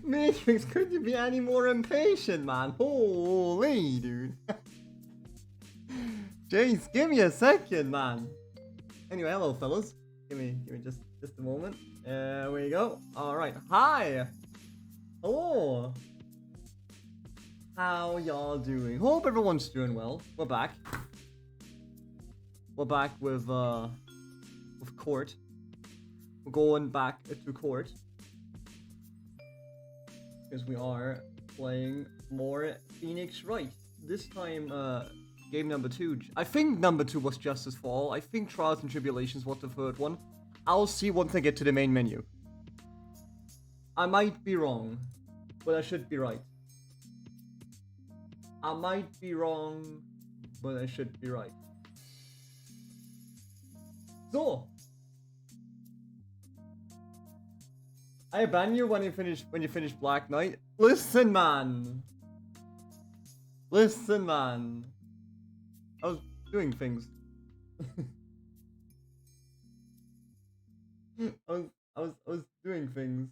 Matrix, could you be any more impatient, man? Holy, dude. Jeez, give me a second, man. Anyway, hello, fellas. Give me just a moment. There we go. All right. Hi. Hello. How y'all doing? Hope everyone's doing well. We're back. We're back with court. We're going back to court. Because we are playing more Phoenix Wright. This time, game number 2. I think number 2 was Justice Fall. I think Trials and Tribulations was the third one. I'll see once I get to the main menu. I might be wrong, but I should be right. I might be wrong, but I should be right. So, I ban you when you finish Black Knight. Listen, man. Listen, man. I was doing things. I was doing things.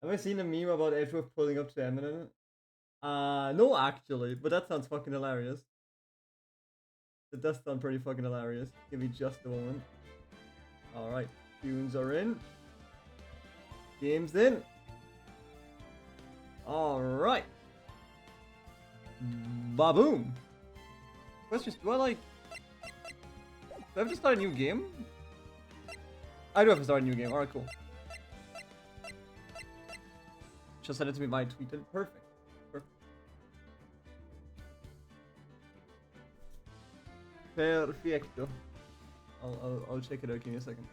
Have I seen a meme about Edgeworth pulling up to Eminem? No, actually, but that sounds fucking hilarious. It does sound pretty fucking hilarious. Give me just a moment. Alright, tunes are in. Game's in. Alright. Ba-boom. Question, do I have to start a new game? I do have to start a new game. Alright, cool. Just send it to me via tweet. Perfect. Perfect. Perfecto. I'll check it out. Give me a second.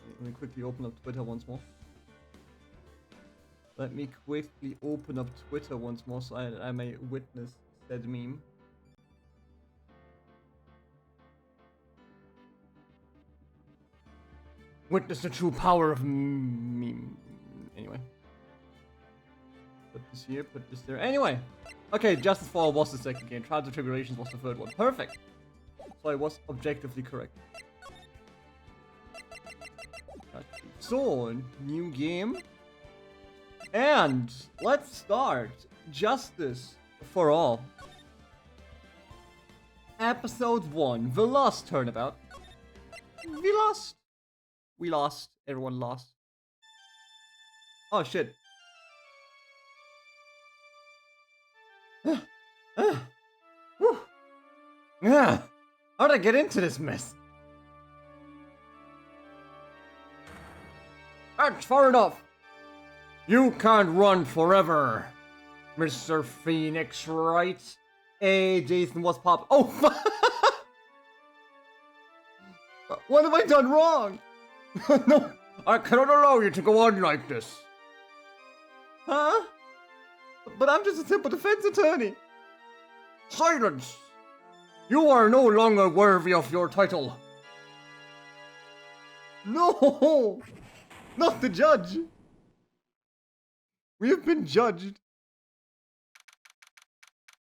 Let me quickly open up Twitter once more. Let me quickly open up Twitter once more so I may witness said meme. Witness the true power of meme. Anyway. Put this here, put this there. Anyway. Okay, Justice Fall was the second game. Trials and Tribulations was the third one. Perfect. So I was objectively correct. So, new game. And let's start Justice for All. Episode 1. The Lost Turnabout. We lost. We lost. Everyone lost. Oh shit. How'd I get into this mess? That's far enough. You can't run forever, Mr. Phoenix Wright. Hey, Jason, what's pop? Oh, what have I done wrong? No, I cannot allow you to go on like this. Huh? But I'm just a simple defense attorney. Silence! You are no longer worthy of your title. No! Not the judge! We have been judged.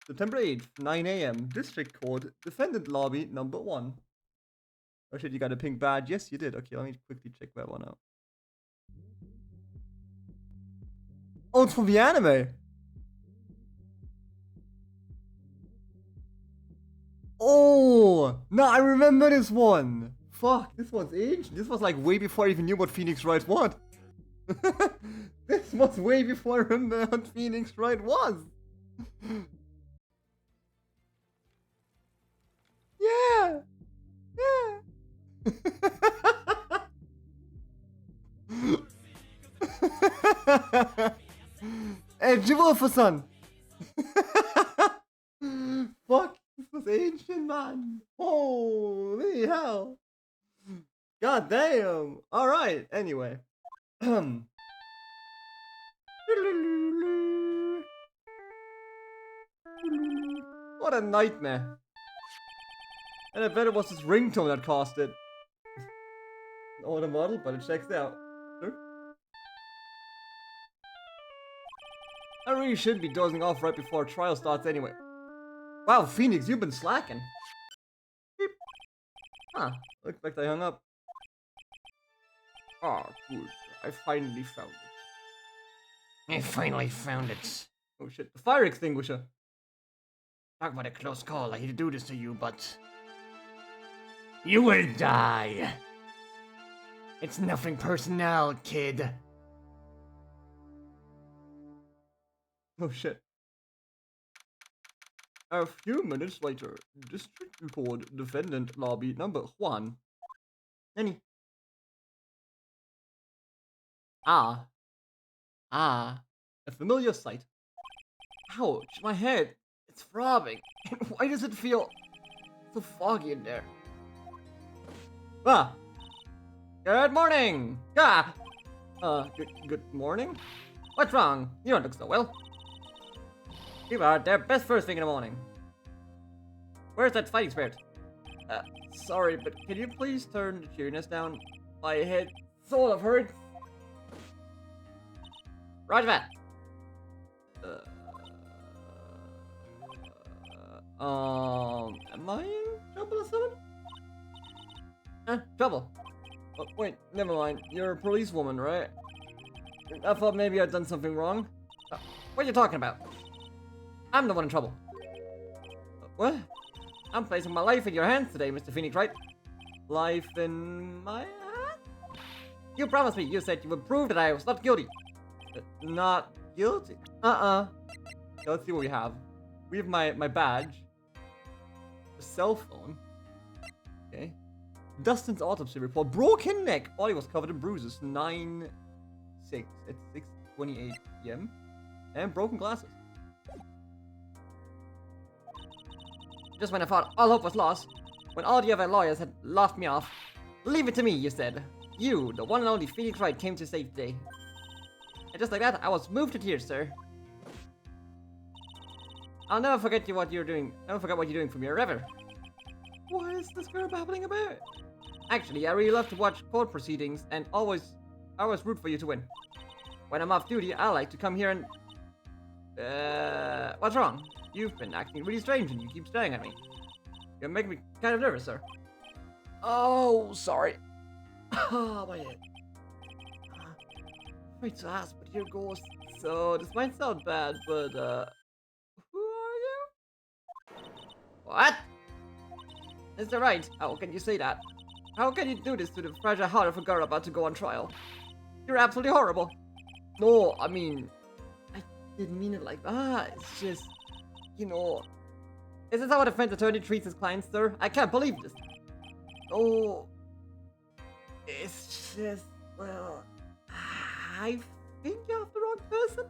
September 8th, 9 AM. District Court, Defendant Lobby, number 1. Oh shit, you got a pink badge? Yes, you did. Okay, let me quickly check that one out. Oh, it's from the anime! Oh! No, I remember this one! Fuck, this one's aged. This was like way before I even knew what Phoenix Wright was. This was way before I remember what Phoenix Wright was. Yeah! Yeah! Hey, Jiwolfa-san! Fuck, this was ancient, man! Holy hell! God damn! Alright, anyway. What a nightmare. And I bet it was this ringtone that caused it. Oh, the model, but it checks out. Sure. I really should be dozing off right before trial starts anyway. Wow, Phoenix, you've been slacking. Beep. Huh, looks like they hung up. Ah, good. I finally found it. I finally found it. Oh shit, the fire extinguisher. Talk about a close call. I hate to do this to you, but you will die. It's nothing personal, kid. Oh shit. A few minutes later, District Court Defendant Lobby number 1. Any? Ah. A familiar sight. Ouch, my head. It's throbbing. And why does it feel so foggy in there? Ah. Good morning. Ah. Good morning? What's wrong? You don't look so well. You are their best first thing in the morning. Where's that fighting spirit? Sorry, but can you please turn the cheeriness down? My head sort of hurts. Roger that. Am I in trouble or something? Trouble. Oh, wait, never mind. You're a policewoman, right? I thought maybe I'd done something wrong. What are you talking about? I'm the one in trouble. What? I'm placing my life in your hands today, Mr. Phoenix, Wright? Life in my hands? You promised me. You said you would prove that I was not guilty. Not guilty? Let's see what we have. We have my badge. A cell phone. Okay. Dustin's autopsy report. Broken neck. Body was covered in bruises. 9-6 at 6:28 p.m. And broken glasses. Just when I thought all hope was lost, when all the other lawyers had laughed me off. Leave it to me, you said. You, the one and only Phoenix Wright, came to save the day. And just like that, I was moved to tears, sir. I'll never forget what you're doing. Never forget what you're doing for me, ever. What is this girl babbling about? Actually, I really love to watch court proceedings and I always root for you to win. When I'm off duty, I like to come here and... what's wrong? You've been acting really strange and you keep staring at me. You're making me kind of nervous, sir. Oh, sorry. Oh, my head. Afraid to ask, but here goes. So, this might sound bad, but, who are you? What? Mr. Wright, how can you say that? How can you do this to the fragile heart of a girl about to go on trial? You're absolutely horrible. No, I mean, I didn't mean it like that. It's just, you know. Is this how a defense attorney treats his clients, sir? I can't believe this. Oh, it's just, well, I think you're the wrong person.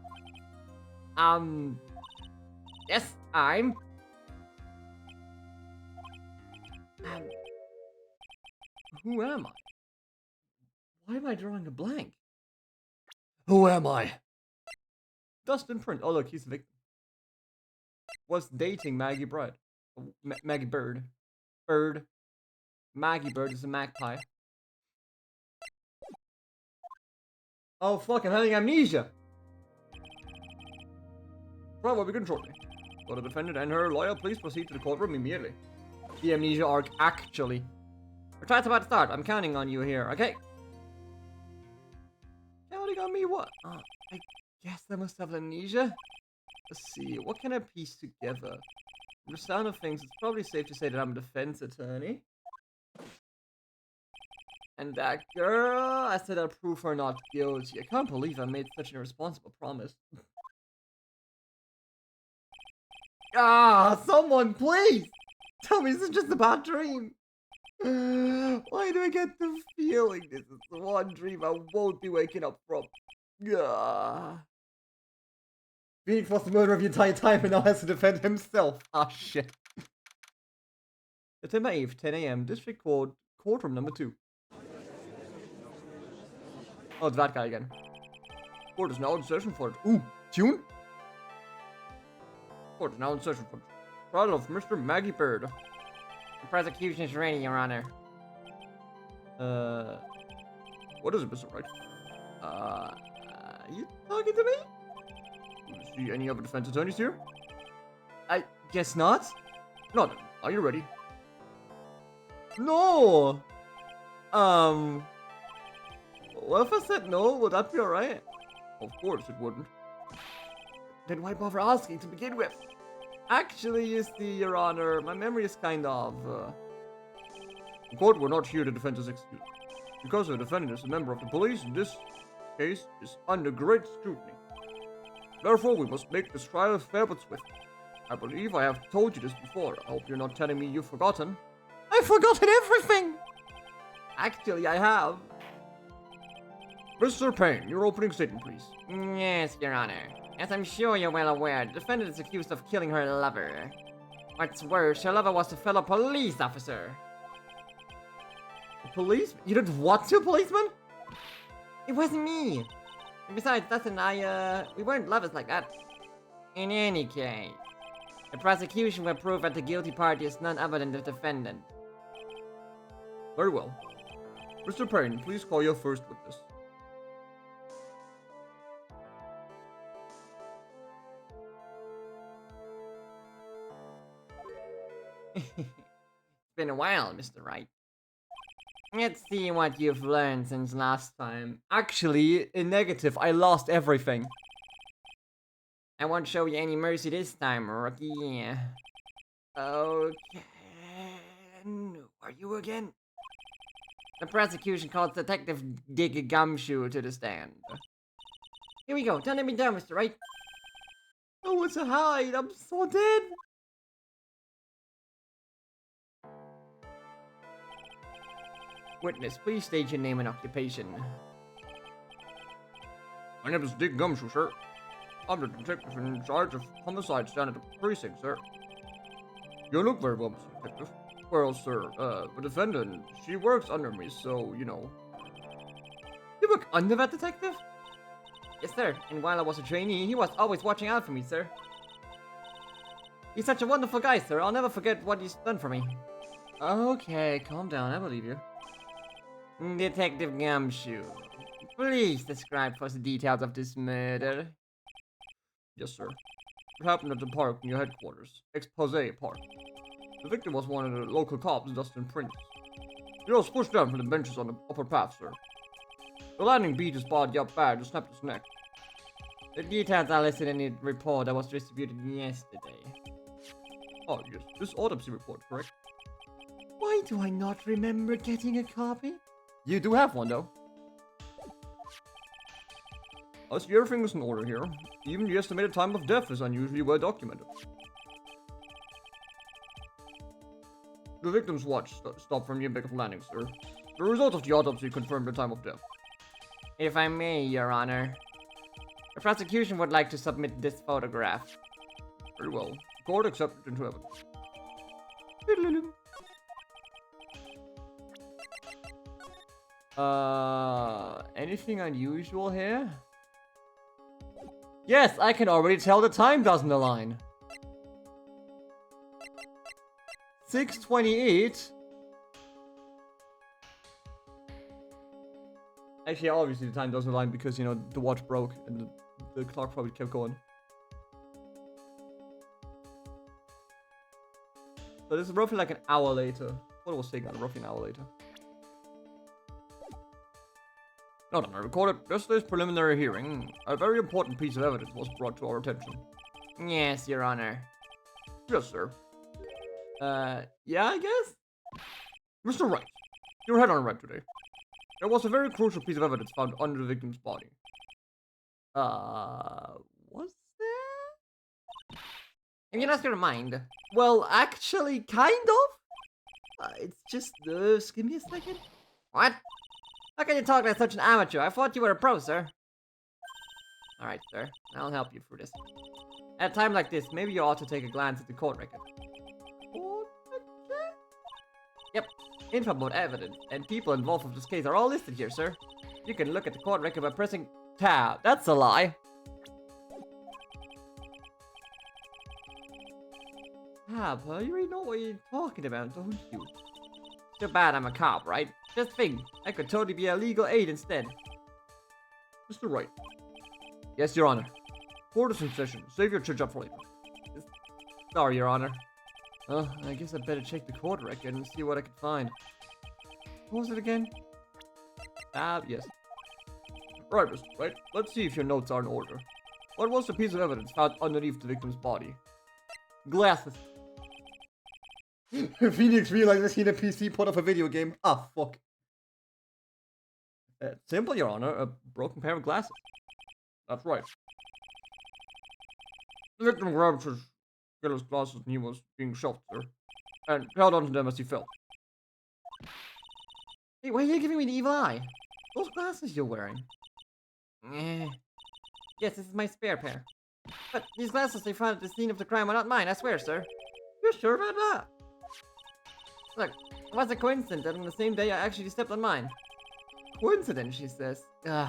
Yes, I'm. Who am I? Why am I drawing a blank? Who am I? Dustin Print. Oh, look, he's the victim. Was dating Maggie Bird. Maggie Bird. Maggie Bird is a magpie. Oh, fuck, I'm having amnesia. Right, we'll begin shortly. Will the defendant and her lawyer please proceed to the courtroom immediately? The amnesia arc, actually. Our trial's about to start. I'm counting on you here, okay? Counting on me what? I guess I must have amnesia. Let's see, what can I piece together? From the sound of things, it's probably safe to say that I'm a defense attorney. And that girl, I said I'd prove her not guilty. I can't believe I made such an irresponsible promise. Someone please! Tell me this is just a bad dream. Why do I get the feeling this is the one dream I won't be waking up from? Phoenix was the murderer of the entire time and now has to defend himself. Shit. September 8th, 10 a.m. District Court, courtroom number 2. Oh, it's that guy again. Court is now in session for it. Ooh, tune? Court is now in session for trial of Mr. Maggie Bird. The prosecution is ready, Your Honor. What is it, Mr. Wright? You talking to me? Do you see any other defense attorneys here? I guess not. No, then, are you ready? Well, if I said no, would that be alright? Of course it wouldn't. Then why bother asking to begin with? Actually, you see, Your Honor, my memory is kind of, The court were not here to defend his excuse. Because the defendant is a member of the police, in this case is under great scrutiny. Therefore, we must make this trial fair but swift. I believe I have told you this before. I hope you're not telling me you've forgotten. I've forgotten everything! Actually, I have. Mr. Payne, your opening statement, please. Yes, Your Honor. As I'm sure you're well aware, the defendant is accused of killing her lover. What's worse, her lover was a fellow police officer. A policeman? You did what to a policeman? It wasn't me. And besides, Dustin and I, we weren't lovers like that. In any case, the prosecution will prove that the guilty party is none other than the defendant. Very well. Mr. Payne, please call your first witness. It's been a while, Mr. Wright. Let's see what you've learned since last time. Actually, in negative, I lost everything. I won't show you any mercy this time, rookie. Okay. Who are you again? The prosecution calls Detective Dick Gumshoe to the stand. Here we go. Don't let me down, Mr. Wright. Oh, it's a hide. I'm so dead. Witness, please state your name and occupation. My name is Dick Gumshoe, sir. I'm the detective in charge of homicides down at the precinct, sir. You look very well, Mr. Detective. Well, sir, the defendant, she works under me, so, you know. You work under that detective? Yes, sir. And while I was a trainee, he was always watching out for me, sir. He's such a wonderful guy, sir. I'll never forget what he's done for me. Okay, calm down. I believe you. Detective Gumshoe, please describe for us the details of this murder. Yes, sir. It happened at the park near headquarters, Expose Park. The victim was one of the local cops, Dustin Prince. He was pushed down from the benches on the upper path, sir. The lightning beat his body up bad and snapped his neck. The details are listed in the report that was distributed yesterday. Oh, yes. This autopsy report, correct? Why do I not remember getting a copy? You do have one, though. I see everything is in order here. Even the estimated time of death is unusually well documented. The victim's watch stopped from near Beck of Landing, sir. The result of the autopsy confirmed the time of death. If I may, Your Honor. The prosecution would like to submit this photograph. Very well. The court accepted into evidence. Anything unusual here? Yes, I can already tell the time doesn't align. 6:28. Actually, obviously the time doesn't align because, you know, the watch broke and the clock probably kept going. So this is roughly like an hour later. What was taking roughly an hour later? Not on a recorded. Yesterday's preliminary hearing, a very important piece of evidence was brought to our attention. Yes, Your Honor. Yes, sir. Yeah, I guess? Mr. Wright, your head on right today. There was a very crucial piece of evidence found under the victim's body. Was there? If you lost your mind. Well, actually, kind of. It's just nerves. Give me a second. What? How can you talk like such an amateur? I thought you were a pro, sir. Alright, sir. I'll help you through this. At a time like this, maybe you ought to take a glance at the court record. Yep. Info about evidence and people involved with this case are all listed here, sir. You can look at the court record by pressing tab. That's a lie. Tab, huh? You already know what you're talking about, don't you? Too bad I'm a cop, right? Just think, I could totally be a legal aid instead. Mr. Wright. Yes, Your Honor. Court is in session. Save your chit-chat for later. Sorry, Your Honor. I guess I better check the court record and see what I can find. What was it again? Yes. Right, Mr. Wright. Let's see if your notes are in order. What was the piece of evidence found underneath the victim's body? Glasses. Phoenix realizes he in a PC put up a video game. Ah, fuck. Simple, Your Honor. A broken pair of glasses. That's right. The victim grabbed his glasses and he was being shoved, sir. And held onto them as he fell. Hey, why are you giving me the evil eye? Those glasses you're wearing. Yes, this is my spare pair. But these glasses they found at the scene of the crime are not mine, I swear, sir. You're sure about that? Look, it was a coincidence that on the same day I actually stepped on mine. Coincidence, she says. Ugh.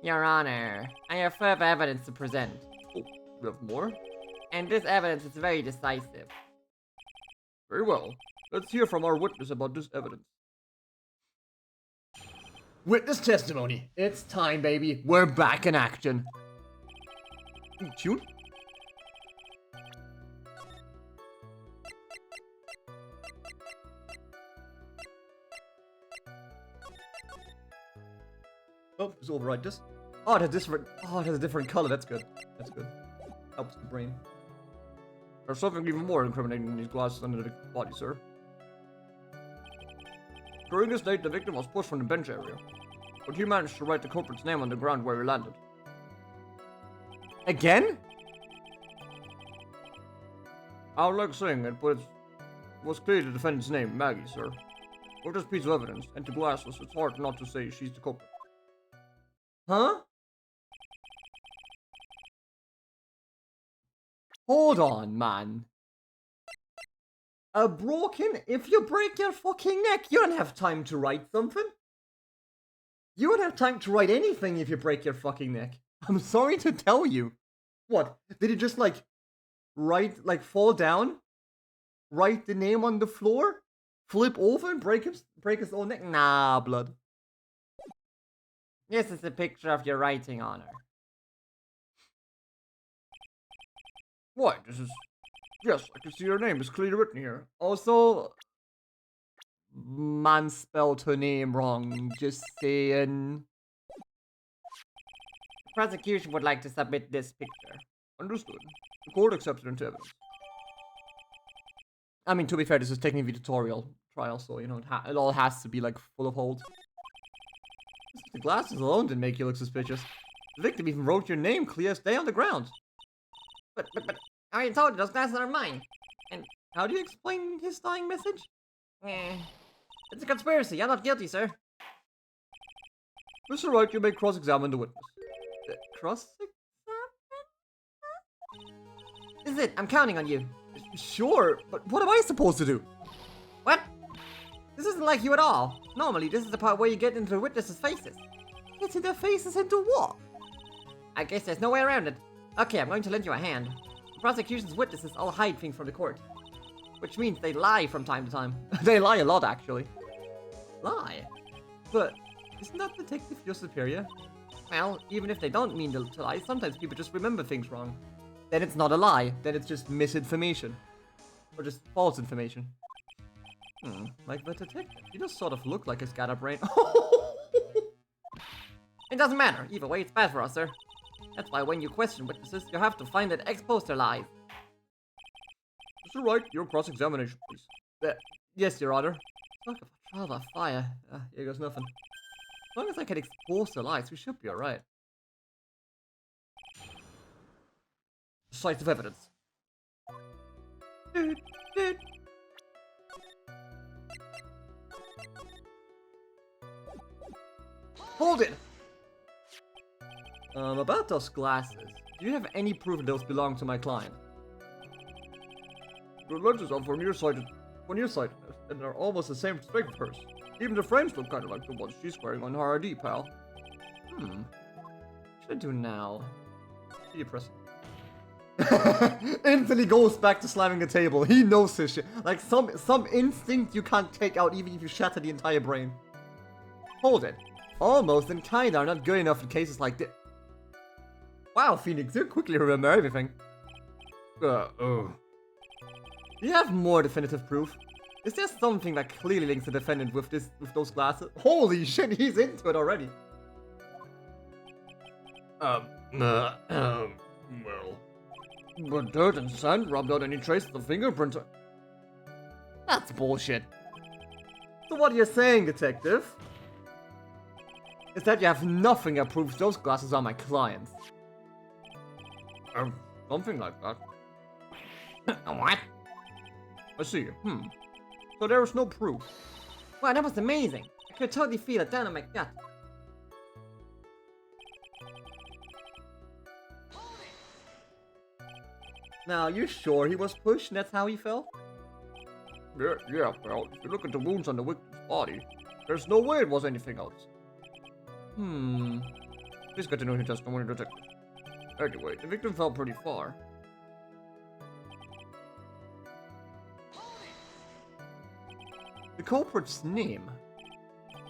Your Honor, I have further evidence to present. Oh, you have more? And this evidence is very decisive. Very well. Let's hear from our witness about this evidence. Witness testimony. It's time, baby. We're back in action. Tune? Oh, just override this. Oh, it has different. Oh, it has a different color. That's good. That's good. Helps the brain. There's something even more incriminating than these glasses under the body, sir. During this date, the victim was pushed from the bench area, but he managed to write the culprit's name on the ground where he landed. Again? I would like saying it, but it was clearly the defendant's name, Maggie, sir. With this piece of evidence and the glasses, it's hard not to say she's the culprit. Huh? Hold on, man. If you break your fucking neck, you don't have time to write something. You don't have time to write anything if you break your fucking neck. I'm sorry to tell you. What? Did he just fall down? Write the name on the floor? Flip over and break his own neck? Nah, blood. This is a picture of your writing, Honor. What? This is... Yes, I can see your name is clearly written here. Also... Man spelled her name wrong, just saying. The prosecution would like to submit this picture. Understood. The court accepted into evidence. I mean, to be fair, this is technically a tutorial trial, so, you know, it all has to be, full of holes. The glasses alone didn't make you look suspicious. The victim even wrote your name clear as day on the ground. But, I already told you, those glasses are mine. And how do you explain his dying message? It's a conspiracy. I'm not guilty, sir. Mr. Wright, you may cross-examine the witness. Cross-examine? This is it. I'm counting on you. Sure, but what am I supposed to do? What? This isn't like you at all. Normally, this is the part where you get into the witnesses' faces. Get in their faces into what? I guess there's no way around it. Okay, I'm going to lend you a hand. The prosecution's witnesses all hide things from the court. Which means they lie from time to time. They lie a lot, actually. Lie? But isn't that detective your superior? Well, even if they don't mean to lie, sometimes people just remember things wrong. Then it's not a lie. Then it's just misinformation. Or just false information. Like the detective. You just sort of look like a scatterbrain. It doesn't matter. Either way, it's bad for us, sir. That's why when you question witnesses, you have to find that expose their lies. Mr. Wright, your cross-examination, please. Yes, Your Honor. Talk about trial by fire. Here goes nothing. As long as I can expose their lies, we should be alright. Sites of evidence. Hold it! About those glasses. Do you have any proof that those belong to my client? The lenses are for nearsightedness, and they're almost the same spec of hers. Even the frames look kind of like the ones she's wearing on her ID, pal. What should I do now? See you, press. Instantly goes back to slamming the table. He knows his shit. Like some instinct you can't take out even if you shatter the entire brain. Hold it. Almost and kinda are not good enough in cases like this. Wow, Phoenix, you quickly remember everything. Do you have more definitive proof? Is there something that clearly links the defendant with those glasses? Holy shit, he's into it already. Well. But dirt and sand rubbed out any trace of the fingerprint. That's bullshit. So what you're saying, detective, is that you have nothing that proves those glasses are my clients. Something like that. What? I see. So there is no proof. Wow, that was amazing. I could totally feel it down in my gut. Now, you sure he was pushed and that's how he fell? Yeah, well, if you look at the wounds on the victim's body, there's no way it was anything else. Please get to know your testimony, detective. Anyway, the victim fell pretty far. The culprit's name?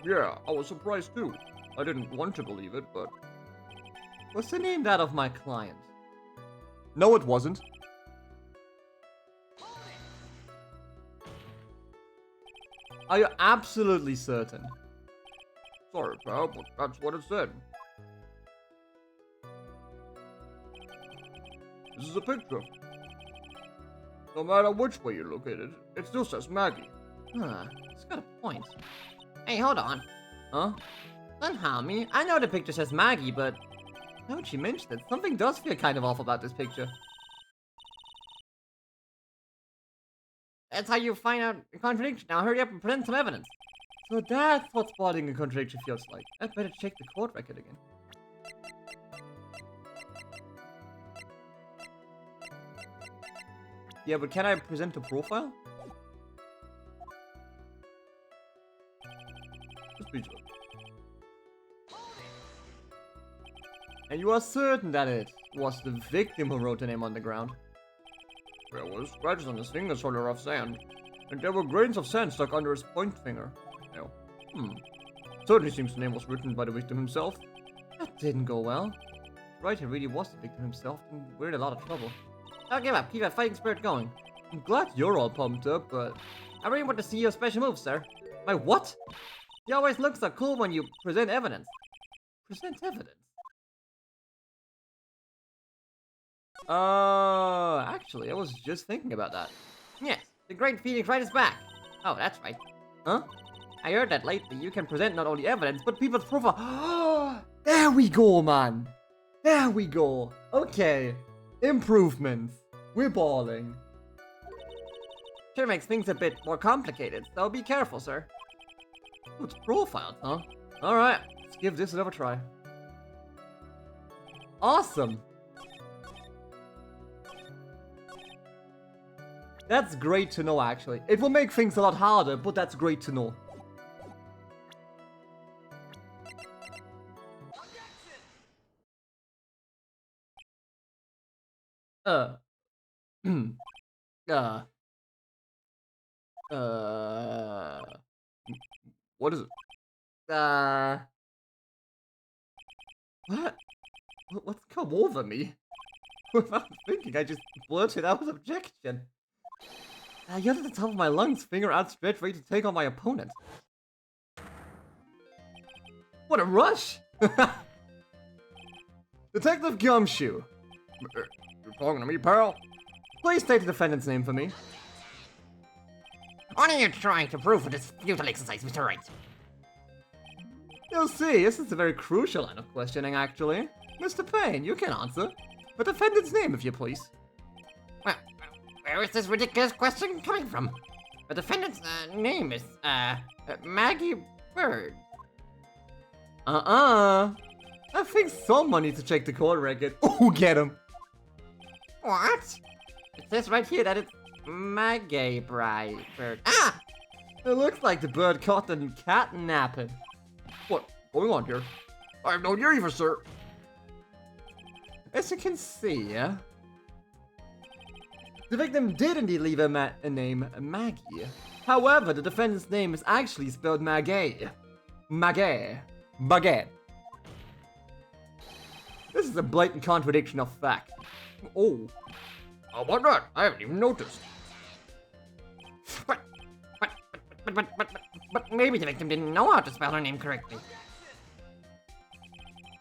Yeah, I was surprised too. I didn't want to believe it, but... Was the name that of my client? No, it wasn't. Are you absolutely certain? Sorry, pal, but that's what it said. This is a picture. No matter which way you look at it, it still says Maggie. It's got a point. Hey, hold on. Huh? Don't harm me. I know the picture says Maggie, but now that you mentioned it, something does feel kind of off about this picture. that's how you find out a contradiction. Now hurry up and present some evidence. So that's what spotting a contradiction feels like. I'd better check the court record again. Yeah, but can I present a profile? Speechless. And you are certain that it was the victim who wrote the name on the ground? There were scratches on his fingers on the rough sand, and there were grains of sand stuck under his point finger. No. Certainly seems the name was written by the victim himself. That didn't go well. Wright really was the victim himself, and we're in a lot of trouble. Don't give up. Keep that fighting spirit going. I'm glad you're all pumped up, but... I really want to see your special moves, sir. My what? You always look so cool when you present evidence. Present evidence? Actually, I was just thinking about that. Yes, the great Phoenix Wright is back. Oh, that's right. Huh? I heard that lately you can present not only evidence, but people's profile. There we go, man. There we go. Okay. Improvements. We're balling. Sure makes things a bit more complicated, so be careful, sir. Oh, it's profiled, huh? Alright, let's give this another try. Awesome. That's great to know, actually. It will make things a lot harder, but that's great to know. What is it? What? What's come over me? Without thinking, I just blurted out an objection. You're at the top of my lungs, finger outstretched, ready to take on my opponent. What a rush! Detective Gumshoe. You're talking to me, pal? Please state the defendant's name for me. What are you trying to prove with this futile exercise, Mr. Wright? You'll see, this is a very crucial line of questioning, actually. Mr. Payne, you can answer. The defendant's name, if you please. Well, where is this ridiculous question coming from? The defendant's name is, Maggie Bird. I think someone needs to check the court record. Oh, get him. What? It says right here that it's Maggie Bird. Ah! It looks like the bird caught the cat napping. What's going on here? I have no ear either, sir. As you can see, the victim did indeed leave a name Maggie. However, the defendant's name is actually spelled Maggie. Maggie. Baguette. This is a blatant contradiction of fact. Oh. How about that? I haven't even noticed. But But maybe the victim didn't know how to spell her name correctly.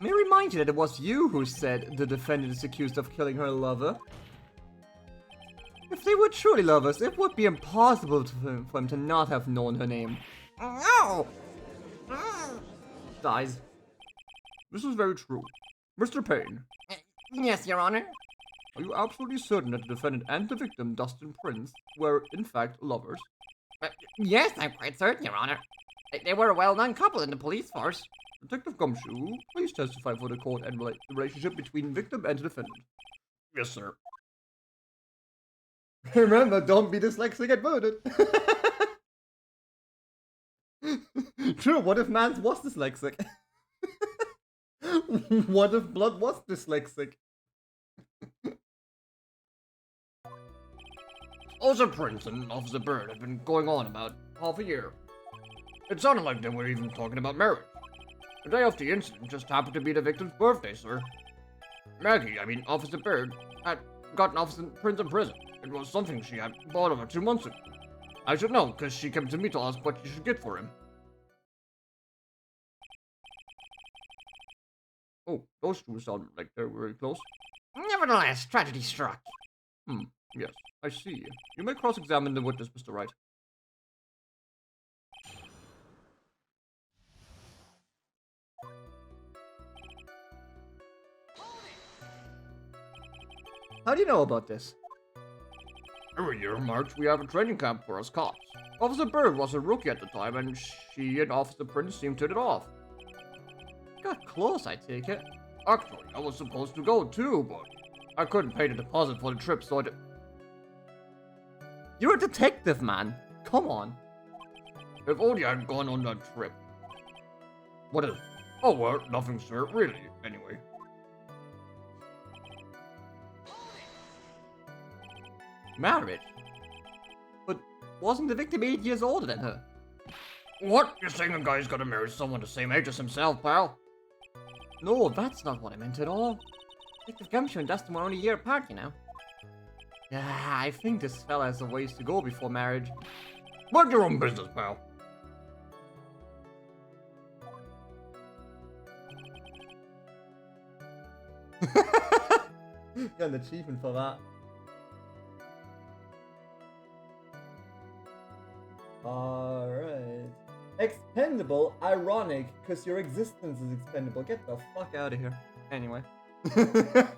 May I remind you that it was you who said the defendant is accused of killing her lover? If they were truly lovers, it would be impossible for him to not have known her name. No! Dies. This is very true. Mr. Payne, Yes, Your Honor. are you absolutely certain that the defendant and the victim, Dustin Prince, were in fact lovers? Yes, I'm quite certain, Your Honor. They were a well-known couple in the police force. Detective Gumshoe, please testify for the court and the relationship between victim and defendant. Yes, sir. Remember, don't be dyslexic and murdered. True, what if Mans was dyslexic? What if Blood was dyslexic? Officer Prince and Officer Bird have been going on about half a year. It sounded like they were even talking about marriage. The day of the incident just happened to be the victim's birthday, sir. Maggie, Officer Bird, had gotten Officer Prince in prison. It was something she had bought over 2 months ago. I should know, because she came to me to ask what you should get for him. Oh, those two sound like they're very close. Nevertheless, tragedy struck. Yes, I see. You may cross-examine the witness, Mr. Wright. How do you know about this? Every year in March, we have a training camp for us cops. Officer Bird was a rookie at the time, and she and Officer Prince seemed to hit it off. Got close, I take it. Actually, I was supposed to go too, but I couldn't pay the deposit for the trip, so I did. You're a detective, man. Come on. If only I had gone on that trip. What is it? Oh, well, nothing, sir. Really, anyway. Marriage? But wasn't the victim 8 years older than her? What? You're saying a guy's gotta marry someone the same age as himself, pal? No, that's not what I meant at all. Detective Gumshoe and Dustin were only a year apart, you know. Yeah, I think this fella has a ways to go before marriage. Mind your own business, pal. Got an achievement for that. Alright. Expendable, ironic, because your existence is expendable. Get the fuck out of here. Anyway. The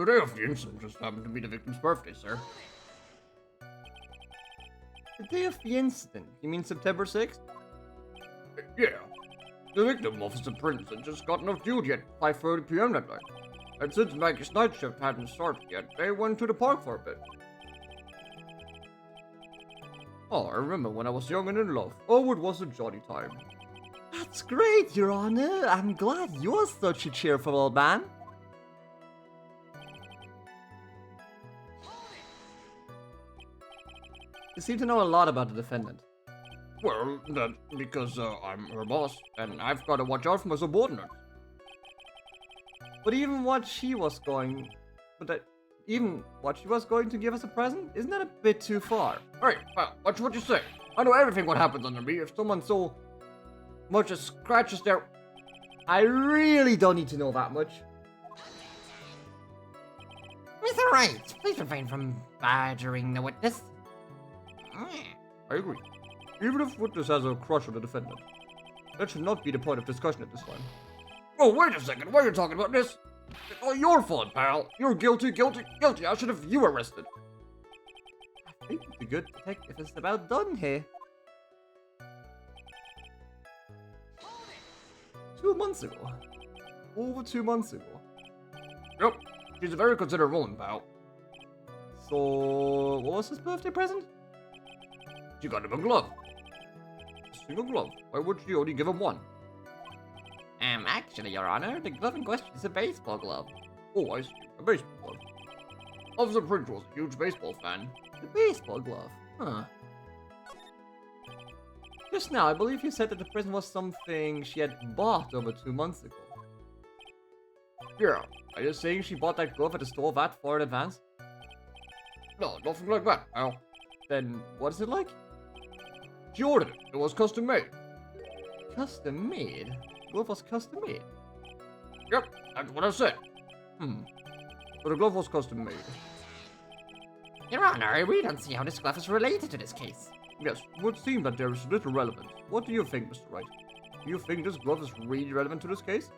day of the incident just happened to be the victim's birthday, sir. The day of the incident? You mean September 6th? Yeah. The victim, Officer Prince, had just gotten off duty at 5:30 p.m. that night. And since Maggie's night shift hadn't started yet, they went to the park for a bit. Oh, I remember when I was young and in love. Oh, it was a jolly time. That's great, Your Honor. I'm glad you're such a cheerful old man. You seem to know a lot about the defendant. Well, that's because I'm her boss, and I've got to watch out for my subordinates. But even what she was going to give us a present, isn't that a bit too far? Hey, watch what you say. I know everything what happens under me if someone so much as scratches their... I really don't need to know that much. Mr. Wright, please refrain from badgering the witness. I agree. Even if witness has a crush on the defendant. That should not be the point of discussion at this time. Oh, wait a second. Why are you talking about this? It's all your fault, pal. You're guilty, guilty, guilty. How should have you arrested? I think the good detective is about done here. 2 months ago. Over 2 months ago. Yep. She's a very considerate woman, pal. So, what was his birthday present? She got him a glove. A single glove. Why would she only give him one? Actually, Your Honor, the glove in question is a baseball glove. Oh, I see. A baseball glove. Officer Prince was a huge baseball fan. The baseball glove? Huh. Just now, I believe you said that the present was something she had bought over 2 months ago. Yeah. Are you saying she bought that glove at the store that far in advance? No, nothing like that, pal. Then what is it like? She ordered it. It was custom made. Custom made? Glove was custom made? Yep, that's what I said. Hmm. But the glove was custom made. Your Honor, I really don't see how this glove is related to this case. Yes, it would seem that there is little relevance. What do you think, Mr. Wright? Do you think this glove is really relevant to this case?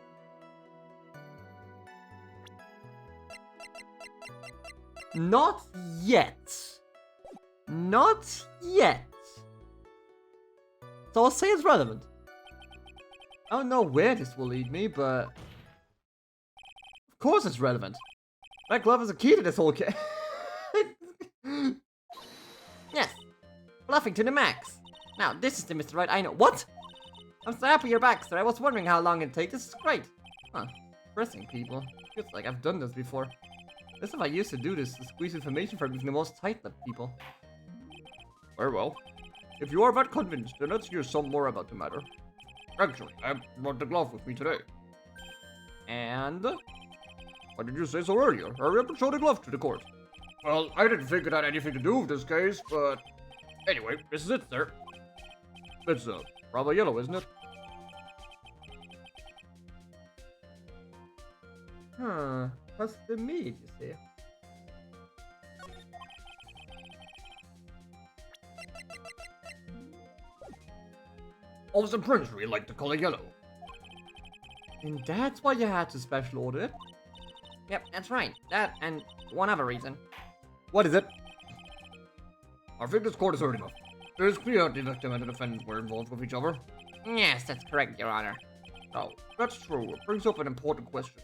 Not yet. Not yet. So I'll say it's relevant. I don't know where this will lead me, but of course it's relevant. That glove is a key to this whole case. Yes, bluffing to the max. Now, this is the Mr. Right I know. What? I'm so happy you're back, sir. I was wondering how long it'd take. This is great. Huh. Pressing people. Feels like I've done this before. As if I used to do this to squeeze information from even the most tight-lipped people. Very well. If you are that convinced, then let's hear some more about the matter. Actually, I brought the glove with me today. And? Why did you say so earlier? Hurry up and show the glove to the court. Well, I didn't think it had anything to do with this case, but... Anyway, this is it, sir. It's, probably yellow, isn't it? Huh. Custom made, you see. Officer Prince really liked the color yellow. And that's why you had to special order it? Yep, that's right. That and one other reason. What is it? I think this court is heard enough. It is clear that the victim and the defendant were involved with each other. Yes, that's correct, Your Honor. Now, that's true. It brings up an important question.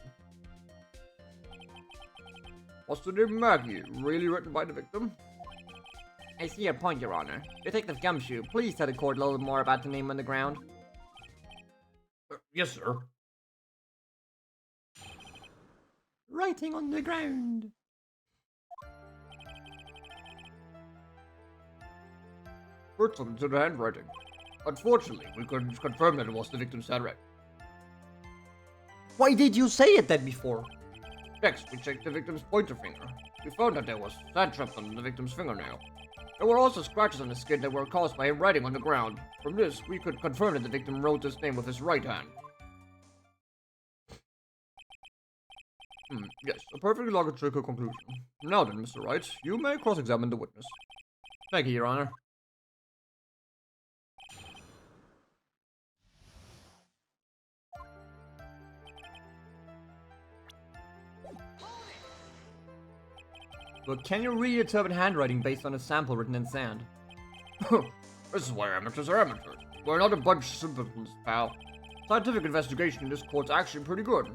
Was the name Maggie really written by the victim? I see your point, Your Honor. Detective Gumshoe, please tell the court a little more about the name on the ground. Yes, sir. Writing on the ground. First, look into the handwriting. Unfortunately, we couldn't confirm that it was the victim's handwriting. Why did you say it then before? Next, we checked the victim's pointer finger. We found that there was sand trapped on the victim's fingernail. There were also scratches on the skin that were caused by him writing on the ground. From this, we could confirm that the victim wrote his name with his right hand. Yes, a perfectly logical conclusion. Now then, Mr. Wright, you may cross-examine the witness. Thank you, Your Honor. But can you really determine handwriting based on a sample written in sand? This is why amateurs are amateurs. We're not a bunch of simpletons, pal. Scientific investigation in this court's actually pretty good.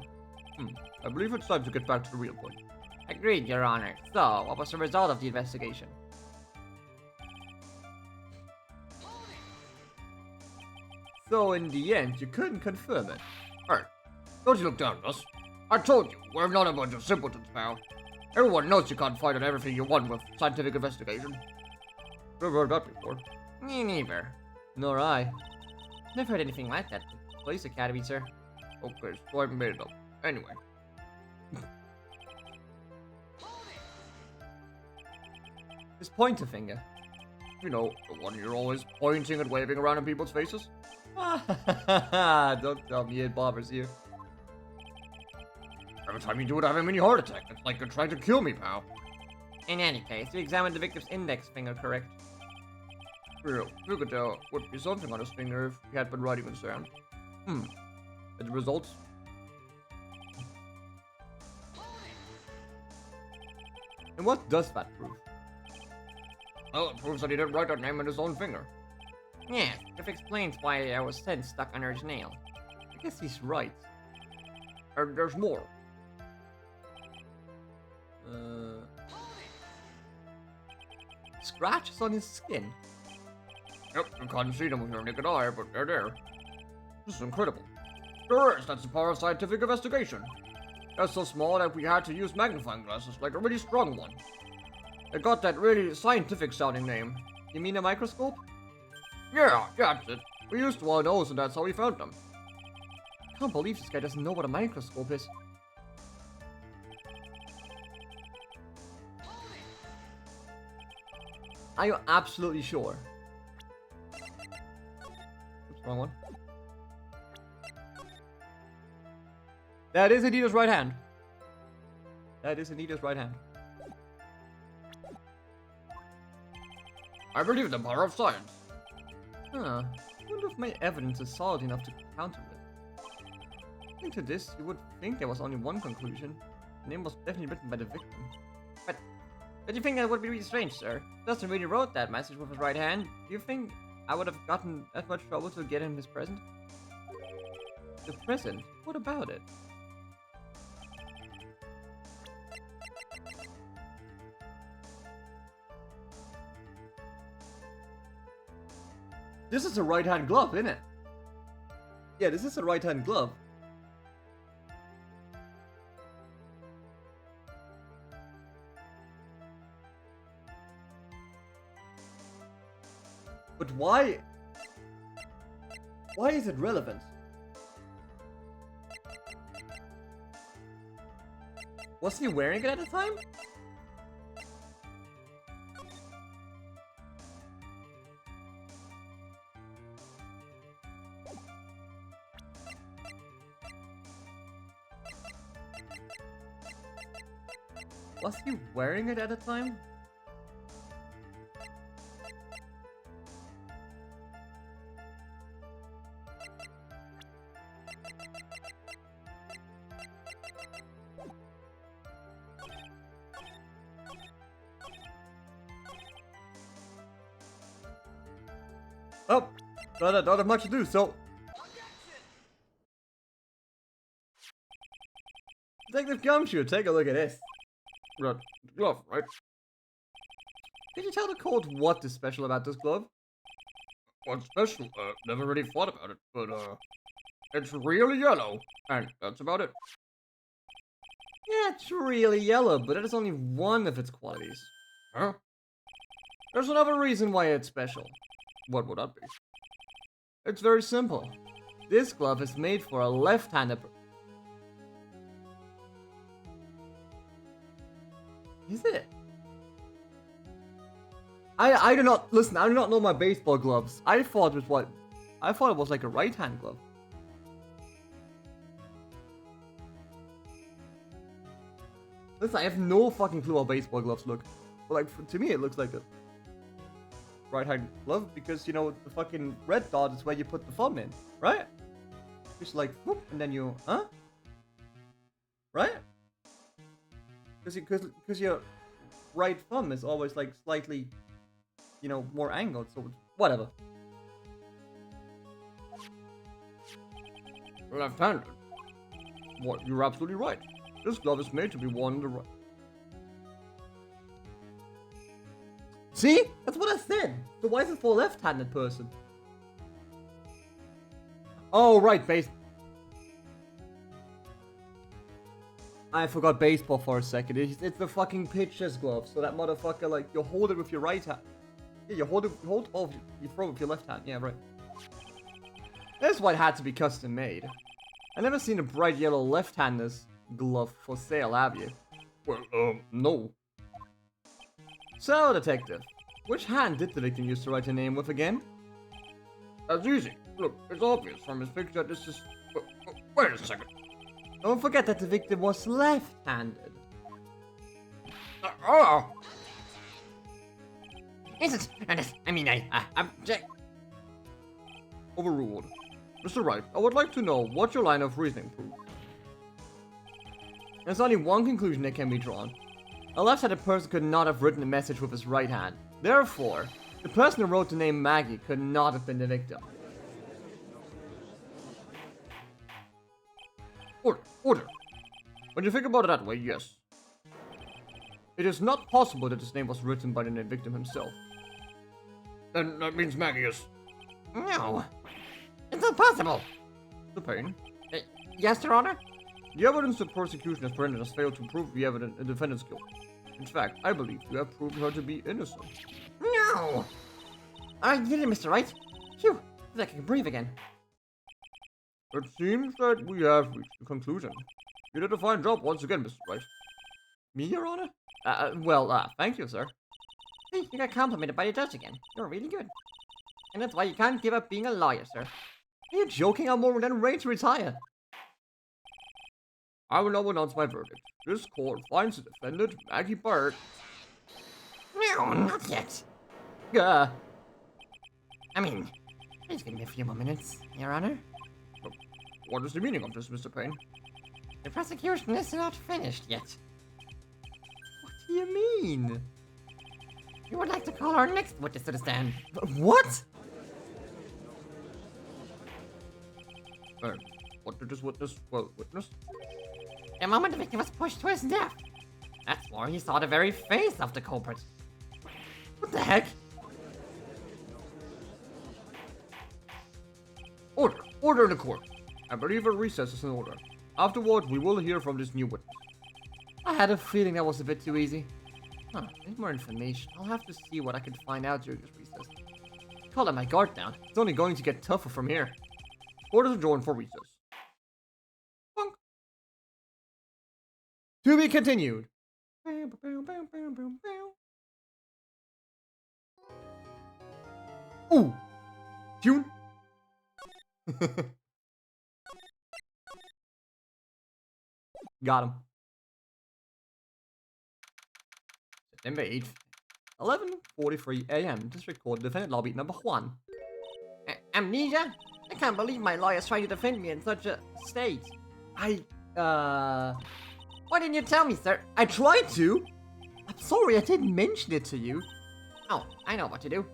I believe it's time to get back to the real point. Agreed, Your Honor. So, what was the result of the investigation? So in the end, you couldn't confirm it. Hey, don't you look down at us. I told you, we're not a bunch of simpletons, pal. Everyone knows you can't find out everything you want with scientific investigation. Never heard that before. Me neither. Nor I. Never heard anything like that at the Police Academy, sir. Okay, so I made it up. Anyway. His pointer finger. You know, the one you're always pointing and waving around in people's faces? Don't tell me it bothers you. Every time you do it, I have a mini heart attack. It's like you're trying to kill me, pal. In any case, we examined the victim's index finger, correct? Real, you could tell would be something on his finger if he had been writing in sand. And the results? And what does that prove? Well, it proves that he didn't write that name in his own finger. Yeah, it explains why there was scent stuck on her nail. I guess he's right. And there's more. Scratches on his skin. Yep, you can't see them with your naked eye, but they're there. This is incredible. Sure is, that's the power of scientific investigation. They're so small that we had to use magnifying glasses, like a really strong one. It got that really scientific-sounding name. You mean a microscope? Yeah, that's it. We used one of those, and that's how we found them. I can't believe this guy doesn't know what a microscope is. Are you absolutely sure? Oops, wrong one. That is indeed his right hand. That is indeed his right hand. I believe in the power of science. Huh. I wonder if my evidence is solid enough to counter it. According to this, you would think there was only one conclusion. The name was definitely written by the victim. But you think that would be really strange, sir? Dustin really wrote that message with his right hand. Do you think I would have gotten that much trouble to get him his present? The present? What about it? This is a right-hand glove, isn't it? Yeah, this is a right-hand glove. But why? Why is it relevant? Was he wearing it at the time? Was he wearing it at the time? Oh, don't have much to do, so... Detective Gumshoe, take a look at this. Red glove, right? Can you tell the court what is special about this glove? What's special? Never really thought about it, but it's really yellow, and that's about it. Yeah, it's really yellow, but it is only one of its qualities. Huh? There's another reason why it's special. What would that be? It's very simple. This glove is made for a left-handed Is it? I do not listen. I do not know my baseball gloves. I thought it was like a right-hand glove. Listen, I have no fucking clue how baseball gloves look. But like to me, it looks like a right-hand glove because you know the fucking red dot is where you put the thumb in, right? Just like whoop, and then you right? Because your right thumb is always like slightly, you know, more angled. So whatever. Left-handed. What? You're absolutely right. This glove is made to be worn on the right. See? That's what I said. So why is it for a left-handed person? Oh right, base. I forgot baseball for a second. It's the fucking pitcher's glove. So that motherfucker, like, you hold it with your right hand. Yeah, you hold all you throw with your left hand. Yeah, right. That's why it had to be custom made. I never seen a bright yellow left-hander's glove for sale, have you? Well, no. So, detective, which hand did the victim use to write her name with again? That's easy. Look, it's obvious from his picture that this is... Wait a second. Don't forget that the victim was left-handed. Oh! I object. Overruled. Mr. Wright, I would like to know what your line of reasoning proves. There's only one conclusion that can be drawn. A left-handed person could not have written a message with his right hand. Therefore, the person who wrote the name Maggie could not have been the victim. Order. When you think about it that way, yes. It is not possible that this name was written by the named victim himself. Then that means Maggie is... No. It's impossible. The pain. Yes, Your Honor? The evidence the prosecution has presented has failed to prove the defendant's guilt. In fact, I believe you have proven her to be innocent. No. I did it, Mr. Wright. Phew. I think I can breathe again. It seems that we have reached a conclusion. You did a fine job once again, Mr. Wright. Me, Your Honor? Thank you, sir. Hey, you got complimented by the judge again. You're really good. And that's why you can't give up being a lawyer, sir. Are you joking? I'm more than ready to retire. I will now announce my verdict. This court finds the defendant, Maggie Bird. No, not yet. Gah. I mean, please give me a few more minutes, Your Honor. What is the meaning of this, Mr. Payne? The prosecution is not finished yet. What do you mean? You would like to call our next witness to the stand. What? What did this witness, witness? The moment the victim was pushed to his death. That's where he saw the very face of the culprit. What the heck? Order in the court. I believe a recess is in order. Afterward, we will hear from this new witness. I had a feeling that was a bit too easy. Huh, need more information. I'll have to see what I can find out during this recess. Can't let my guard down. It's only going to get tougher from here. Court is adjourned for recess. Bonk. To be continued. Ooh. June. Got him. September 8th, 11:43 a.m. District Court, defendant lobby number 1. Amnesia? I can't believe my lawyer's trying to defend me in such a state. Why didn't you tell me, sir? I tried to. I'm sorry, I didn't mention it to you. Oh, I know what to do.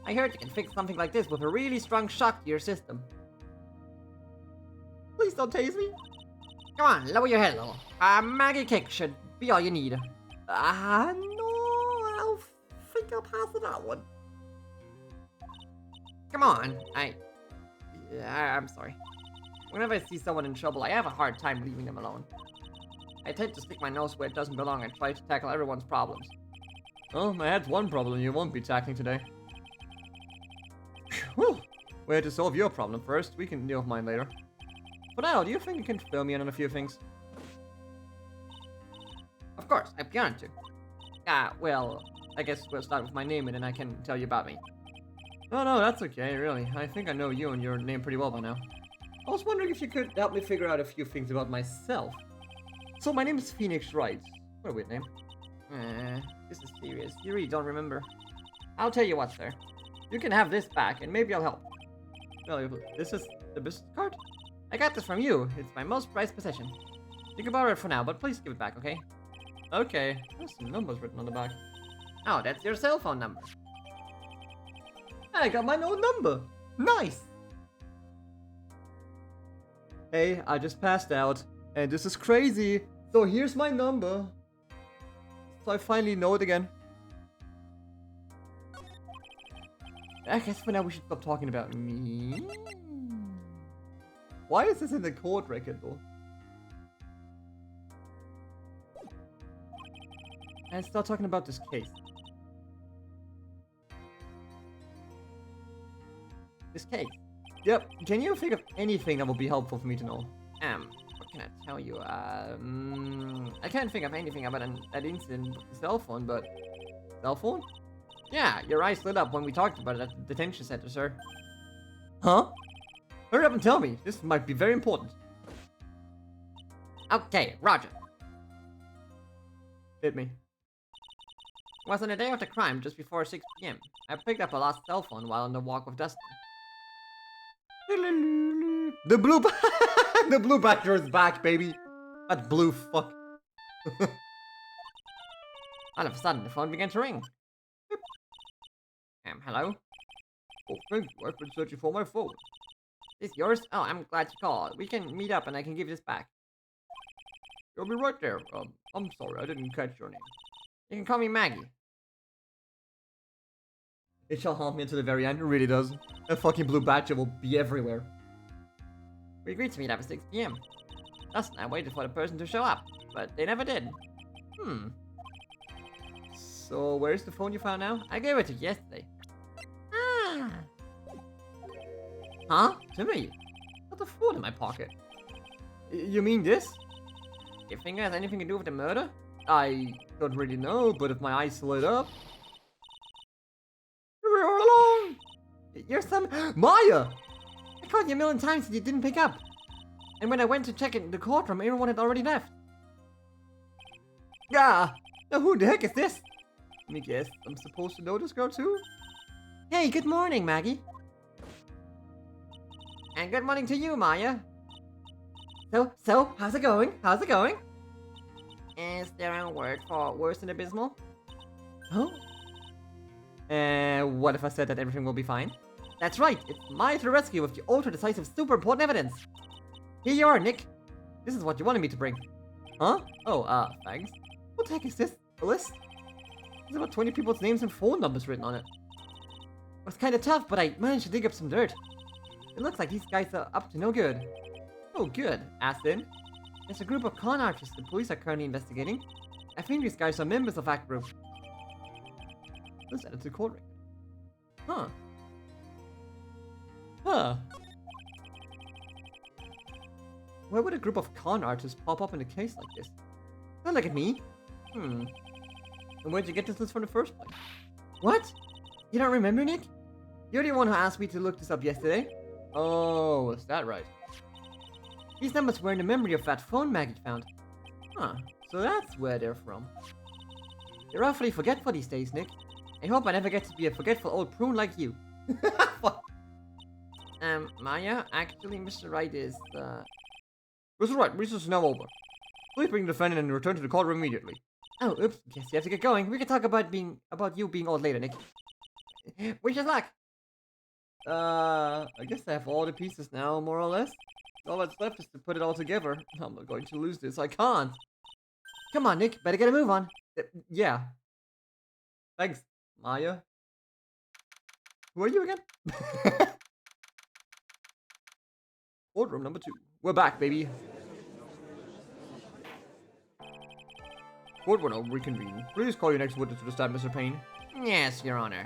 I heard you can fix something like this with a really strong shock to your system. Please don't tase me. Come on, lower your head a little. A Maggie kick should be all you need. No, I don't think I'll pass on that one. Come on, I'm sorry. Whenever I see someone in trouble, I have a hard time leaving them alone. I tend to stick my nose where it doesn't belong and try to tackle everyone's problems. Oh, I had one problem you won't be tackling today. Whew. We had to solve your problem first. We can deal with mine later. For now, do you think you can fill me in on a few things? Of course, I'd be honored to. Well, I guess we'll start with my name and then I can tell you about me. No, that's okay, really. I think I know you and your name pretty well by now. I was wondering if you could help me figure out a few things about myself. So, my name is Phoenix Wright. What a weird name. This is serious. You really don't remember. I'll tell you what, sir. You can have this back, and maybe I'll help. Well, this is the business card? I got this from you. It's my most prized possession. You can borrow it for now, but please give it back, okay? Okay. There's some numbers written on the back. Oh, that's your cell phone number. I got my own number. Nice. Hey, I just passed out, and this is crazy. So here's my number. So I finally know it again. I guess for now we should stop talking about me. Why is this in the court record though? And start talking about this case. This case? Yep. Can you think of anything that would be helpful for me to know? What can I tell you? I can't think of anything about that incident with the cell phone, but... Cell phone? Yeah, your eyes lit up when we talked about it at the detention center, sir. Huh? Hurry up and tell me. This might be very important. Okay, Roger. Hit me. It was on the day of the crime, just before 6 p.m. I picked up a lost cell phone while on the walk with Dustin. The blue the blue badger is back, baby. That blue fuck. All of a sudden, the phone began to ring. Hello? Oh, thank you. I've been searching for my phone. Is this yours? Oh, I'm glad you called. We can meet up and I can give you this back. You'll be right there. I'm sorry, I didn't catch your name. You can call me Maggie. It shall haunt me until the very end. It really does. That fucking blue badger will be everywhere. We agreed to meet up at 6 p.m. Dustin and I waited for the person to show up, but they never did. So, where's the phone you found now? I gave it to you yesterday. Huh? Timmy? Got the phone in my pocket. You mean this? You think it has anything to do with the murder? I don't really know, but if my eyes lit up... You're some... Maya! I called you a million times and you didn't pick up. And when I went to check in the courtroom, everyone had already left. Yeah! Now who the heck is this? Let me guess, I'm supposed to know this girl too? Hey, good morning, Maggie. And good morning to you, Maya. So, how's it going? How's it going? Is there a word for worse than abysmal? Huh? What if I said that everything will be fine? That's right, it's Maya to the rescue with the ultra-decisive, super important evidence. Here you are, Nick. This is what you wanted me to bring. Huh? Oh, thanks. What the heck is this? A list? There's about 20 people's names and phone numbers written on it. It was kinda tough, but I managed to dig up some dirt. It looks like these guys are up to no good. Oh, good. As in? There's a group of con artists the police are currently investigating. I think these guys are members of that group. Let's add it to court record. Huh. Huh. Why would a group of con artists pop up in a case like this? Don't look at me. And where'd you get this list from the first place? What? You don't remember, Nick? You're the one who asked me to look this up yesterday. Oh, is that right? These numbers were in the memory of that phone Maggie found. Huh, so that's where they're from. You're awfully forgetful these days, Nick. I hope I never get to be a forgetful old prune like you. Maya, actually, Mr. Wright is, Mr. Wright, recess is now over. Please bring the defendant and return to the courtroom immediately. Oh, oops, guess you have to get going. We can talk about you being old later, Nick. Wish us luck! I guess I have all the pieces now, more or less. All that's left is to put it all together. I'm not going to lose this, I can't. Come on, Nick, better get a move on. Yeah. Thanks, Maya. Who are you again? Courtroom number 2. We're back, baby. Court will now reconvene. Please call your next witness to the stand, Mr. Payne. Yes, Your Honor.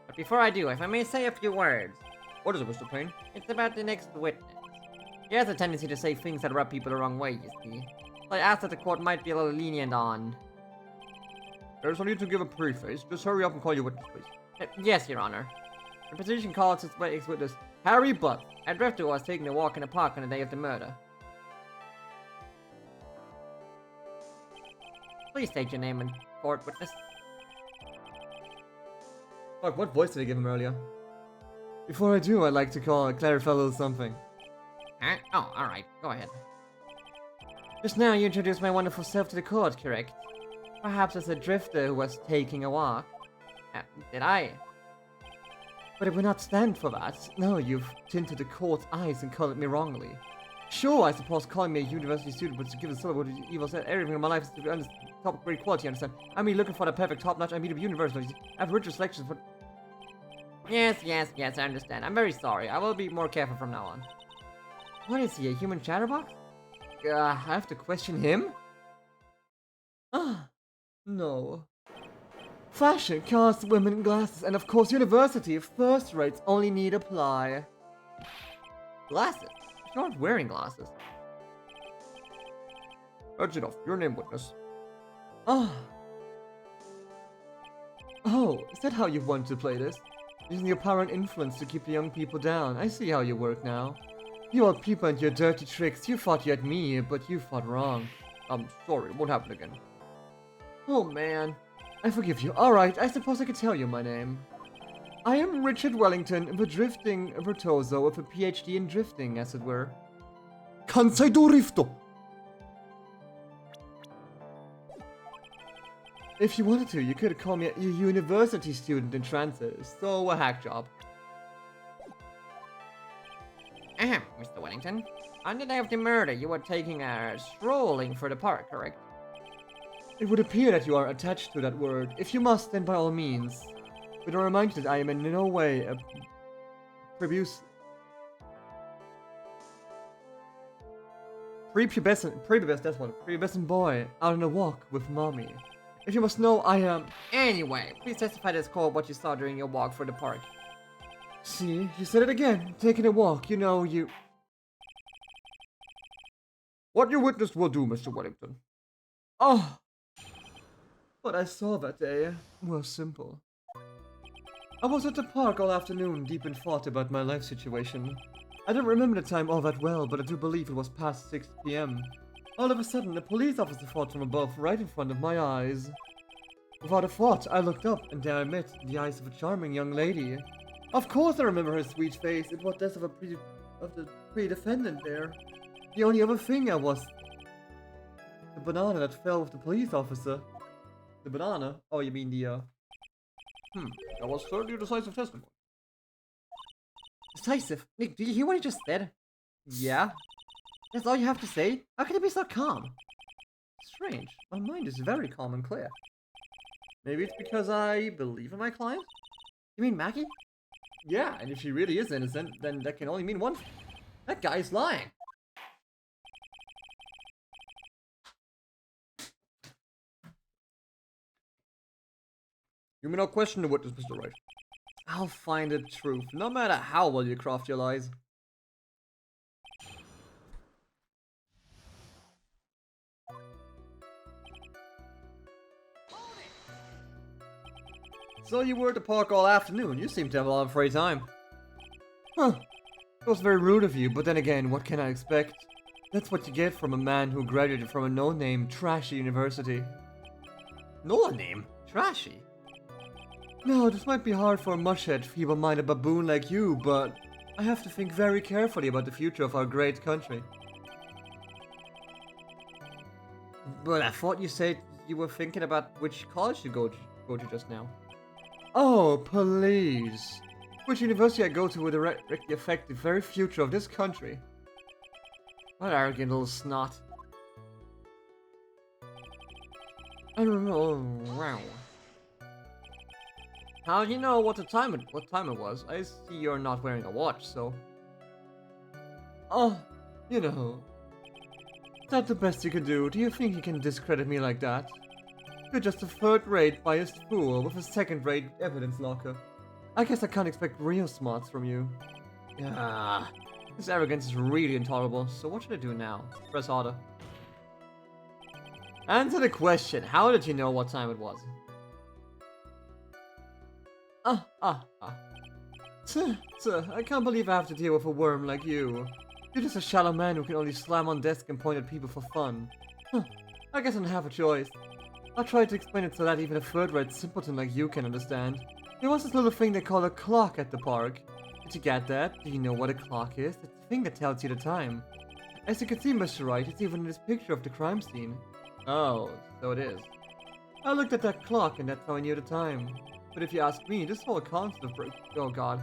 But before I do, if I may say a few words. What is it, Mr. Payne? It's about the next witness. He has a tendency to say things that rub people the wrong way, you see. So I asked that the court might be a little lenient on... There's no need to give a preface. Just hurry up and call your witness, please. Yes, Your Honor. The petition calls its witness Harry Butt, a drifter who was taking a walk in a park on the day of the murder. Please state your name in court, witness. Fuck, what voice did I give him earlier? Before I do, I'd like to clarify a little something. Huh? Oh, alright. Go ahead. Just now you introduced my wonderful self to the court, correct? Perhaps as a drifter who was taking a walk. Did I? But it would not stand for that. No, you've tinted the court's eyes and colored me wrongly. Sure, I suppose calling me a university student would give a syllable to evil said everything in my life is to be top grade quality, understand? I mean, looking for the perfect top-notch, I mean, a university. I have richer selections, but... Yes, I understand. I'm very sorry. I will be more careful from now on. What is he, a human chatterbox? I have to question him? Ah, no. Fashion, cars, women, glasses, and of course university. First rates only need apply. Glasses? You're not wearing glasses. That's enough. Your name, witness. Ah. Oh, is that how you want to play this? Using your power and influence to keep the young people down. I see how you work now. You old people and your dirty tricks. You thought you had me, but you fought wrong. I'm sorry, it won't happen again. Oh man. I forgive you. Alright, I suppose I could tell you my name. I am Richard Wellington, the drifting virtuoso with a PhD in drifting, as it were. Kansai do rifto! If you wanted to, you could call me a university student in transit, so a hack job. Ahem, Mr. Wellington. On the day of the murder, you were taking a strolling through the park, correct? It would appear that you are attached to that word. If you must, then by all means. But I remind you that I am in no way a prepubescent boy out on a walk with mommy. If you must know, I am... Anyway, please testify to this court what you saw during your walk through the park. See, you said it again. Taking a walk, you know, you... What your witness will do, Mr. Wellington. Oh! What I saw that day was simple. I was at the park all afternoon, deep in thought about my life situation. I don't remember the time all that well, but I do believe it was past 6 p.m. All of a sudden, a police officer fought from above, right in front of my eyes. Without a thought, I looked up, and there I met the eyes of a charming young lady. Of course I remember her sweet face. It was that of the pre-defendant there. The only other thing I was... the banana that fell with the police officer. The banana? Oh, you mean the, That was certainly a decisive testimony. Decisive? Nick, do you hear what he just said? Yeah? That's all you have to say? How can you be so calm? Strange. My mind is very calm and clear. Maybe it's because I believe in my client? You mean Maggie? Yeah, and if she really is innocent, then that can only mean one thing. That guy's lying. You may not question the witness, Mr. Wright. I'll find the truth, no matter how well you craft your lies. So you were at the park all afternoon. You seem to have a lot of free time. Huh. It was very rude of you, but then again, what can I expect? That's what you get from a man who graduated from a no-name, trashy university. No-name? Trashy? No, this might be hard for a mushhead, feeble-minded baboon like you, but I have to think very carefully about the future of our great country. But I thought you said you were thinking about which college to go to just now. Oh, please. Which university I go to would directly affect the very future of this country. What arrogant little snot. I don't know. Wow. How do you know what time it was? I see you're not wearing a watch, so... Oh, you know. Is that the best you can do? Do you think you can discredit me like that? You're just a third-rate biased fool with a second-rate evidence locker. I guess I can't expect real smarts from you. Ah, this arrogance is really intolerable, so what should I do now? Press harder. Answer the question, how did you know what time it was? I can't believe I have to deal with a worm like you. You're just a shallow man who can only slam on desks and point at people for fun. I guess I don't have a choice. I'll try to explain it so that even a third-rate simpleton like you can understand. There was this little thing they call a clock at the park. Did you get that? Do you know what a clock is? It's the thing that tells you the time. As you can see, Mr. Wright, it's even in this picture of the crime scene. Oh, so it is. I looked at that clock and that's how I knew the time. But if you ask me, this whole concept of oh god.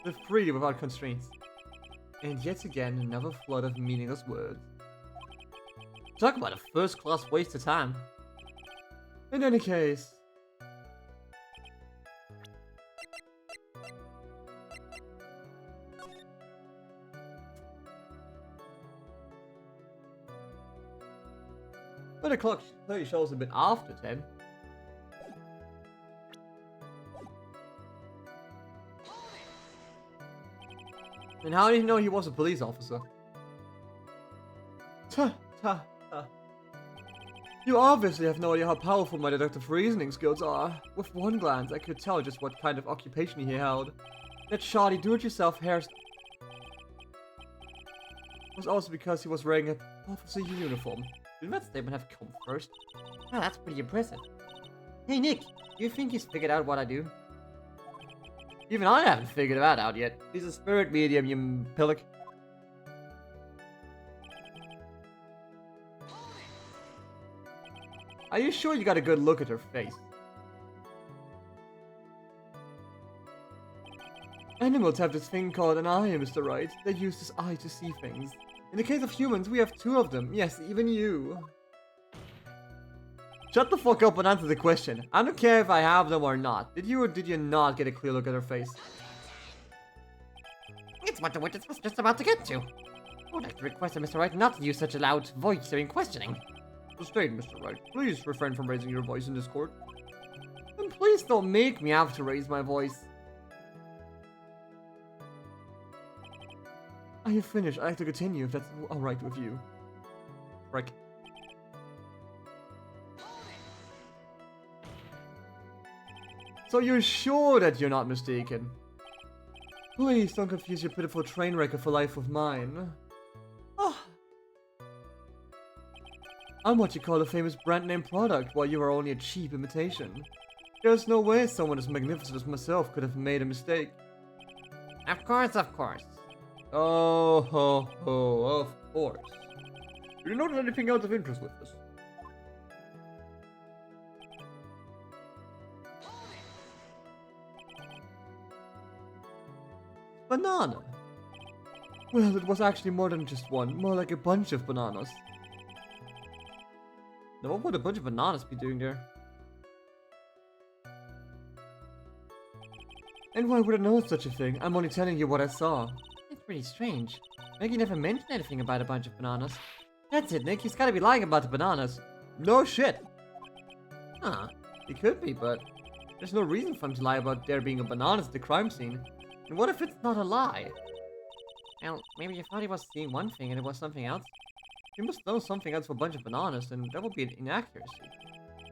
The freedom without constraints. And yet again, another flood of meaningless words. Talk about a first-class waste of time. In any case... But the clock clearly shows a bit after 10. And how did you know he was a police officer? Ta. You obviously have no idea how powerful my deductive reasoning skills are. With one glance, I could tell just what kind of occupation he held. That shoddy do-it-yourself hairstyle was also because he was wearing an officer uniform. Didn't that statement have come first? Oh, that's pretty impressive. Hey Nick, do you think he's figured out what I do? Even I haven't figured that out yet. He's a spirit medium, you pillock. Are you sure you got a good look at her face? Animals have this thing called an eye, Mr. Wright. They use this eye to see things. In the case of humans, we have two of them. Yes, even you. Shut the fuck up and answer the question. I don't care if I have them or not. Did you or did you not get a clear look at her face? It's what the witness was just about to get to. I would like to request Mr. Wright not to use such a loud voice during questioning. Sustained, Mr. Wright. Please refrain from raising your voice in this court. And please don't make me have to raise my voice. I have finished. I have to continue if that's alright with you. Frick. So you're sure that you're not mistaken? Please don't confuse your pitiful train wrecker for life with mine. Ah. I'm what you call a famous brand name product, while you are only a cheap imitation. There's no way someone as magnificent as myself could have made a mistake. Of course, of course. Oh, ho, ho, of course. Do you notice anything else of interest with this? Banana. Well, it was actually more than just one, more like a bunch of bananas. Now, what would a bunch of bananas be doing there? And why would I know such a thing? I'm only telling you what I saw. It's pretty strange. Maggie never mentioned anything about a bunch of bananas. That's it, Nick. He's gotta be lying about the bananas. No shit. Huh. He could be, but there's no reason for him to lie about there being a bananas at the crime scene. And what if it's not a lie? Well, maybe you thought he was seeing one thing and it was something else. He must know something else for a bunch of bananas, and that would be an inaccuracy.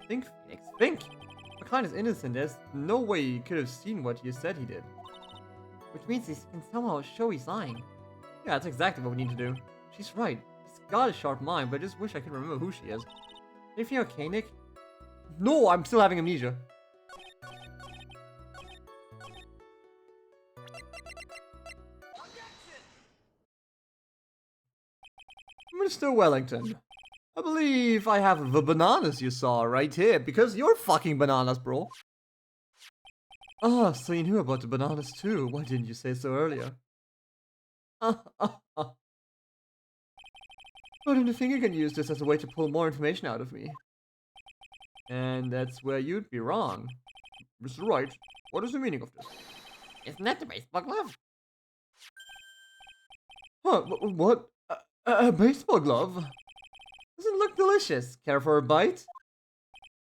Think, Phoenix, think! My client is innocent. There's no way he could have seen what you said he did. Which means he can somehow show he's lying. Yeah, that's exactly what we need to do. She's right. He's got a sharp mind, but I just wish I could remember who she is. If you're okay, Nick? No, I'm still having amnesia. Mr. Wellington, I believe I have the bananas you saw right here, because you're fucking bananas, bro. Ah, so you knew about the bananas too. Why didn't you say so earlier? But I don't think you can use this as a way to pull more information out of me. And that's where you'd be wrong. Mr. Wright, what is the meaning of this? Isn't that the baseball glove? Huh, what? A baseball glove? Doesn't look delicious. Care for a bite?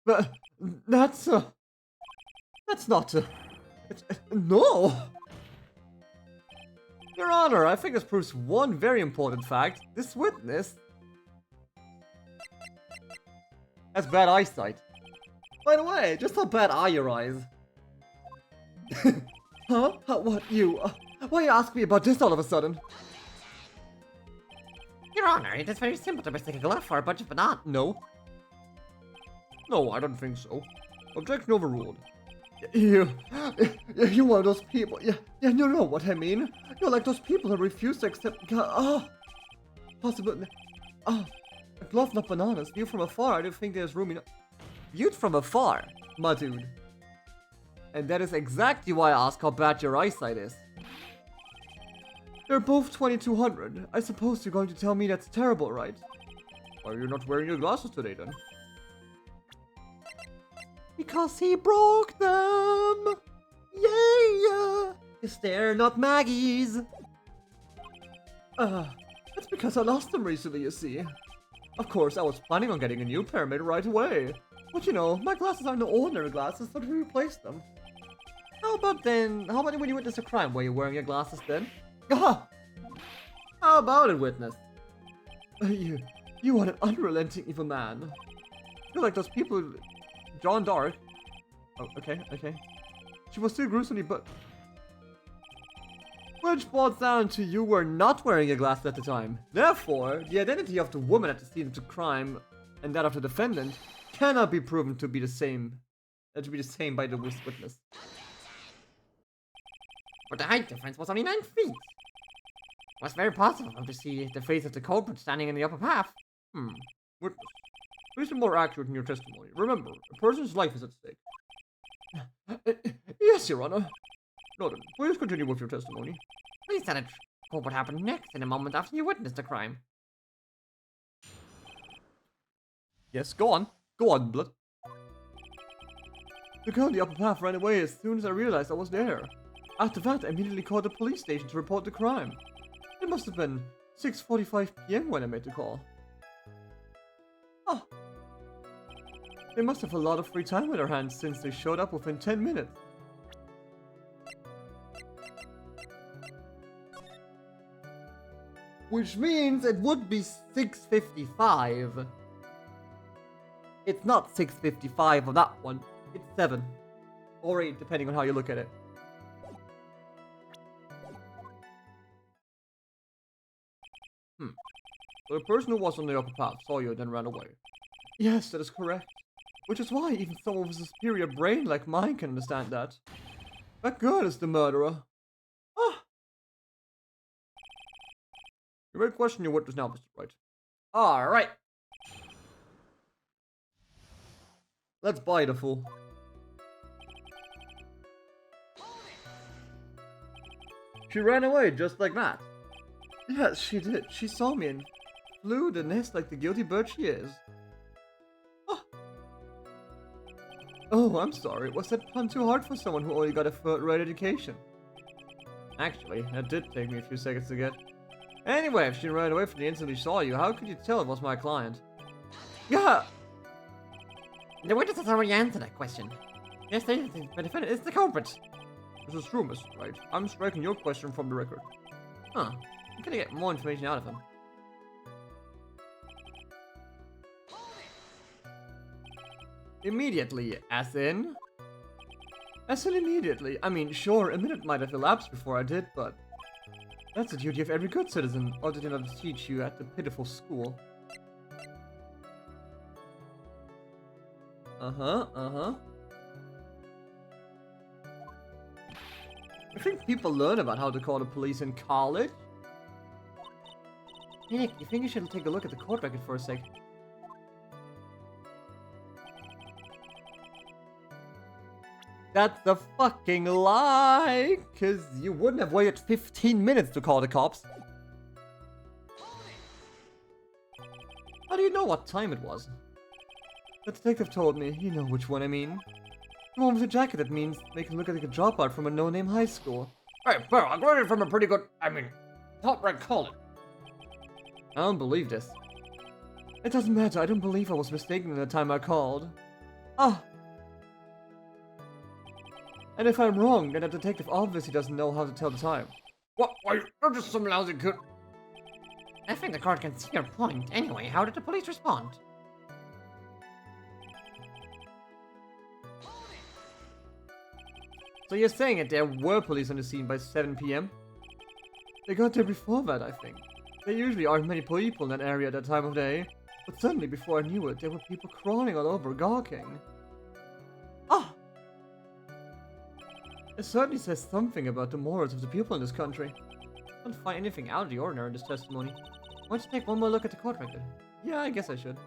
But that's not no! Your Honor, I think this proves one very important fact. This witness has bad eyesight. By the way, just how bad are your eyes? Huh? What, you? Why you ask me about this all of a sudden? Your Honor, it is very simple to mistake a glove for a bunch of bananas. No. No, I don't think so. Objection overruled. You're one of those people. Yeah, you know what I mean. You're like those people who refuse to accept. Possibly. A glove, not bananas. Viewed from afar, I don't think there's room enough. Viewed from afar, my dude. And that is exactly why I ask how bad your eyesight is. They're both 2200. I suppose you're going to tell me that's terrible, right? Why are you not wearing your glasses today, then? Because he broke them! Yeah! Because they're not Maggie's! That's because I lost them recently, you see. Of course, I was planning on getting a new pair made right away. But you know, my glasses aren't the ordinary glasses, so we replaced them. How about when you witness a crime, were you wearing your glasses then? How about it, witness? You are an unrelenting evil man. You're like those people... John Dark. Oh, okay. She was still gruesomely, but... Which boils down to you were not wearing your glasses at the time. Therefore, the identity of the woman at the scene of the crime and that of the defendant cannot be proven to be the same. By the witness. But the height difference was only 9 feet. It was very possible to see the face of the culprit standing in the upper half. Witness, please be more accurate in your testimony. Remember, a person's life is at stake. Yes, Your Honor. No, then, please continue with your testimony. Please tell it what happened next in a moment after you witnessed the crime. Yes, go on. Go on, Blood. The girl in the upper half ran away as soon as I realized I was there. After that, I immediately called the police station to report the crime. It must have been 6:45 PM when I made the call. They must have a lot of free time on their hands since they showed up within 10 minutes. Which means it would be 6:55. It's not 6:55 on that one. It's 7. Or 8, depending on how you look at it. So the person who was on the upper path saw you and then ran away. Yes, that is correct. Which is why even someone with a superior brain like mine can understand that. That girl is the murderer. Ah! You may question your witness now, Mr. Wright. Alright. Let's buy the fool. She ran away just like that. Yes, she did. She saw me and flew the nest like the guilty bird she is. Oh, I'm sorry. Was that pun too hard for someone who only got a third-rate education? Actually, that did take me a few seconds to get. Anyway, if she ran away from the instant we saw you, how could you tell it was my client? Yeah! The witness has already answered that question. Yes, the defendant is the culprit. This is true, Mr. Wright. I'm striking your question from the record. Huh. I'm gonna get more information out of him. Immediately, as in? As in immediately. I mean, sure, a minute might have elapsed before I did, but that's the duty of every good citizen, or did they not teach you at the pitiful school? I think people learn about how to call the police in college. Hey Nick, you think you should take a look at the court record for a sec? That's a fucking lie! Cause you wouldn't have waited 15 minutes to call the cops. How do you know what time it was? The detective told me, you know which one I mean. The one with the jacket that means they can look like a dropout from a no-name high school. Hey, well, I graduated from a pretty good, top-ranked college. I don't believe this. It doesn't matter, I don't believe I was mistaken in the time I called. Ah! And if I'm wrong, then the detective obviously doesn't know how to tell the time. What? Why, you're just some lousy kid. I think the court can see your point. Anyway, how did the police respond? So you're saying that there were police on the scene by 7 PM? They got there before that, I think. There usually aren't many people in that area at that time of day. But suddenly, before I knew it, there were people crawling all over, gawking. Ah! It certainly says something about the morals of the people in this country. I don't find anything out of the ordinary in this testimony. Why don't you take one more look at the court record? Yeah, I guess I should.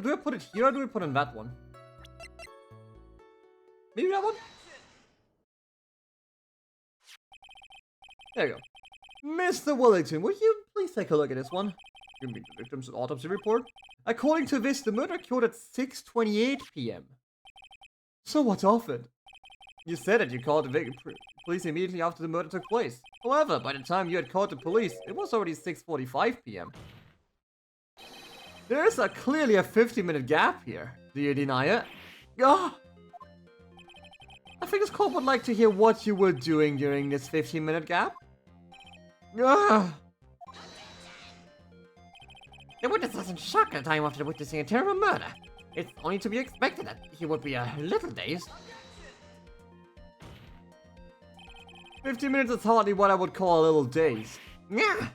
Do I put it here or do we put it in that one? Maybe that one? There you go. Mr. Wellington, would you please take a look at this one? You mean the victim's autopsy report? According to this, the murder occurred at 6:28 PM. So what of it? You said that you called the police immediately after the murder took place. However, by the time you had called the police, it was already 6:45 PM. There is clearly a 50-minute gap here. Do you deny it? Ah! I think this court would like to hear what you were doing during this 15-minute gap. Ah! The witness doesn't shock at the time after witnessing a terrible murder. It's only to be expected that he would be a little dazed. 15 minutes is hardly what I would call a little daze. Yeah.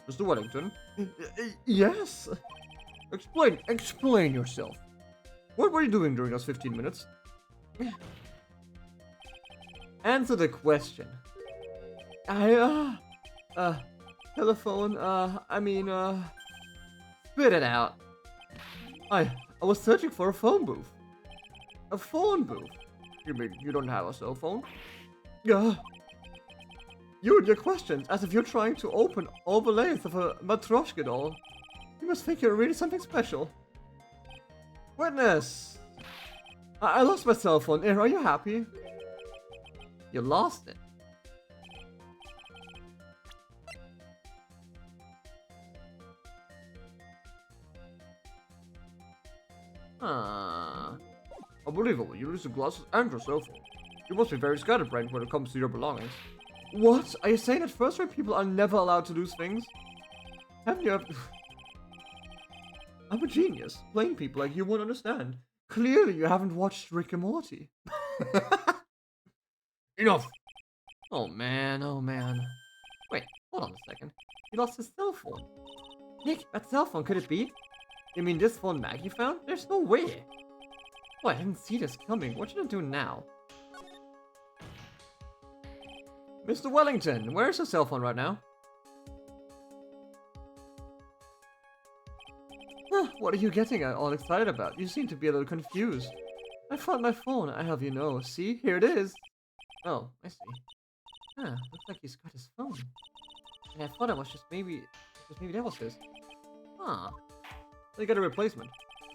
Mr. Wellington? Yes? Explain yourself. What were you doing during those 15 minutes? Answer the question. Telephone, spit it out. I was searching for a phone booth. A phone booth? You mean you don't have a cell phone? You and your questions, as if you're trying to open all the layers of a Matryoshka doll. You must think you're really something special. Witness! I lost my cell phone. Are you happy? You lost it. Unbelievable, you lose your glasses and your cell phone. You must be very scatterbrained when it comes to your belongings. What? Are you saying that first-rate people are never allowed to lose things? Haven't you ever... I'm a genius. Plain people like you won't understand. Clearly you haven't watched Rick and Morty. Enough! Oh man, oh man. Wait, hold on a second. He lost his cell phone. Nick, that cell phone, could it be? You mean this phone Maggie found? There's no way. Oh, I didn't see this coming. What should I do now? Mr. Wellington, where's your cell phone right now? What are you getting all excited about? You seem to be a little confused. I found my phone, I have you know. See, here it is. Oh, I see. Huh, looks like he's got his phone. And I thought it was just maybe that was his. Huh. They got a replacement.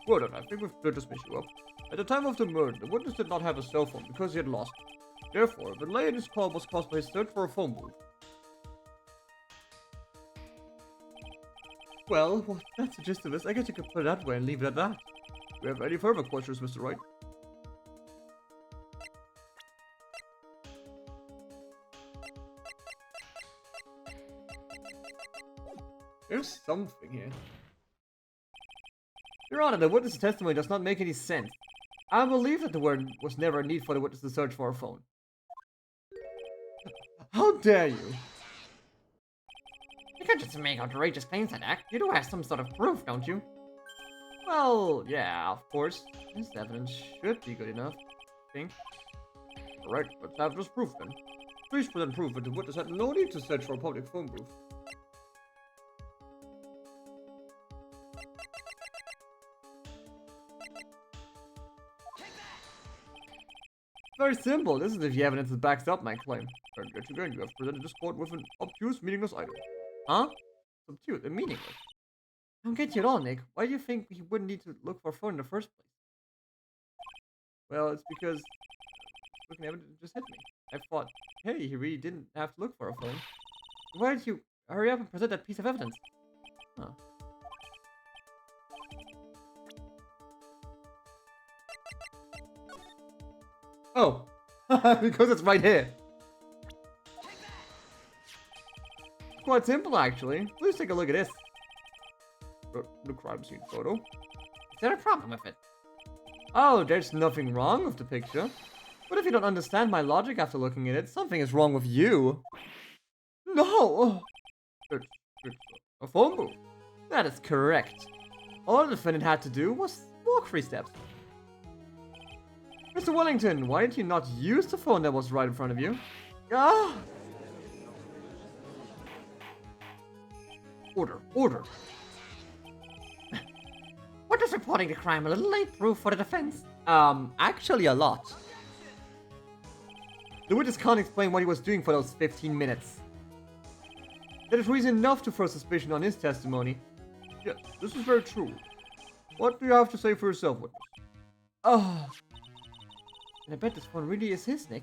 Well then, I think we've cleared this issue up. At the time of the murder, the witness did not have a cell phone because he had lost it. Therefore, the delay in his call was caused by his search for a phone booth. Well, that's the gist of this. I guess you could put it that way and leave it at that. Do you have any further questions, Mr. Wright? There's something here. Your Honor, the witness's testimony does not make any sense. I believe that there was never a need for the witness to search for a phone. How dare you? You can't just make outrageous claims like that. You do have some sort of proof, don't you? Well, yeah, of course. This evidence should be good enough, I think. Alright, let's have this proof then. Please present proof that the witness had no need to search for a public phone booth. Very simple. This is the evidence that backs up my claim. And yet again, you have presented this court with an obtuse, meaningless item. Huh? Obtuse and meaningless. I don't get you at all, Nick. Why do you think he wouldn't need to look for a phone in the first place? Well, it's because looking at it just hit me. I thought, hey, he really didn't have to look for a phone. Why did you hurry up and present that piece of evidence? Huh. Oh, because it's right here. Quite simple, actually. Please take a look at this. The crime scene photo. Is there a problem with it? Oh, there's nothing wrong with the picture. But if you don't understand my logic after looking at it, something is wrong with you. No! It's a phone booth. That is correct. All the defendant had to do was walk 3 steps. Mr. Wellington, why did you not use the phone that was right in front of you? Ah! Order, order. What is reporting the crime a little late proof for the defense? Actually a lot. The witness can't explain what he was doing for those 15 minutes. That is reason enough to throw suspicion on his testimony. Yes, this is very true. What do you have to say for yourself, witness? Oh. And I bet this phone really is his, Nick.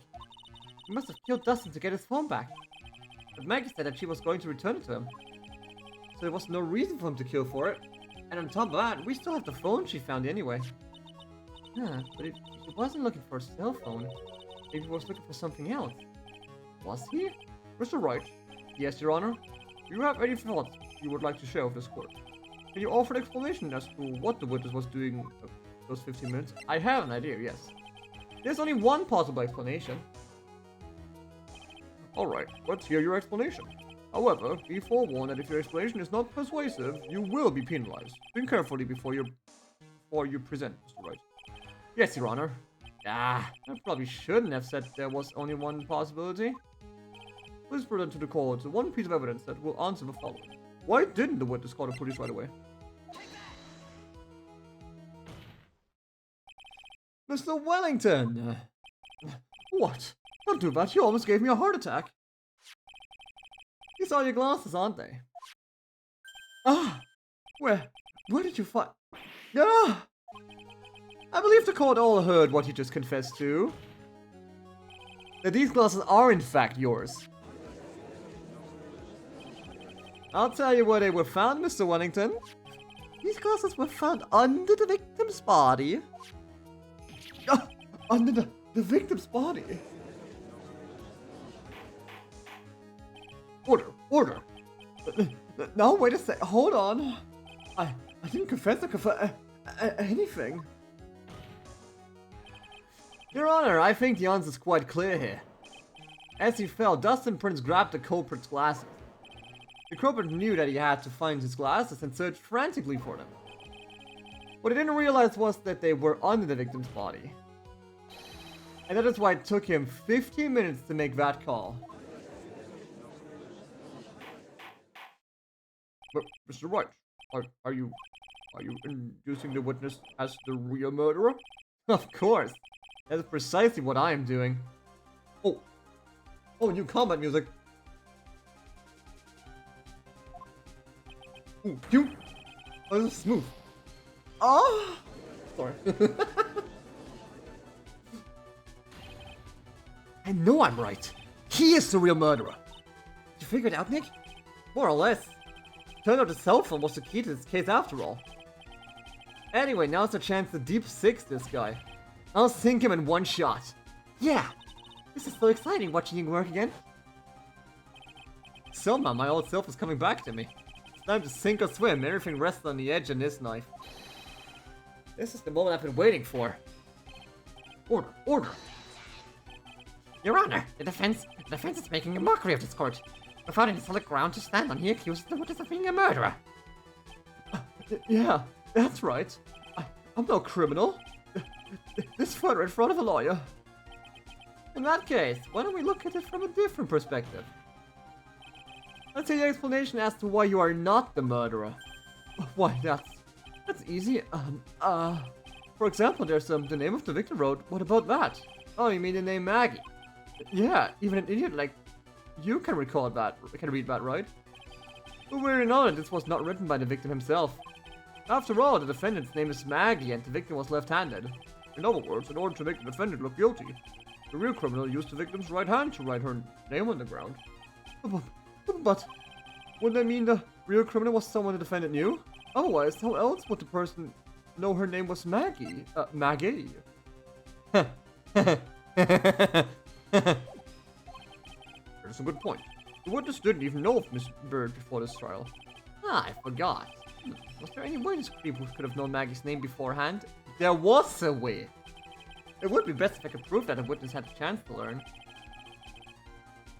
He must have killed Dustin to get his phone back. But Maggie said that she was going to return it to him. So there was no reason for him to kill for it. And on top of that, we still have the phone she found anyway. Huh, but he wasn't looking for a cell phone. Maybe he was looking for something else. Was he? Mr. Wright, Yes, Your Honor? do you have any thoughts you would like to share with this court? Can you offer an explanation as to what the witness was doing those 15 minutes? I have an idea, yes. There's only one possible explanation. Alright, let's hear your explanation. However, be forewarned that if your explanation is not persuasive, you will be penalized. Think carefully before you present, Mr. Wright. Yes, Your Honor. I probably shouldn't have said there was only one possibility. Please present to the court the one piece of evidence that will answer the following. Why didn't the witness call the police right away? Mr. Wellington! What? Don't do that, you almost gave me a heart attack. These are your glasses, aren't they? Ah! Where did you find... Ah! I believe the court all heard what you just confessed to. That these glasses are in fact yours. I'll tell you where they were found, Mr. Wellington. These glasses were found under the victim's body. under the victim's body. Order. No, wait a sec. Hold on. I didn't confess anything. Your Honor, I think the answer's quite clear here. As he fell, Dustin Prince grabbed the culprit's glasses. The culprit knew that he had to find his glasses and searched frantically for them. What he didn't realize was that they were under the victim's body. And that is why it took him 15 minutes to make that call. But, Mr. Wright, are you inducing the witness as the real murderer? Of course. That's precisely what I am doing. Oh, new combat music. Ooh, cute. Oh, this is smooth. Oh! Sorry. I know I'm right. He is the real murderer. You figured it out, Nick? More or less. Turned out the cell phone was the key to this case after all. Anyway, now's the chance to deep six this guy. I'll sink him in one shot. Yeah! This is so exciting watching you work again. Somehow my old self is coming back to me. It's time to sink or swim. Everything rests on the edge of this knife. This is the moment I've been waiting for. Order. Your Honor, the defense is making a mockery of this court. Without any solid ground to stand on, he accuses the witness of being a murderer. Yeah, that's right. I'm no criminal. This photo in front of a lawyer. In that case, why don't we look at it from a different perspective? Let's hear the explanation as to why you are not the murderer. Why, that's easy. For example, there's the name of the victim wrote. What about that? Oh, you mean the name Maggie? Yeah, even an idiot like you can recall that, can read that, right? But we already know that this was not written by the victim himself. After all, the defendant's name is Maggie and the victim was left-handed. In other words, in order to make the defendant look guilty, the real criminal used the victim's right hand to write her name on the ground. But wouldn't that mean the real criminal was someone the defendant knew? Otherwise, how else would the person know her name was Maggie? Maggie. That's a good point. The witness didn't even know of Miss Bird before this trial. I forgot. Was there any way these people could have known Maggie's name beforehand? There was a way. It would be best if I could prove that the witness had a chance to learn.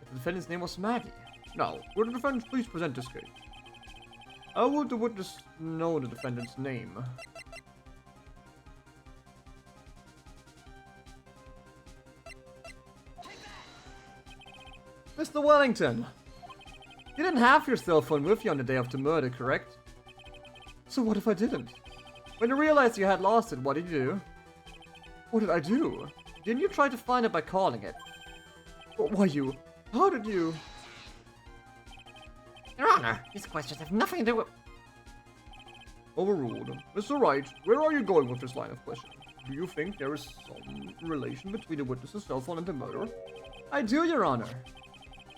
If the defendant's name was Maggie. Now, will the defendant please present this case? How would the witness know the defendant's name? Mr. Wellington, you didn't have your cell phone with you on the day of the murder, correct? So what if I didn't? When you realized you had lost it, what did you do? What did I do? Didn't you try to find it by calling it? Why you? How did you? Your Honor, these questions have nothing to do with... Overruled. Mr. Wright, where are you going with this line of questioning? Do you think there is some relation between the witness's cell phone and the murder? I do, Your Honor.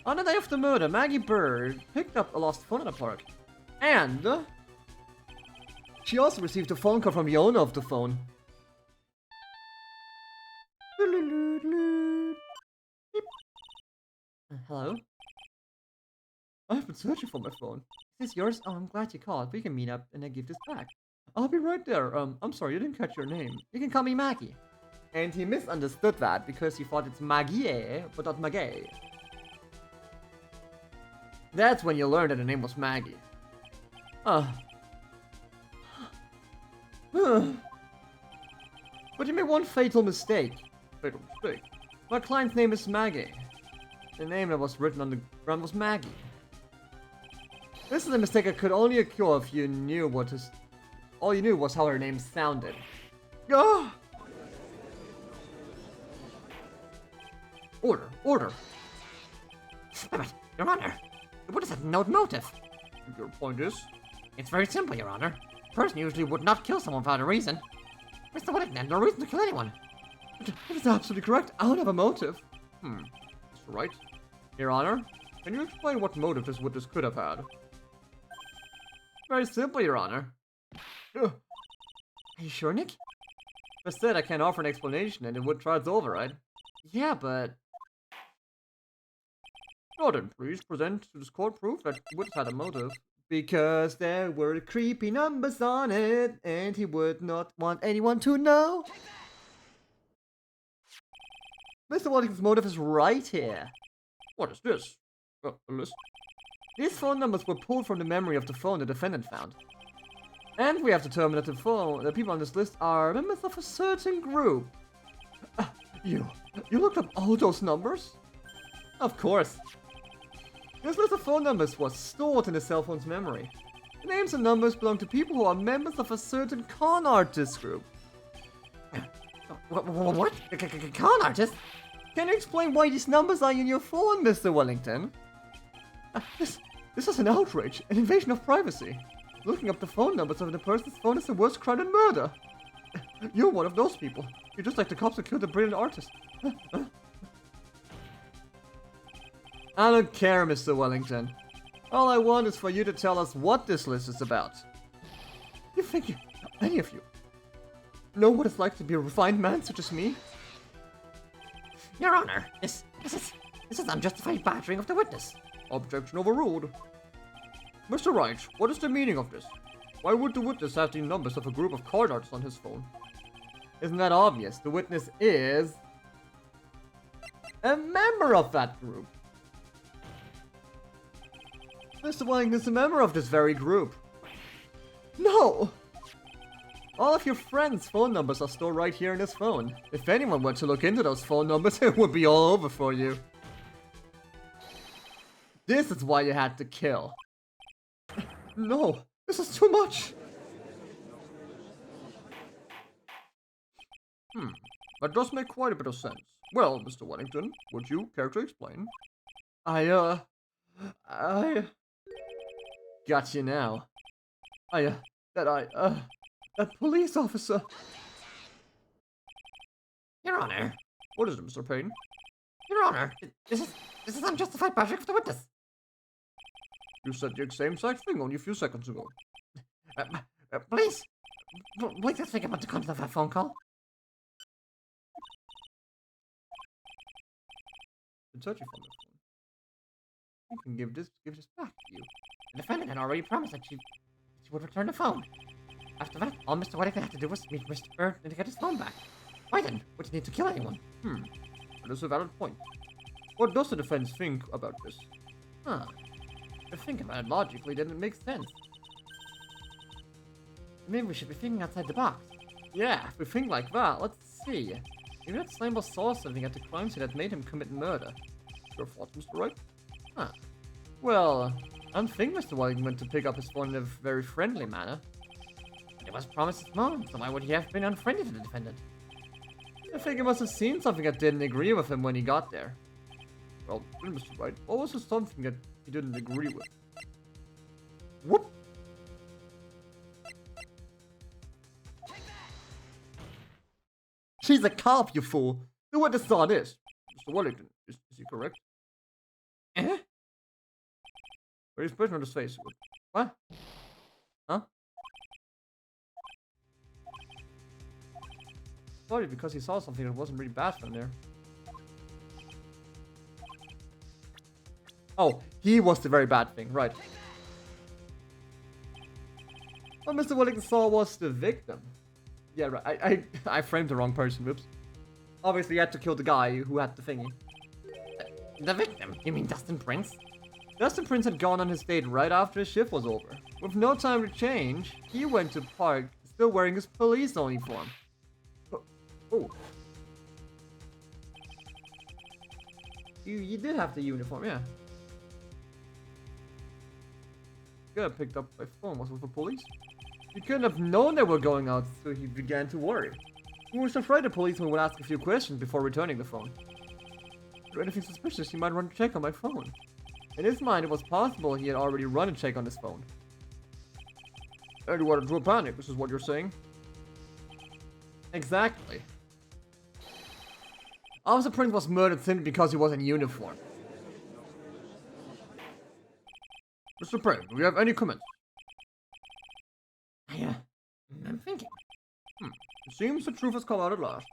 On the day of the murder, Maggie Bird picked up a lost phone in the park. And she also received a phone call from the owner of the phone. Hello? I've been searching for my phone. Is this yours? Oh, I'm glad you called. We can meet up and then give this back. I'll be right there. I'm sorry, you didn't catch your name. You can call me Maggie. And he misunderstood that because he thought it's Maggie, but not Maggie. That's when you learned that the name was Maggie. But you made one fatal mistake. Fatal mistake. My client's name is Maggie. The name that was written on the ground was Maggie. This is a mistake that could only occur if you knew what his... All you knew was how her name sounded. Ah! Order. But, Your Honor, the witness had no motive. Your point is? It's very simple, Your Honor. A person usually would not kill someone without a reason. Mr. Wellington had no reason to kill anyone. That is absolutely correct. I don't have a motive. Mr. Wright, Your Honor? can you explain what motive this witness could have had? Very simple, Your Honor. Are you sure, Nick? I said I can't offer an explanation and it would try it's over, right? Yeah, but... Now then, please present to this court proof that Woods had a motive. Because there were creepy numbers on it, and he would not want anyone to know. Mr. Waddington's motive is right here. What is this? A list? These phone numbers were pulled from the memory of the phone the defendant found. And we have determined that the people on this list are members of a certain group. You looked up all those numbers? Of course. This list of phone numbers was stored in the cell phone's memory. The names and numbers belong to people who are members of a certain con artist group. What? Con artist? Can you explain why these numbers are in your phone, Mr. Wellington? This is an outrage, an invasion of privacy. Looking up the phone numbers of the person's phone is the worst crime than murder. You're one of those people. You're just like the cops who killed the brilliant artist. I don't care, Mr. Wellington. All I want is for you to tell us what this list is about. You think any of you know what it's like to be a refined man such as me? Your Honor, this is unjustified battering of the witness. Objection overruled. Mr. Wright, what is the meaning of this? Why would the witness have the numbers of a group of card artists on his phone? Isn't that obvious? The witness is a member of that group. Mr. Wellington is a member of this very group. No! All of your friends' phone numbers are stored right here in this phone. If anyone were to look into those phone numbers, it would be all over for you. This is why you had to kill. No, this is too much. That does make quite a bit of sense. Well, Mr. Wellington, would you care to explain? I got you now. That police officer. Your Honor, What is it, Mr. Payne? Your Honor, this is unjustified battering of the witness. You said the same exact thing only a few seconds ago. Please let's think about the content of that phone call. It's such a phone. You can give this back to you. The defendant had already promised that she would return the phone. After that, all Mr. Whittaker had to do was meet Mr. Bird and to get his phone back. Why then would he need to kill anyone? That is a valid point. What does the defense think about this? To think about it logically, then it makes sense. Maybe we should be thinking outside the box. Yeah, if we think like that, let's see. Maybe that Slambo saw something at the crime scene that made him commit murder. Your thoughts, Mr. Wright? Well, I don't think Mr. Wellington went to pick up his phone in a very friendly manner. It was promised his phone, so why would he have been unfriendly to the defendant? I think he must have seen something that didn't agree with him when he got there. Well, then, Mr. Wright, what was the something that he didn't agree with? Whoop! She's a cop, you fool! The witness saw this! Mr. Wellington, is he correct? Eh? Where's the expression on his face? What? Huh? Probably because he saw something that wasn't really bad from there. Oh, he was the very bad thing, right. What Mr. Wellington saw was the victim. Yeah, right. I framed the wrong person, whoops. Obviously, you had to kill the guy who had the thingy. The victim? You mean Dustin Prince? Dustin Prince had gone on his date right after his shift was over. With no time to change, he went to park, still wearing his police uniform. Oh. You did have the uniform, yeah. Could have picked up my phone, was with the police. He couldn't have known they were going out, so he began to worry. He was afraid the policeman would ask a few questions before returning the phone. If there anything suspicious, he might run to check on my phone. In his mind, it was possible he had already run a check on his phone. And you went into a panic, this is what you're saying? Exactly. Officer Prince was murdered simply because he was in uniform. Mr. Payne, do you have any comments? I'm thinking. It seems the truth has come out at last.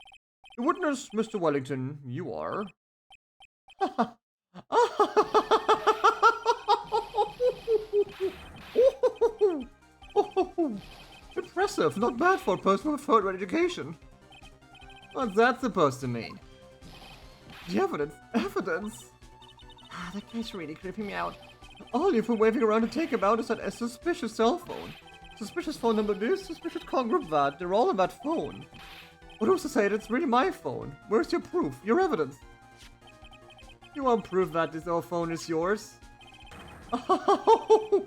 The witness, Mr. Wellington, you are... Impressive, not bad for a person with a third-rate education. What's that supposed to mean? The evidence, evidence! Ah, that guy's really creeping me out. All you've been waving around to take about is a suspicious cell phone. Suspicious phone number this, suspicious call group that, they're all on that phone. But who's to say that it's really my phone? Where's your proof, your evidence? You won't prove that this old phone is yours? Oh,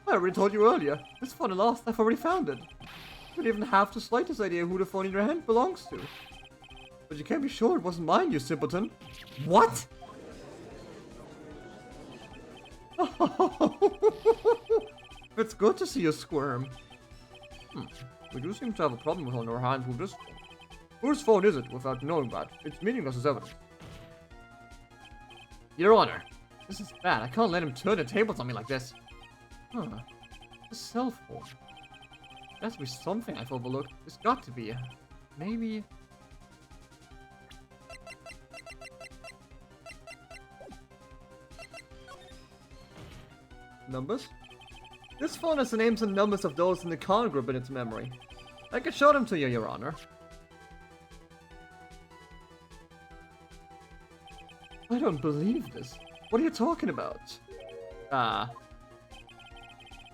I already told you earlier. This phone is lost, I've already found it. You don't even have the slightest idea who the phone in your hand belongs to. But you can't be sure it wasn't mine, you simpleton. What? It's good to see you squirm. We do seem to have a problem on our hands with this phone. Whose phone is it without knowing that? It's meaningless as evidence. Your Honor, this is bad. I can't let him turn the tables on me like this. Huh. A cell phone. There has to be something I've overlooked. There's got to be. Maybe... Numbers? This phone has the names and numbers of those in the call group in its memory. I could show them to you, Your Honor. I don't believe this. What are you talking about? What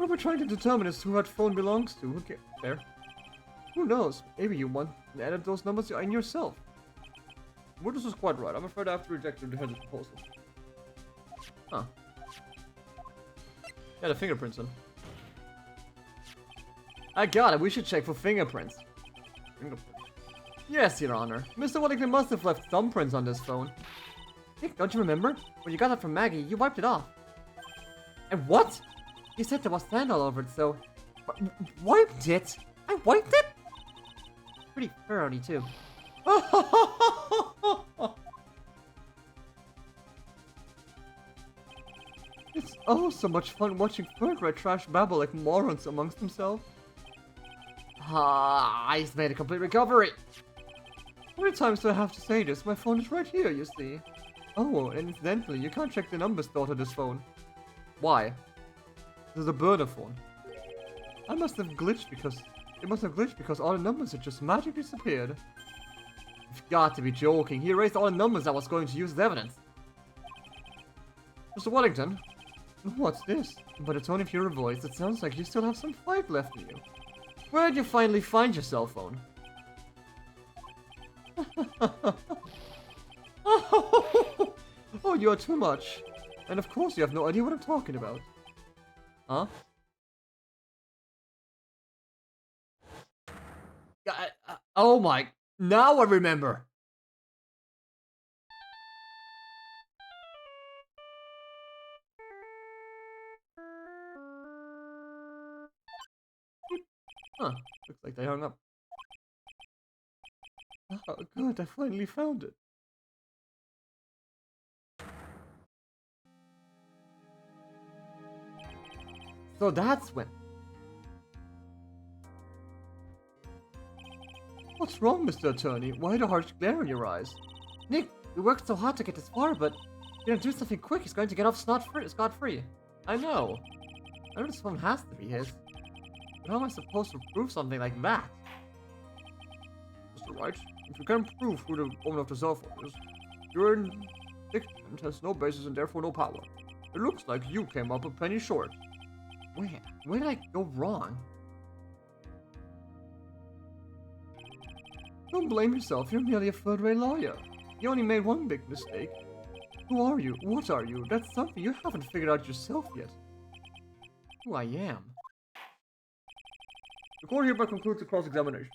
we're trying to determine is who that phone belongs to. Who cares? There. Who knows? Maybe you want to edit those numbers in yourself. Well, this is quite right. I'm afraid I have to reject your defense's proposal. Huh. Yeah, the fingerprints in. I got it. We should check for fingerprints. Yes, Your Honor. Mr. Wellington must have left thumbprints on this phone. Nick, don't you remember? When you got that from Maggie, you wiped it off. And what? You said there was sand all over it, so... Wiped it? I wiped it? Pretty thoroughly, too. It's oh so much fun watching third-rate trash babble like morons amongst themselves. He's made a complete recovery. How many times do I have to say this? My phone is right here, you see. Oh, and incidentally, you can't check the numbers stored on this phone. Why? This is a burner phone. It must have glitched because all the numbers had just magically disappeared. You've got to be joking. He erased all the numbers I was going to use as evidence. Mr. Wellington? What's this? By the tone of your voice, it sounds like you still have some fight left in you. Where did you finally find your cell phone? Oh, you are too much. And of course you have no idea what I'm talking about. Huh? Oh my... Now I remember. Huh. Looks like they hung up. Oh, good. I finally found it. So that's when... What's wrong, Mr. Attorney? Why the harsh glare in your eyes? Nick, we worked so hard to get this far, but if you don't do something quick, he's going to get off scot-free. I know. I know this phone has to be his. But how am I supposed to prove something like that? Mr. Wright, if you can't prove who the owner of the cell phone is, your indictment has no basis and therefore no power. It looks like you came up a penny short. Where did I go wrong? Don't blame yourself, you're merely a third-rate lawyer. You only made one big mistake. Who are you? What are you? That's something you haven't figured out yourself yet. Who I am? The court hereby concludes the cross-examination.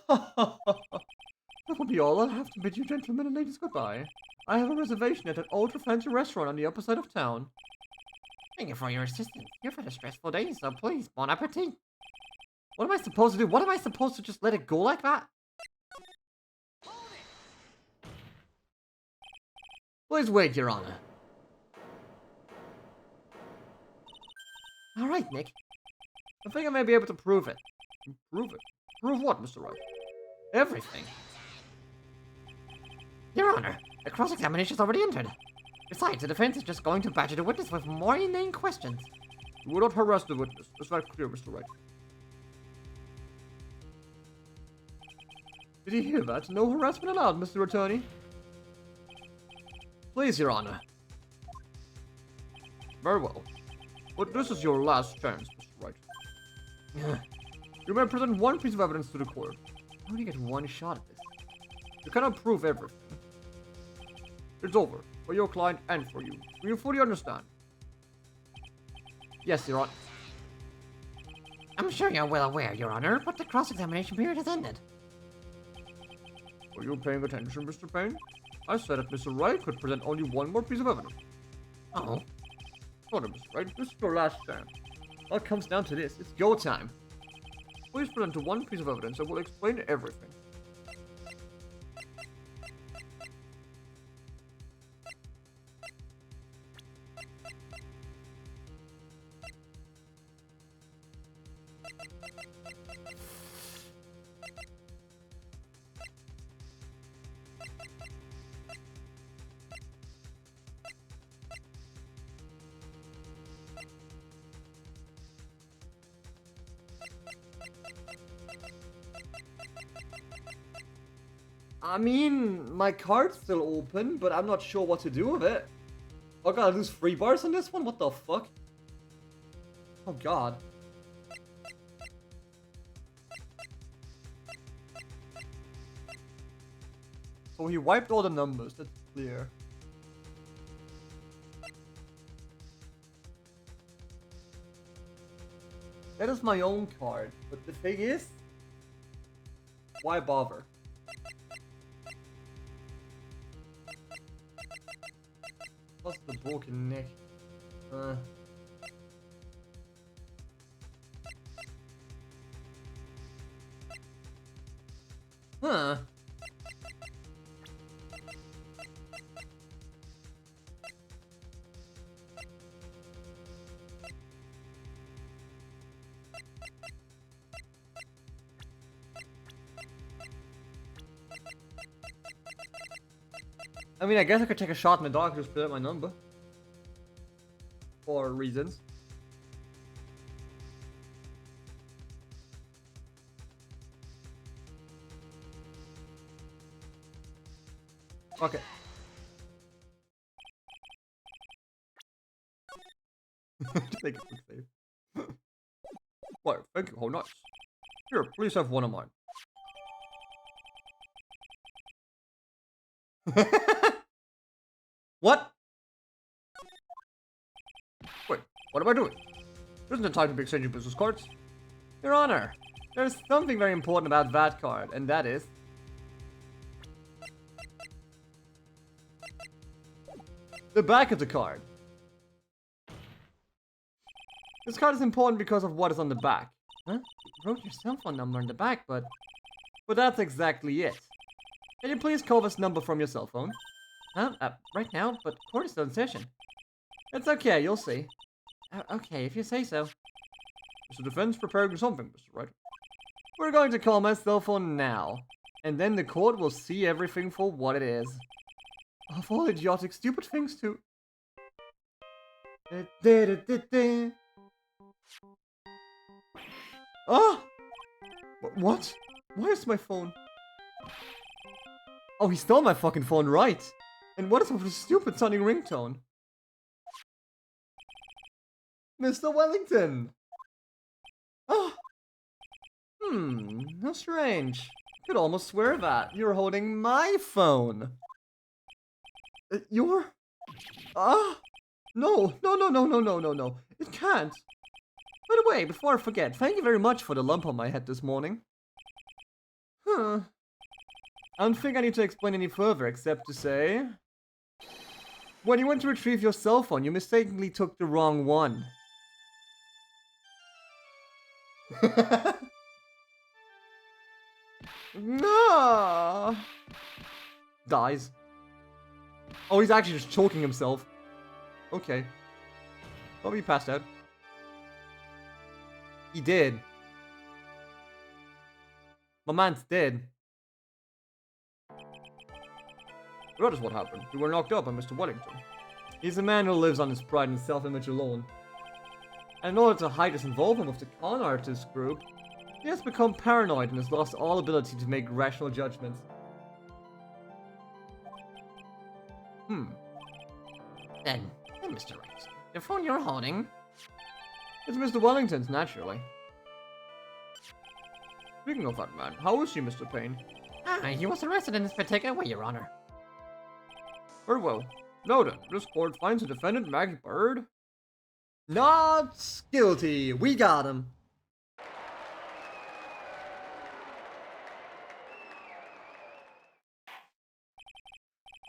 That will be all. I'll have to bid you gentlemen and ladies goodbye. I have a reservation at an ultra-fancy restaurant on the upper side of town. Thank you for your assistance. You've had a stressful day, so please, bon appetit. What am I supposed to do? What am I supposed to just let it go like that? Please wait, Your Honor. Alright, Nick. I think I may be able to prove it. Prove it? Prove what, Mr. Wright? Everything. Your Honor, the cross-examination's already entered. Besides, the defense is just going to badger the witness with more inane questions. You will not harass the witness. Is that clear, Mr. Wright? Did you hear that? No harassment allowed, Mr. Attorney. Please, Your Honor. Very well. But this is your last chance, Mr. Wright. You may present one piece of evidence to the court. I only get one shot at this. You cannot prove everything. It's over, for your client and for you. Do you fully understand? Yes, Your Honor. I'm sure you're well aware, Your Honor, but the cross-examination period has ended. Were you paying attention, Mr. Payne? I said that Mr. Wright could present only one more piece of evidence. Oh. Order, Mr. Wright. This is your last chance. Well, it comes down to this. It's go time. Please present one piece of evidence that will explain everything. I mean, my card's still open, but I'm not sure what to do with it. Oh god, I lose 3 bars on this one? What the fuck? Oh god. So he wiped all the numbers, that's clear. That is my own card, but the thing is, why bother? What's the broken neck? Huh. I mean, I guess I could take a shot in the dark and just put out my number. For reasons. Okay. Take a quick save. Why, thank you, how nice. Here, please have one of mine. What? Wait, what am I doing? Isn't it time to be exchanging business cards? Your Honor, there's something very important about that card, and that is... the back of the card. This card is important because of what is on the back. Huh? You wrote your cell phone number on the back, but that's exactly it. Can you please call this number from your cell phone? Right now, but court is still in session. It's okay, you'll see. Okay, if you say so. Is the defense preparing something, Mr. Wright? We're going to call my cell phone now, and then the court will see everything for what it is. Of all idiotic, stupid things to... Ah! What? Why is my phone? Oh, he stole my fucking phone, right? And what is with the stupid sounding ringtone? Mr. Wellington! Oh! How strange. Could almost swear that you're holding my phone. You're... Ah! No, no, no, no, no, no, no, no. It can't. By the way, before I forget, thank you very much for the lump on my head this morning. Huh. I don't think I need to explain any further, except to say... when you went to retrieve your cell phone, you mistakenly took the wrong one. No. Dies. Oh, he's actually just choking himself. Okay. Probably passed out. He did. My man's dead. That is what happened. You were knocked out by Mr. Wellington. He's a man who lives on his pride and self-image alone. And in order to hide his involvement with the con artist group, he has become paranoid and has lost all ability to make rational judgments. Then, Mr. Wright, the phone you're holding. It's Mr. Wellington's, naturally. Speaking of that man, how is he, Mr. Payne? He was arrested in this particular way, Your Honor. Very well. Now then, this court finds the defendant, Maggie Bird. Not guilty. We got him.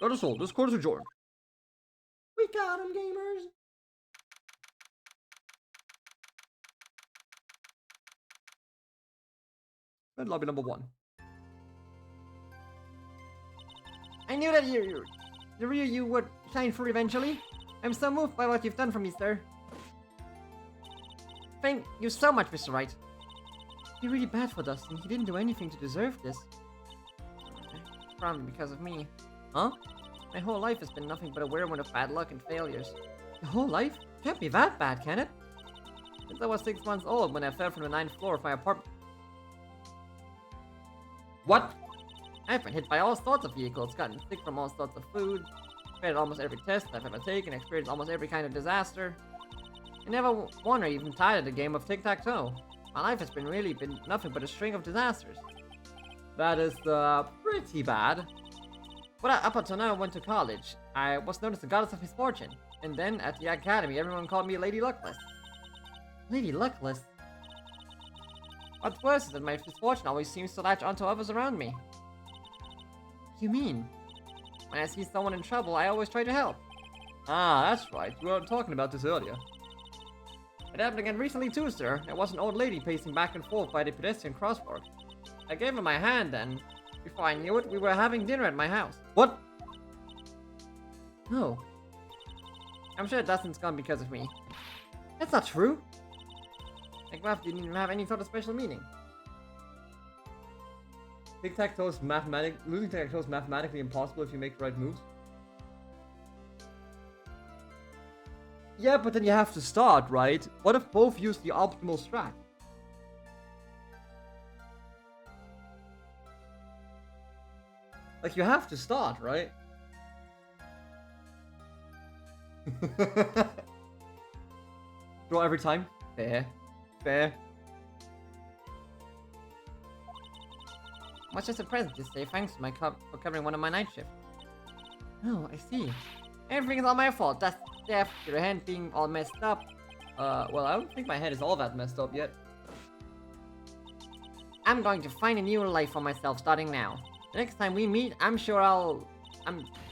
That is all. This court is adjourned. We got him, gamers. And lobby number 1. I knew that you would shine through eventually. I'm so moved by what you've done for me, sir. Thank you so much, Mr. Wright. You're really bad for Dustin. He didn't do anything to deserve this. Probably because of me. Huh? My whole life has been nothing but a whirlwind of bad luck and failures. Your whole life? Can't be that bad, can it? Since I was 6 months old when I fell from the 9th floor of my apartment. What? I've been hit by all sorts of vehicles, gotten sick from all sorts of food, failed almost every test I've ever taken, experienced almost every kind of disaster. I never won or even tied at a game of tic-tac-toe. My life has really been nothing but a string of disasters. That is, pretty bad. But up until now I went to college. I was known as the goddess of misfortune. And then, at the academy, everyone called me Lady Luckless. Lady Luckless? What's worse is that my misfortune always seems to latch onto others around me. You mean? When I see someone in trouble, I always try to help. Ah, that's right. We were talking about this earlier. It happened again recently too, sir. There was an old lady pacing back and forth by the pedestrian crosswalk. I gave her my hand and, before I knew it, we were having dinner at my house. What? No. I'm sure Dustin's gone because of me. That's not true. Like math didn't even have any sort of special meaning. Losing tic-tac-toe is mathematically impossible if you make the right moves. Yeah, but then you have to start, right? What if both use the optimal strat? Like, you have to start, right? Draw every time? Fair. Fair. Much as a present to say thanks to my for covering one of my night shifts. Oh, I see. Everything is all my fault. That's death, your hand being all messed up. Well, I don't think my head is all that messed up yet. I'm going to find a new life for myself starting now. The next time we meet, I'm sure I'll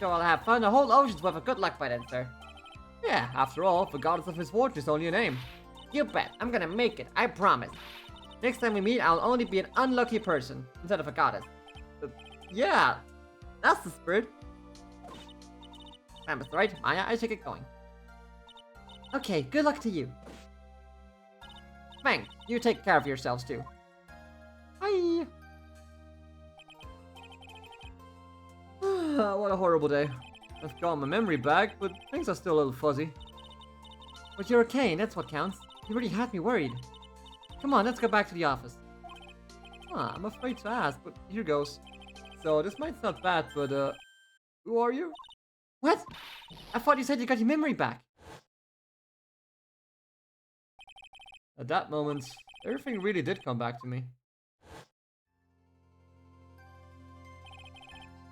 have fun. A whole ocean's worth of good luck by then, sir. Yeah, after all, the goddess of misfortune is only a name. You bet. I'm gonna make it. I promise. Next time we meet, I'll only be an unlucky person instead of a goddess. Yeah, that's the spirit. I'm right, Maya. I should get going. Okay, good luck to you. Thanks. You take care of yourselves too. Bye. What a horrible day. I've got my memory back, but things are still a little fuzzy. But you're okay, and that's what counts. You really had me worried. Come on, let's go back to the office. I'm afraid to ask, but here goes. So, this might sound bad, but, who are you? What? I thought you said you got your memory back. At that moment, everything really did come back to me.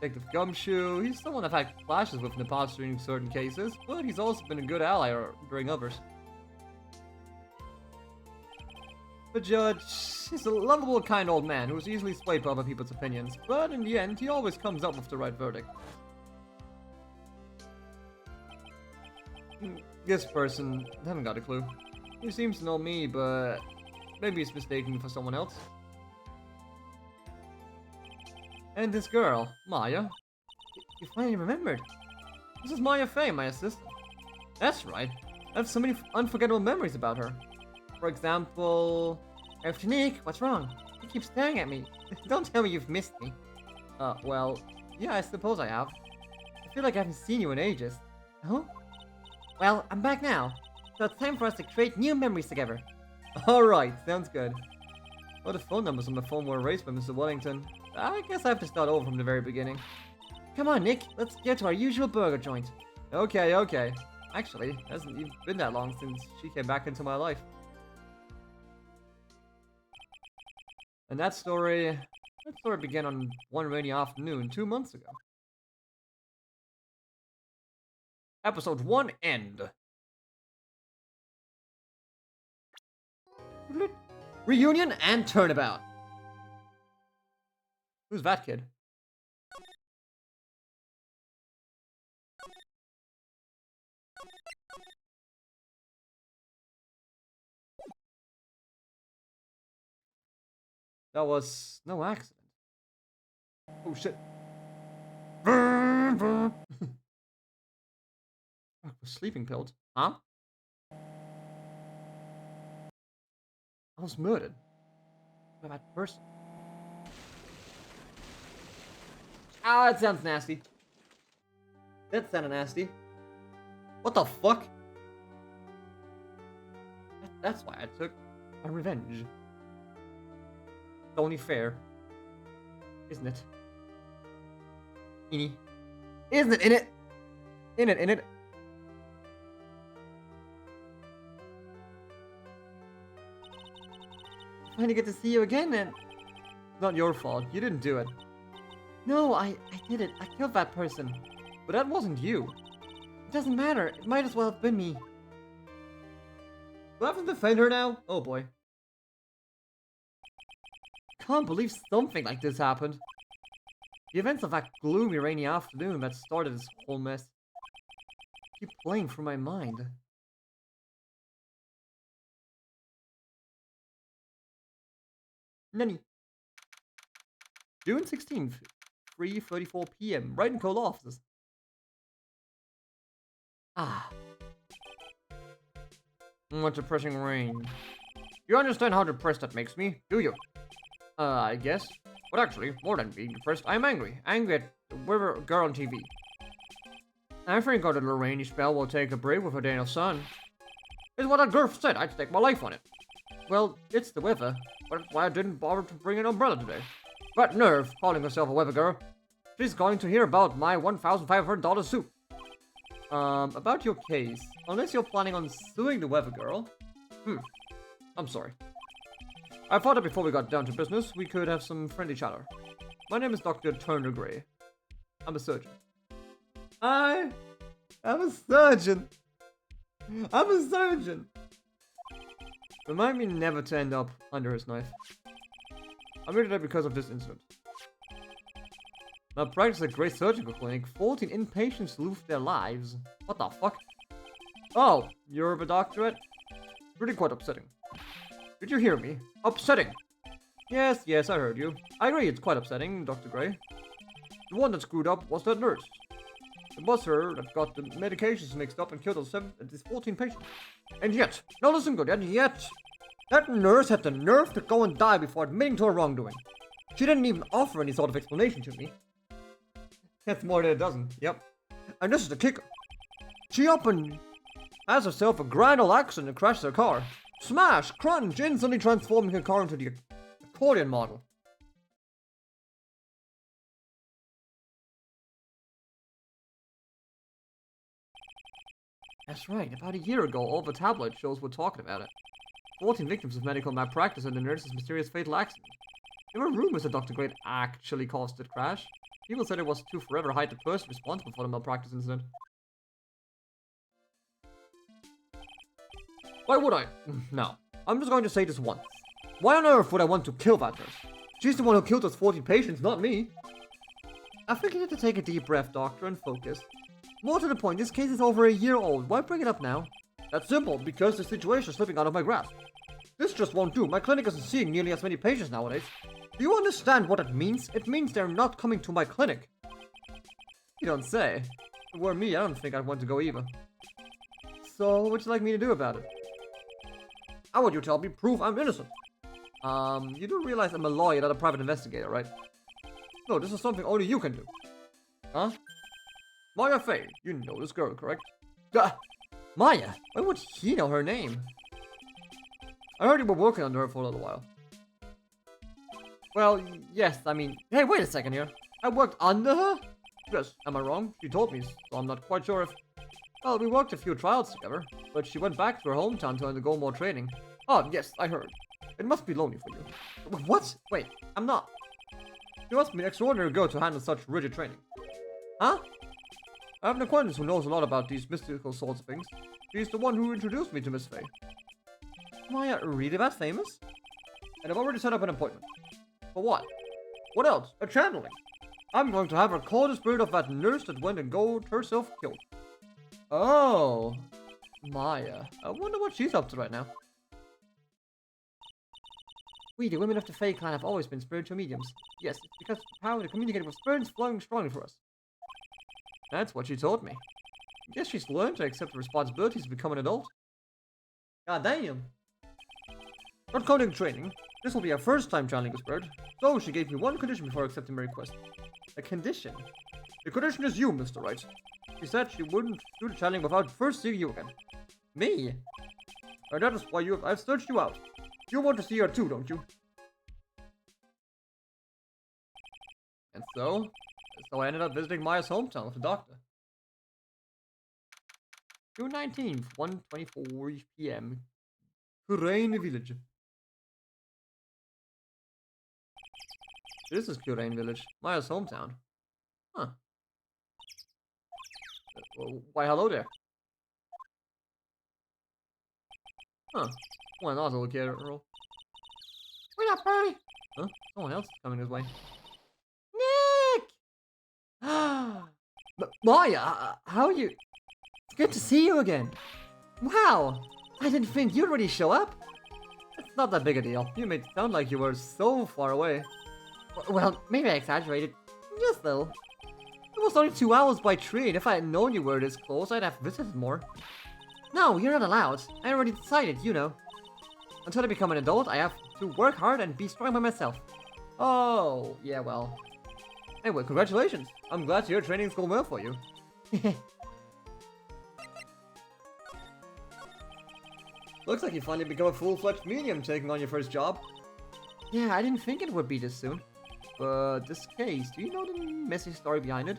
Detective Gumshoe, he's someone I've had clashes with in the past during certain cases, but he's also been a good ally during others. The judge, he's a lovable, kind old man who is easily swayed by other people's opinions, but in the end, he always comes up with the right verdict. This person, I haven't got a clue. He seems to know me, but maybe he's mistaken me for someone else. And this girl, Maya. You finally remembered. This is Maya Fey, my assistant. That's right. I have so many unforgettable memories about her. For example... Tonique, what's wrong? You keep staring at me? Don't tell me you've missed me. Well, yeah, I suppose I have. I feel like I haven't seen you in ages. Huh? Well, I'm back now. So it's time for us to create new memories together. Alright, sounds good. Well, the phone numbers on the phone were erased by Mr. Wellington. I guess I have to start over from the very beginning. Come on, Nick. Let's get to our usual burger joint. Okay, okay. Actually, it hasn't even been that long since she came back into my life. And that story began on one rainy afternoon 2 months ago. Episode 1 end. Reunion and turnabout. Who's that kid? That was no accident. Oh shit. Sleeping pills? Huh? I was murdered by that person. Ah, that sounds nasty. That sounded nasty. What the fuck? That's why I took my revenge. It's only fair. Isn't it? Isn't it? In it? In it? Finally get to see you again, and not your fault. You didn't do it. No, I did it. I killed that person. But that wasn't you. It doesn't matter. It might as well have been me. Do I have to defend her now? Oh boy. Can't believe something like this happened. The events of that gloomy rainy afternoon that started this whole mess keep playing through my mind. Nanny. June 16th, 3:34 p.m. Right in Cole offices. Ah. What depressing rain. You understand how depressed that makes me, do you? I guess. But actually, more than being depressed, I'm angry. Angry at the River Girl on TV. I think our little rainy spell will take a break with her day in the sun. It's what that girl said. I'd stake my life on it. Well, it's the weather. But that's why I didn't bother to bring an umbrella today. That nerve, calling herself a weather girl. She's going to hear about my $1,500 suit. About your case. Unless you're planning on suing the weather girl. I'm sorry. I thought that before we got down to business, we could have some friendly chatter. My name is Dr. Turner Gray. I'm a surgeon. I'm a surgeon. I'm a surgeon. Remind me never to end up under his knife. I'm here today because of this incident. I practice at a great surgical clinic. 14 inpatients lose their lives. What the fuck? Oh, you're the doctorate? Really quite upsetting. Did you hear me? Upsetting! Yes, I heard you. I agree, it's quite upsetting, Dr. Gray. The one that screwed up was that nurse. It was her that got the medications mixed up and killed these 14 patients. And yet, now listen good, and yet, that nurse had the nerve to go and die before admitting to her wrongdoing. She didn't even offer any sort of explanation to me. That's more than a dozen, yep. And this is the kicker. She up and has herself a grand old accident and crashes her car. Smash! Crunch! Instantly transforming her car into the accordion model. That's right, about a year ago, all the tabloid shows were talking about it. 14 victims of medical malpractice and the nurse's mysterious fatal accident. There were rumors that Dr. Great actually caused the crash. People said it was to forever hide the person responsible for the malpractice incident. Why would I? No. I'm just going to say this once. Why on earth would I want to kill that nurse? She's the one who killed those 40 patients, not me. I think you need to take a deep breath, Doctor, and focus. More to the point, this case is over a year old. Why bring it up now? That's simple, because the situation is slipping out of my grasp. This just won't do. My clinic isn't seeing nearly as many patients nowadays. Do you understand what it means? It means they're not coming to my clinic. You don't say. If it were me, I don't think I'd want to go either. So, what would you like me to do about it? How would you tell me? Prove I'm innocent. You do realize I'm a lawyer, not a private investigator, right? No, this is something only you can do. Huh? Maya Fey, you know this girl, correct? Maya? Why would he know her name? I heard you were working under her for a little while. Well, yes, I mean... Hey, wait a second here. I worked under her? Yes, am I wrong? She told me, so I'm not quite sure if... Well, we worked a few trials together, but she went back to her hometown to undergo more training. Oh, yes, I heard. It must be lonely for you. What? Wait, I'm not. You must be an extraordinary girl to handle such rigid training. Huh? I have an acquaintance who knows a lot about these mystical sorts of things. She's the one who introduced me to Miss Fey. Maya, really that famous? And I've already set up an appointment. For what? What else? A channeling. I'm going to have her call the spirit of that nurse that went and got herself killed. Oh. Maya. I wonder what she's up to right now. We, the women of the Fae clan, have always been spiritual mediums. Yes, it's because of the power to communicate with spirits flowing strongly for us. That's what she told me. I guess she's learned to accept the responsibilities to become an adult. God damn. Not counting training, this will be our first time channeling a spirit, so she gave me one condition before accepting my request. A condition? The condition is you, Mr. Wright. She said she wouldn't do the channeling without first seeing you again. Me? And that is why I've searched you out. You want to see her too, don't you? And so I ended up visiting Maya's hometown with the doctor. June 19th, 1:24 p.m. Kurain Village. This is Kurain Village, Maya's hometown. Huh. Why, hello there. Huh. Why not, little kid, Earl? Wait up, Bernie! Huh? Someone else is coming this way. Nick! Maya, how are you? It's good to see you again. Wow! I didn't think you'd already show up. It's not that big a deal. You made it sound like you were so far away. Well, maybe I exaggerated. Just a little. It was only 2 hours by train. If I had known you were this close, I'd have visited more. No, you're not allowed. I already decided, you know. Until I become an adult, I have to work hard and be strong by myself. Oh, yeah, well. Anyway, congratulations. I'm glad your training's going well for you. Looks like you finally become a full-fledged medium taking on your first job. Yeah, I didn't think it would be this soon. But this case, do you know the messy story behind it?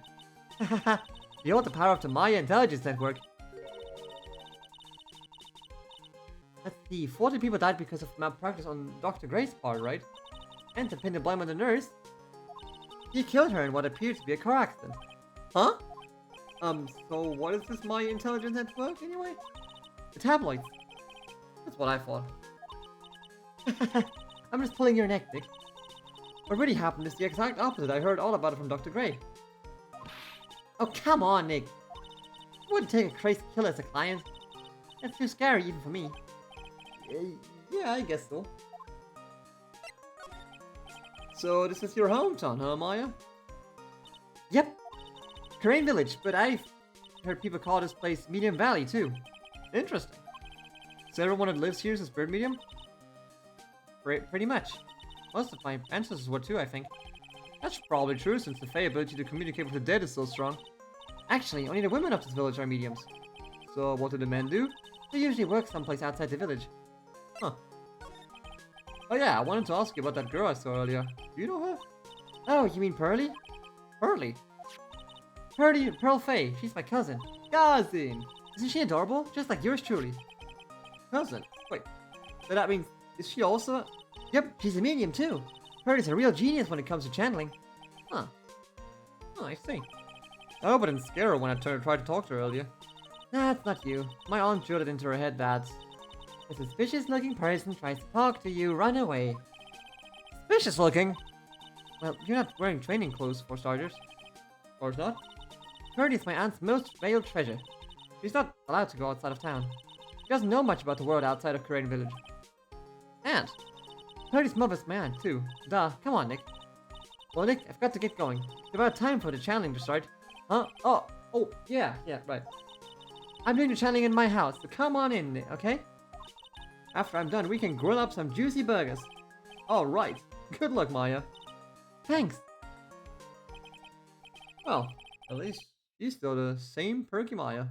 Behold the power of the Maya Intelligence Network. Let's see, 40 people died because of malpractice on Dr. Gray's part, right? And to pin the blame on the nurse, he killed her in what appeared to be a car accident. Huh? So what is this Maya Intelligence Network, anyway? The tabloids. That's what I thought. I'm just pulling your neck, Nick. What really happened is the exact opposite. I heard all about it from Dr. Gray. Oh, come on, Nick. I wouldn't take a crazy killer as a client. That's too scary even for me. Yeah, I guess so. So this is your hometown, huh, Maya? Yep. Kurain Village, but I've heard people call this place Medium Valley, too. Interesting. So everyone that lives here is a spirit medium? Pretty much. Most of my ancestors were too, I think. That's probably true, since the Fae ability to communicate with the dead is so strong. Actually, only the women of this village are mediums. So what do the men do? They usually work someplace outside the village. Huh. Oh yeah, I wanted to ask you about that girl I saw earlier. Do you know her? Oh, you mean Pearly? Pearly? Pearl Faye. She's my cousin. Cousin! Isn't she adorable? Just like yours truly. Cousin? Wait. So that means, is she also... Yep, she's a medium too. Pearly's a real genius when it comes to channeling. Huh. Oh, I see. I hope I didn't scare her when I tried to talk to her earlier. Nah, it's not you. My aunt drilled it into her head that... A suspicious-looking person tries to talk to you, run away. Suspicious-looking? Well, you're not wearing training clothes, for starters. Or not? Pearly is my aunt's most valued treasure. She's not allowed to go outside of town. She doesn't know much about the world outside of Kurain Village. And Pearly's mother's my aunt, too. Duh, come on, Nick. Well, Nick, I've got to get going. It's about time for the channeling to start. Huh? Oh, yeah, right. I'm doing the channeling in my house, so come on in, Nick, okay? After I'm done, we can grill up some juicy burgers. Alright. Good luck, Maya. Thanks. Well, at least she's still the same perky Maya.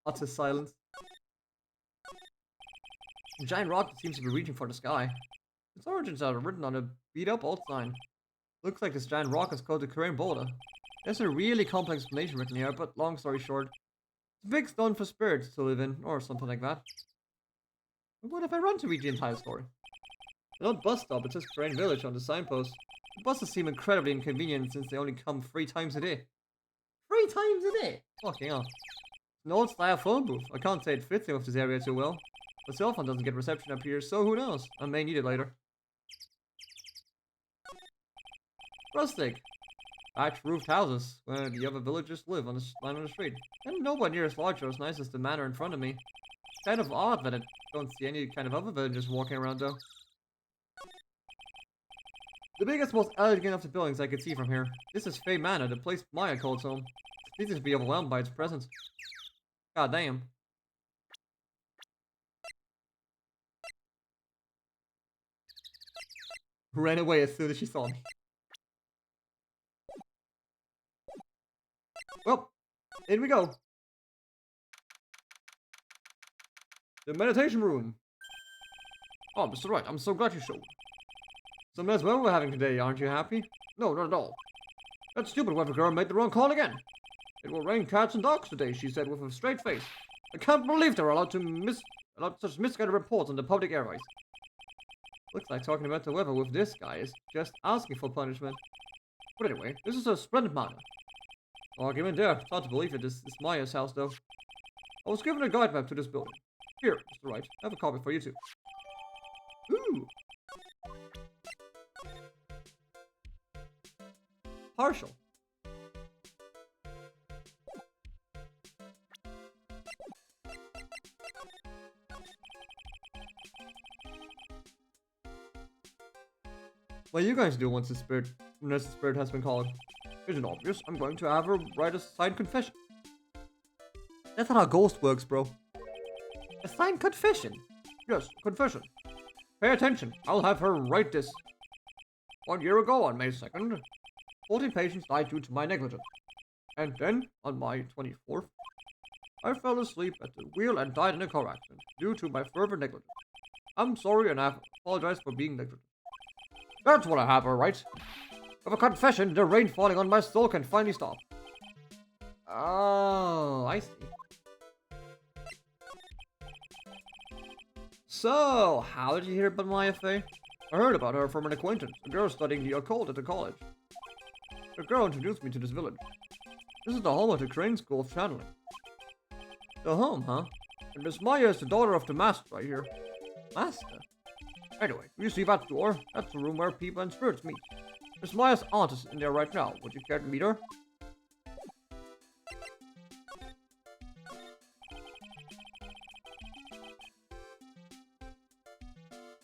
Utter silence. A giant rocket seems to be reaching for the sky. Its origins are written on a beat-up old sign. Looks like this giant rock is called the Korean boulder. There's a really complex explanation written here, but long story short, it's a big stone for spirits to live in, or something like that. But what if I run to read the entire story? The old bus stop, it says Korean village on the signpost. The buses seem incredibly inconvenient since they only come 3 times a day. 3 times a day? Fucking hell. It's an old style phone booth. I can't say it fits in with this area too well. The cell phone doesn't get reception up here, so who knows? I may need it later. Rustic. Thatched roofed houses, where the other villagers live on the line on the street. And nowhere near as large or as nice as the manor in front of me. It's kind of odd that I don't see any kind of other villagers walking around though. The biggest, most elegant of the buildings I could see from here. This is Fey Manor, the place Maya calls home. It's easy to be overwhelmed by its presence. God damn. Ran away as soon as she saw me. Well, in we go. The meditation room. Oh, Mr. Wright, I'm so glad you showed. Some nice weather we're having today, aren't you happy? No, not at all. That stupid weather girl made the wrong call again. It will rain cats and dogs today, she said with a straight face. I can't believe they're allowed such misguided reports on the public airways. Looks like talking about the weather with this guy is just asking for punishment. But anyway, this is a splendid manor. No argument there. It's hard to believe it is Maya's house, though. I was given a guide map to this building. Here, Mr. Wright, I have a copy for you too. Ooh. Partial. What are you going to do once the spirit has been called? Isn't obvious. I'm going to have her write a signed confession. That's not how ghost works, bro. A signed confession? Yes, confession. Pay attention. I'll have her write this. 1 year ago, on May 2nd, 14 patients died due to my negligence. And then, on May 24th, I fell asleep at the wheel and died in a car accident due to my further negligence. I'm sorry and I apologize for being negligent. That's what I have her write. With a confession, the rain falling on my soul can finally stop. Oh, I see. So, how did you hear about Maya Fey? I heard about her from an acquaintance, a girl studying the occult at the college. The girl introduced me to this village. This is the home of the Crane School of Channeling. The home, huh? And Miss Maya is the daughter of the master right here. Master? Anyway, you see that door? That's the room where people and spirits meet. Miss Maya's aunt is in there right now. Would you care to meet her?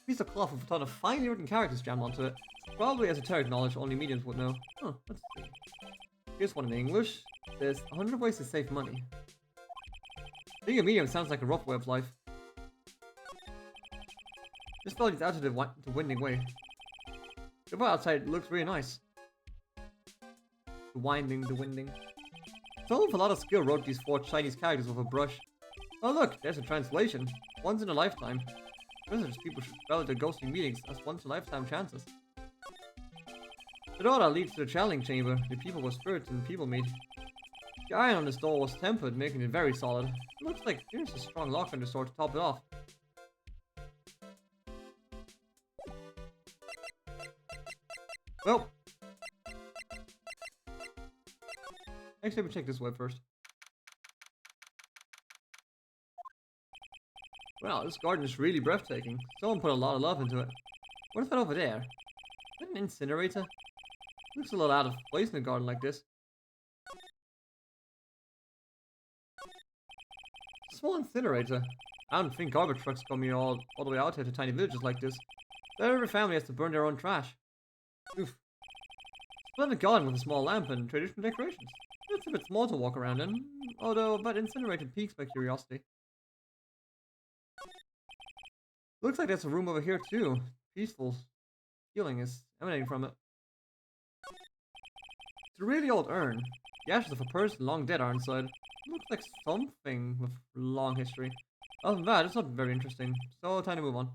Piece of cloth with a ton of finely written characters jammed onto it. Probably esoteric knowledge only mediums would know. Huh, let's see. Here's one in English. There's 100 ways to save money. Being a medium sounds like a rough way of life. This spell leads out to the winding way. The way outside looks really nice. The winding. Someone with a lot of skill wrote these 4 Chinese characters with a brush. Oh look, there's a translation. Once in a lifetime. Visitors people should spell their ghostly meetings as once-in-a-lifetime chances. The door that leads to the channeling chamber, the people were spirits and people meet. The iron on this door was tempered, making it very solid. It looks like there's a strong lock on this door to top it off. Well, actually, let me check this web first. Wow, this garden is really breathtaking. Someone put a lot of love into it. What is that over there? Is that an incinerator? Looks a little out of place in a garden like this. Small incinerator. I don't think garbage trucks come here all the way out here to tiny villages like this. Every family has to burn their own trash. Oof. Splendid garden with a small lamp and traditional decorations. It's a bit small to walk around in, although that incinerator piques my curiosity. Looks like there's a room over here too. Peaceful feeling is emanating from it. It's a really old urn. The ashes of a person long dead are inside. Looks like something with long history. Other than that, it's not very interesting. So time to move on.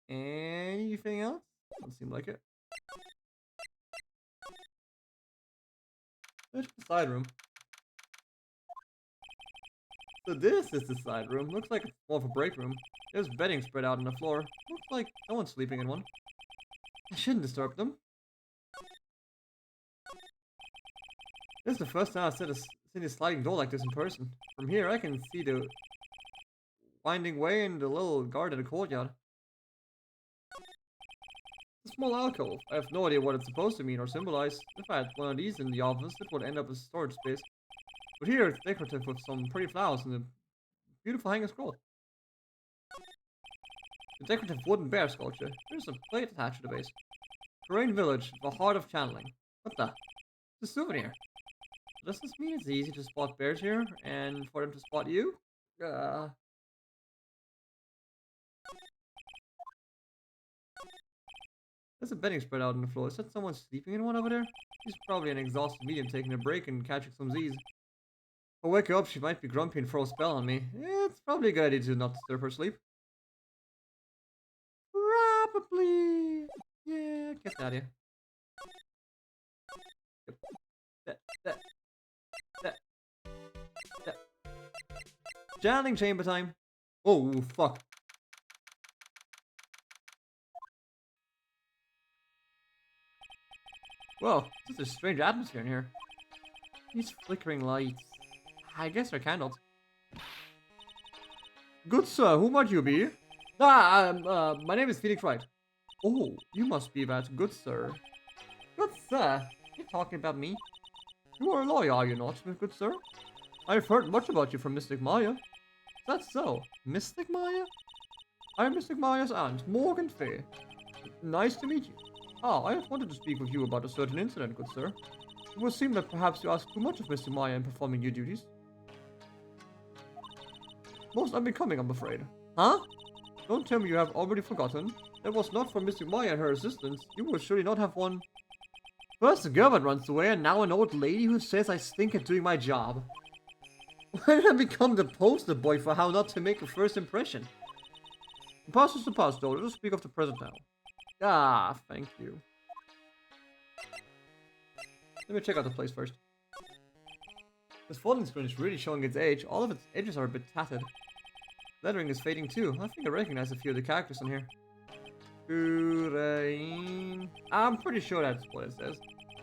Anything else? Doesn't seem like it. There's the side room. So this is the side room. Looks like it's more of a break room. There's bedding spread out on the floor. Looks like someone's sleeping in one. I shouldn't disturb them. This is the first time I've seen a sliding door like this in person. From here, I can see the winding way in the little garden in the courtyard. It's a small alcove. I have no idea what it's supposed to mean or symbolize. If I had one of these in the office, it would end up as storage space. But here, it's decorative with some pretty flowers and a beautiful hanging scroll. A decorative wooden bear sculpture. There's a plate attached to the base. Terrain Village, the heart of channeling. What the? It's a souvenir. Does this mean it's easy to spot bears here, and for them to spot you? There's a bedding spread out on the floor. Is that someone sleeping in one over there? She's probably an exhausted medium taking a break and catching some Z's. If I wake her up, she might be grumpy and throw a spell on me. It's probably a good idea to not disturb her sleep. Probably. Yeah, get out of here. That. Channeling chamber time. Oh, fuck. Well, this is a strange atmosphere in here. These flickering lights. I guess they're candles. Good sir, who might you be? My name is Phoenix Wright. Oh, you must be that good sir. Good sir? You're talking about me? You are a lawyer, are you not, good sir? I've heard much about you from Mystic Maya. Is that so? Mystic Maya? I'm Mystic Maya's aunt, Morgan Fay. Nice to meet you. I have wanted to speak with you about a certain incident, good sir. It would seem that perhaps you ask too much of Mystic Maya in performing your duties. Most unbecoming, I'm afraid. Huh? Don't tell me you have already forgotten. That was not for Mystic Maya and her assistants. You will surely not have one. First a girl that runs away, and now an old lady who says I stink at doing my job. Why did I become the poster boy for how not to make a first impression? The past is the past, though. Let us speak of the present now. Ah, thank you. Let me check out the place first. This folding screen is really showing its age. All of its edges are a bit tattered. Lettering is fading too. I think I recognize a few of the characters in here. Urain. I'm pretty sure that's what it says.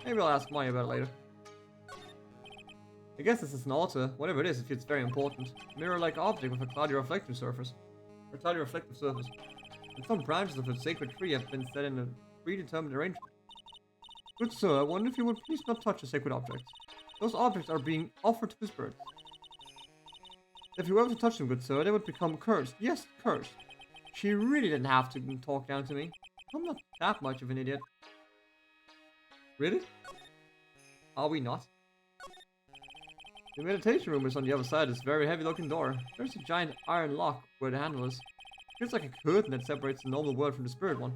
Maybe I'll ask Maya about it later. I guess this is an altar. Whatever it is, it feels very important. Mirror-like object with a cloudy reflective surface. And some branches of a sacred tree have been set in a predetermined arrangement. Good sir, I wonder if you would please not touch the sacred objects. Those objects are being offered to the spirits. If you were to touch them, good sir, they would become cursed. Yes, cursed. She really didn't have to talk down to me. I'm not that much of an idiot. Really? Are we not? The meditation room is on the other side of this very heavy looking door. There's a giant iron lock where the handle is. Feels like a curtain that separates the normal world from the spirit one.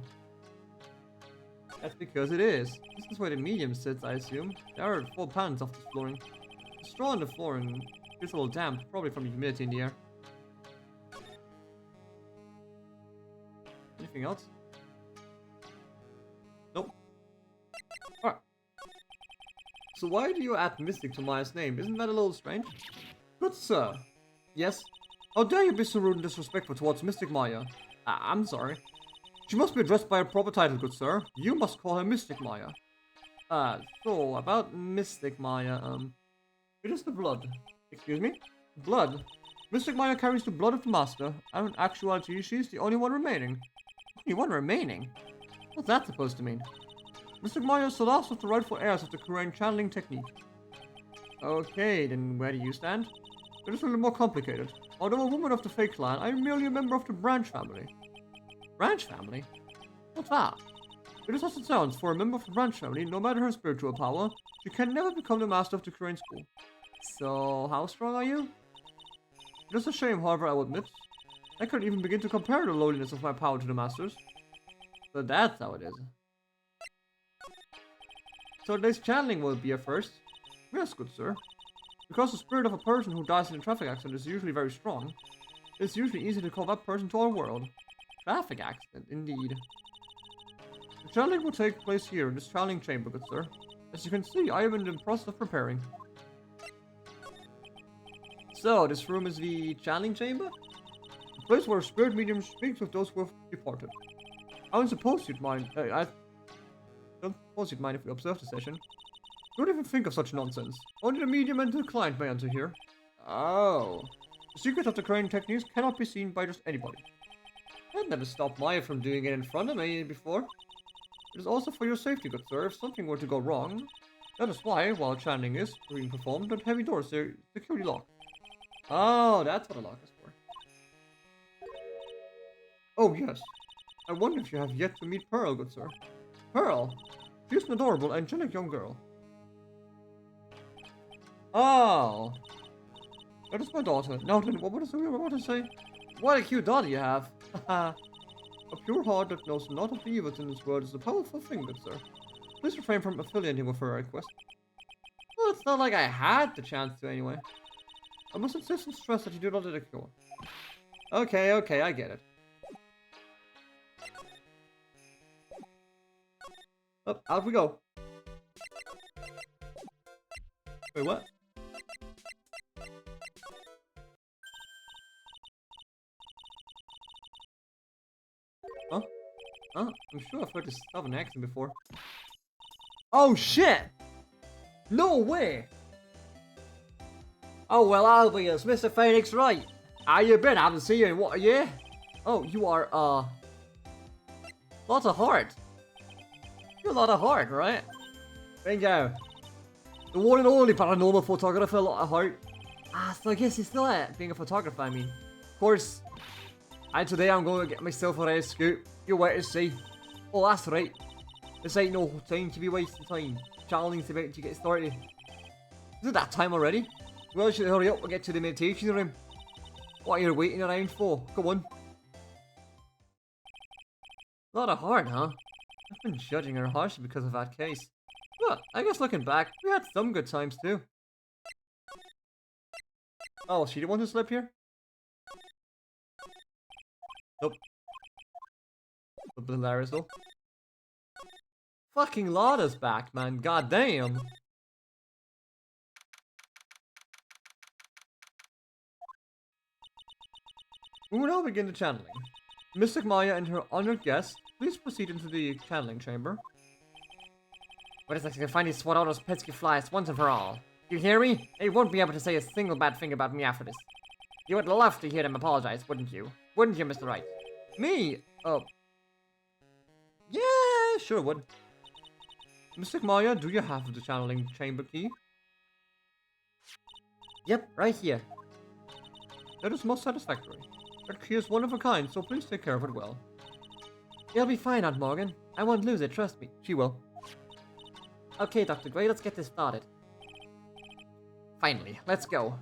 That's because it is. This is where the medium sits, I assume. There are 4 panels off the flooring. The straw on the flooring feels a little damp, probably from the humidity in the air. Anything else? Nope. Alright. So why do you add Mystic to Maya's name? Isn't that a little strange? Good sir. Yes? How dare you be so rude and disrespectful towards Mystic Maya? I'm sorry. She must be addressed by a proper title, good sir. You must call her Mystic Maya. So, about Mystic Maya, it is the blood. Excuse me? Blood. Mystic Maya carries the blood of the Master, and in actuality, she's the only one remaining. Only one remaining? What's that supposed to mean? Mystic Maya is the last of the rightful heirs of the Korean channeling technique. Okay, then where do you stand? It is a little more complicated. Although a woman of the Fake clan, I am merely a member of the Branch family. Branch family? What's that? It is as it sounds. For a member of the Branch family, no matter her spiritual power, she can never become the master of the Korean school. So, how strong are you? It is a shame, however, I will admit. I couldn't even begin to compare the lowliness of my power to the Masters. So that's how it is. So today's channeling will be a first. Yes, good sir. Because the spirit of a person who dies in a traffic accident is usually very strong, it's usually easy to call that person to our world. Traffic accident, indeed. The channeling will take place here in this channeling chamber, good sir. As you can see, I am in the process of preparing. So, this room is the channeling chamber? The place where a spirit medium speaks with those who have departed. I don't suppose you'd mind. I don't suppose you'd mind if we observe the session. Don't even think of such nonsense. Only the medium and the client may enter here. Oh. The secret of the crane techniques cannot be seen by just anybody. That never stopped Maya from doing it in front of me before. It is also for your safety, good sir, if something were to go wrong. That is why, while channeling is being performed, the heavy doors are securely locked. Oh, that's what a lock is for. Oh, yes. I wonder if you have yet to meet Pearl, good sir. Pearl? She is an adorable, angelic young girl. Oh. That is my daughter. Now then, what was we about to say? What a cute daughter you have. Haha. A pure heart that knows not of the evils in this world is a powerful thing, good sir. Please refrain from affiliating with her request. Well, it's not like I had the chance to anyway. I must insist and stress that you do not let it go. Okay, I get it. Up, out we go. Wait, what? Huh? Huh? I'm sure I've heard this stubborn accent before. Oh shit! No way! Oh well, I'll be as Mr. Phoenix Wright. How you been? I haven't seen you in what a year? Oh, you are lots of heart. You're a lot of heart, right? Bingo. The one and only paranormal photographer, a lot of heart. Ah, so I guess he's still at being a photographer, I mean. Of course. And today I'm going to get myself a red scoop. You wait and see. Oh, that's right. This ain't no time to be wasting time. Challenging's about to get started. Is it that time already? Well, I should hurry up and get to the meditation room. What are you waiting around for? Come on. A lot of heart, huh? I've been judging her harshly because of that case. But I guess looking back, we had some good times too. Oh, was she the one who slept here? Nope. But hilarious though. Fucking Lada's back, man. God damn. We will now begin the channeling. Mystic Maya and her honored guest, please proceed into the channeling chamber. What is it? I can finally swat out those pesky flies once and for all. You hear me? They won't be able to say a single bad thing about me after this. You would love to hear them apologize, wouldn't you? Wouldn't you, Mr. Wright? Me? Oh. Yeah, sure would. Mystic Maya, do you have the channeling chamber key? Yep, right here. That is most satisfactory. That key is one of a kind, so please take care of it well. You'll be fine, Aunt Morgan. I won't lose it, trust me. She will. Okay, Dr. Gray, let's get this started. Finally, let's go.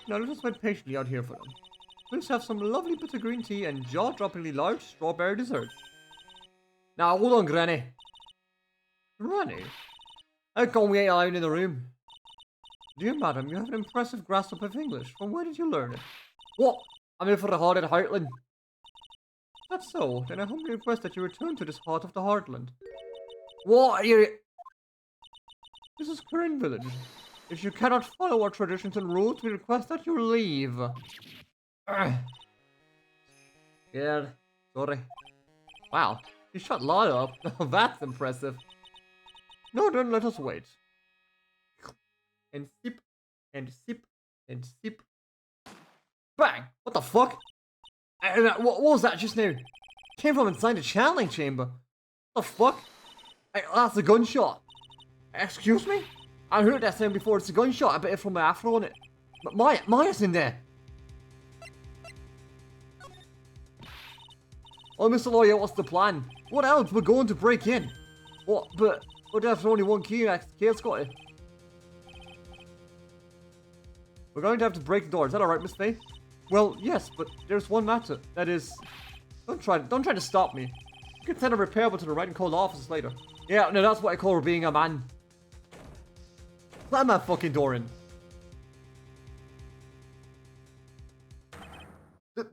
Now let us wait patiently out here for them. Please have some lovely bitter green tea and jaw-droppingly large strawberry dessert. Now, hold on, Granny. Granny? How come we ain't alone in the room? Dear madam, you have an impressive grasp of English. From where did you learn it? What? I'm in for the heart of Heartland. That's so. Then I humbly request that you return to this heart of the heartland. What are you... This is Corinne Village. If you cannot follow our traditions and rules, we request that you leave. Scared. Sorry. Wow, you shut Lada up. Now that's impressive. No, then let us wait. And sip, and sip, and sip. Bang! What the fuck? What was that just now? Came from inside the channeling chamber. What the fuck? That's a gunshot. Excuse me? I heard that sound before. It's a gunshot. I bet it from my afro on it. But Maya's in there. Oh, Mr. Lawyer, what's the plan? What else? We're going to break in. What? But there's only one key next to Kale's got it. We're going to have to break the door. Is that alright, Miss Faye? Well, yes, but there's one matter. That is... Don't try to stop me. You can send a repairable to the Wright and Cole offices later. Yeah, no, that's what I call being a man. Slam that fucking door in.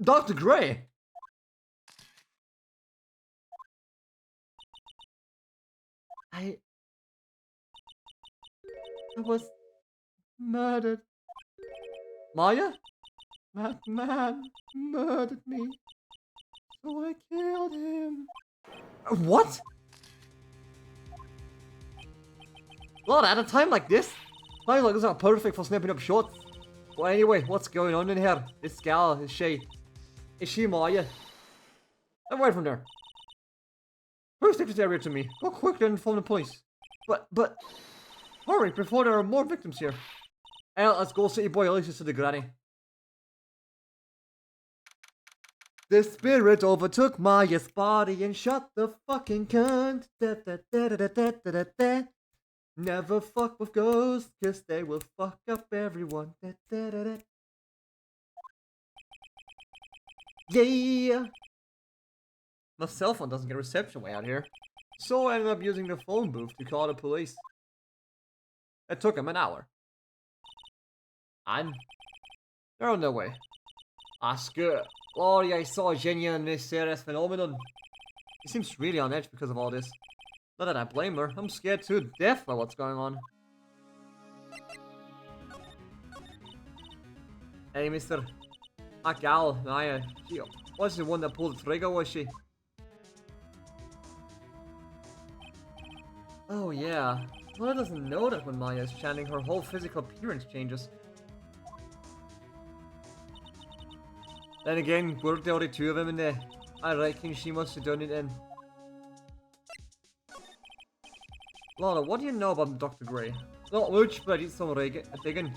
Dr. Gray! I was murdered. Maya? That man murdered me. So I killed him. What? Lord, at a time like this? Times like this are perfect for snapping up shots. Well, anyway, what's going on in here? This gal, is she Maya? Away from there. Please take this area to me. Go quickly and inform the police. But, hurry before there are more victims here. Well, let's go city boy Alicia to the granny. The spirit overtook Maya's body and shot the fucking cunt. Da, da, da, da, da, da, da, da. Never fuck with ghosts, cause they will fuck up everyone. Da, da, da, da. Yeah! My cell phone doesn't get reception way out here. So I ended up using the phone booth to call the police. It took him an hour. And they're on their way. That's good. Glory, I saw a genuine mysterious phenomenon. She seems really on edge because of all this. Not that I blame her. I'm scared to death by what's going on. Hey, mister. That gal, Maya, she was the one that pulled the trigger, was she? Oh yeah. Maya doesn't know that when Maya is chanting, her whole physical appearance changes. Then again, weren't there only two of them in there? I reckon she must have done it then. Lana, what do you know about Dr. Gray? Not much, but I did some digging.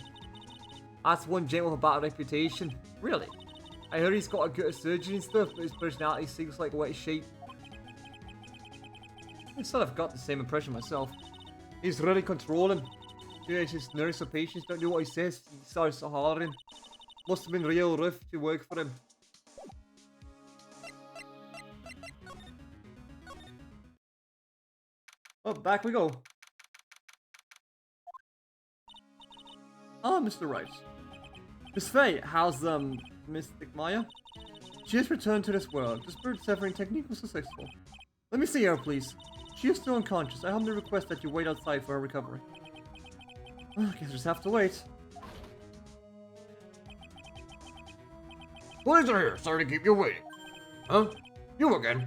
That's one gent with a bad reputation. Really? I heard he's got a good at surgery and stuff, but his personality seems like wet sheep. I sort of got the same impression myself. He's really controlling. Yeah, his nurse or patients don't do what he says. He starts hollering. Must have been real rough to work for him. Oh, back we go. Ah, Mr. Wright. Miss Faye, how's, Mystic Maya? She has returned to this world. The spirit severing technique was successful. Let me see her, please. She is still unconscious. I humbly request that you wait outside for her recovery. I guess I just have to wait. Police are here. Sorry to keep you waiting. Huh? You again?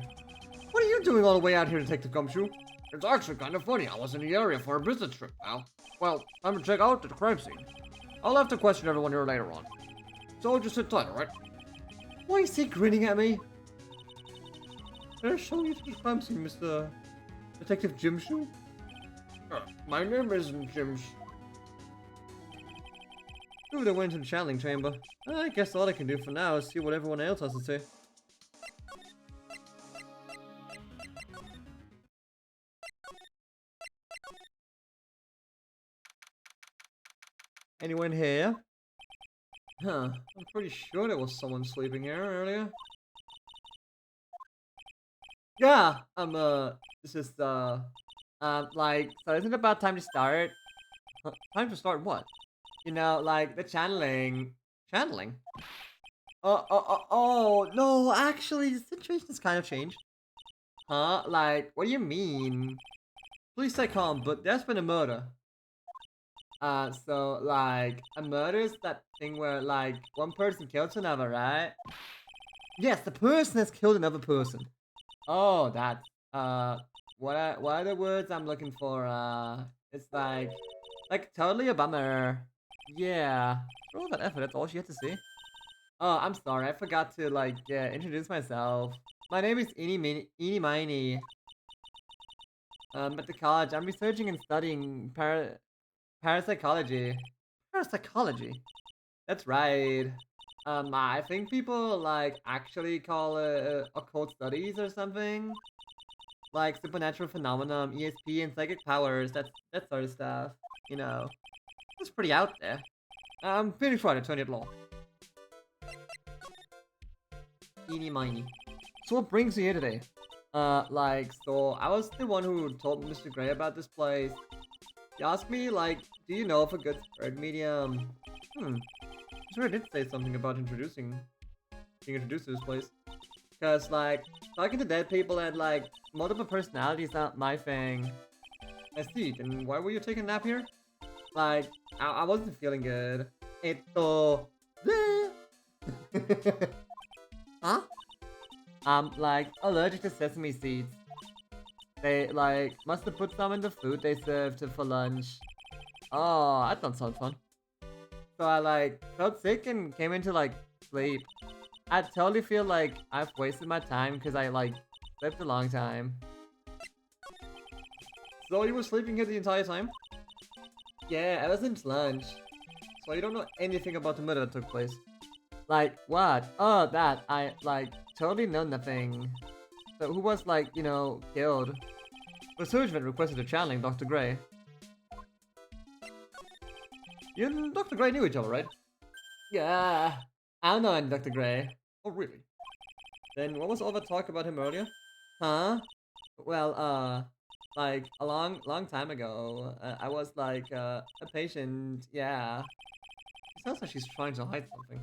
What are you doing all the way out here, Detective Gumshoe? It's actually kind of funny. I was in the area for a business trip, pal. Well, time to check out the crime scene. I'll have to question everyone here later on. So just sit tight, alright? Why is he grinning at me? Can I show you to the crime scene, Mr. Detective Gumshoe? My name isn't Jim's. Who would have went to the channeling chamber? I guess all I can do for now is see what everyone else has to say. Anyone here? Huh, I'm pretty sure there was someone sleeping here earlier. Yeah, this is, like, so isn't it about time to start? Time to start what? You know, like, the channeling. Channeling? Oh, no, actually, the situation has kind of changed. Huh? Like, what do you mean? Please stay calm, but there's been a murder. So, like, a murder is that thing where, like, one person kills another, right? Yes, the person has killed another person. Oh, that, what are the words I'm looking for? It's like, totally a bummer. Yeah. For all that effort, that's all she had to say. Oh, I'm sorry, I forgot to, like, introduce myself. My name is Eeny Miny. At the college, I'm researching and studying parapsychology. Parapsychology? That's right. I think people, like, actually call it occult studies or something. like supernatural phenomenon, ESP, and psychic powers, that sort of stuff. You know, it's pretty out there. I'm pretty sure I turned it law. Eeny miny. So what brings you here today? So I was the one who told Mr. Gray about this place. He asked me, like, do you know of a good third medium? I'm sure I did say something about being introduced to this place. Cause, like, talking to dead people and, like, multiple personalities not my thing. I see, then why were you taking a nap here? Like, I wasn't feeling good. Huh? I'm, like, allergic to sesame seeds. They, like, must have put some in the food they served for lunch. Oh, that don't sound fun. So I, like, felt sick and came into, like, sleep. I totally feel like I've wasted my time because I, like, slept a long time. So you were sleeping here the entire time? Yeah, ever since lunch. So you don't know anything about the murder that took place? Like, what? Oh, that. I, like, totally know nothing. So who was, like, you know, killed? The surgeon requested a channeling Dr. Gray. You and Dr. Gray knew each other, right? Yeah, I know Dr. Gray. Oh, really? Then what was all that talk about him earlier? Huh? Well, like, a long time ago, I was, like, a patient, yeah. It sounds like she's trying to hide something.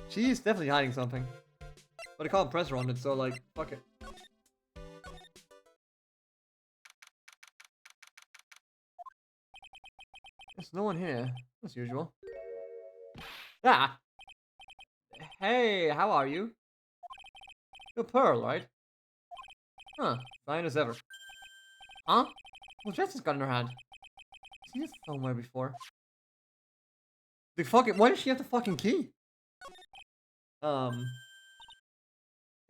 She's definitely hiding something. But I can't press her on it, so, like, fuck it. There's no one here, as usual. Ah! Hey, how are you? You're Pearl, right? Huh, fine as ever. Huh? Well, Jess has got in her hand. I've seen this somewhere before. The fucking— why does she have the fucking key?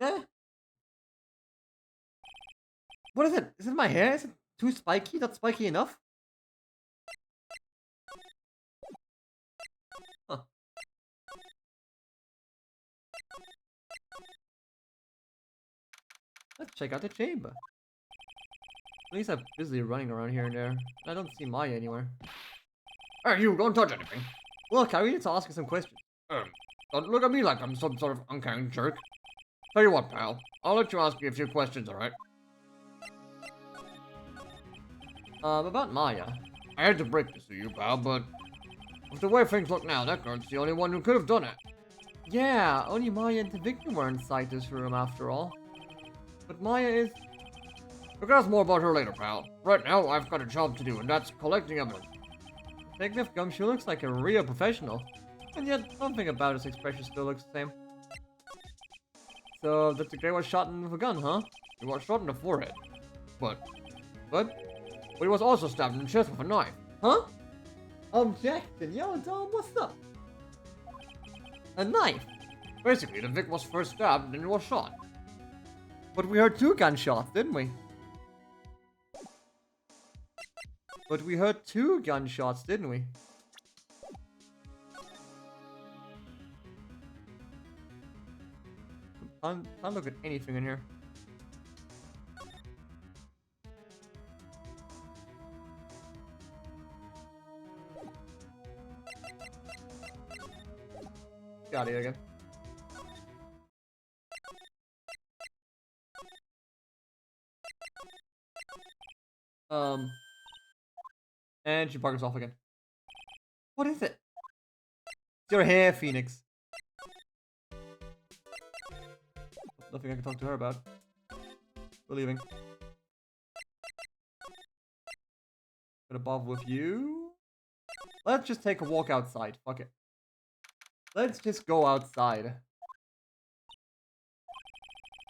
Eh? What is it? Is it my hair? Is it too spiky? Not spiky enough? Huh. Let's check out the chamber. At least I'm busy running around here and there. I don't see Maya anywhere. Hey, you, don't touch anything. Look, I need to ask you some questions. Don't look at me like I'm some sort of uncaring jerk. Tell you what, pal. I'll let you ask me a few questions, alright? About Maya. I had to break this to you, pal, but with the way things look now, that girl's the only one who could have done it. Yeah, only Maya and the victim were inside this room after all. But Maya is— we can ask more about her later, pal. Right now, I've got a job to do, and that's collecting evidence. Detective Gumshoe looks like a real professional. And yet, something about his expression still looks the same. So, Dr. Gray was shot with a gun, huh? He was shot in the forehead. But he was also stabbed in the chest with a knife. Huh? Objection, yo, Dom, what's up? A knife? Basically, the Vic was first stabbed and then he was shot. But we heard 2 gunshots, didn't we? But we heard 2 gunshots, didn't we? Can't look at anything in here. Got it again. And she buggers off again. What is it? It's your hair, Phoenix. Nothing I can talk to her about. We're leaving. Gonna bother with you. Let's just take a walk outside. Fuck it. Let's just go outside.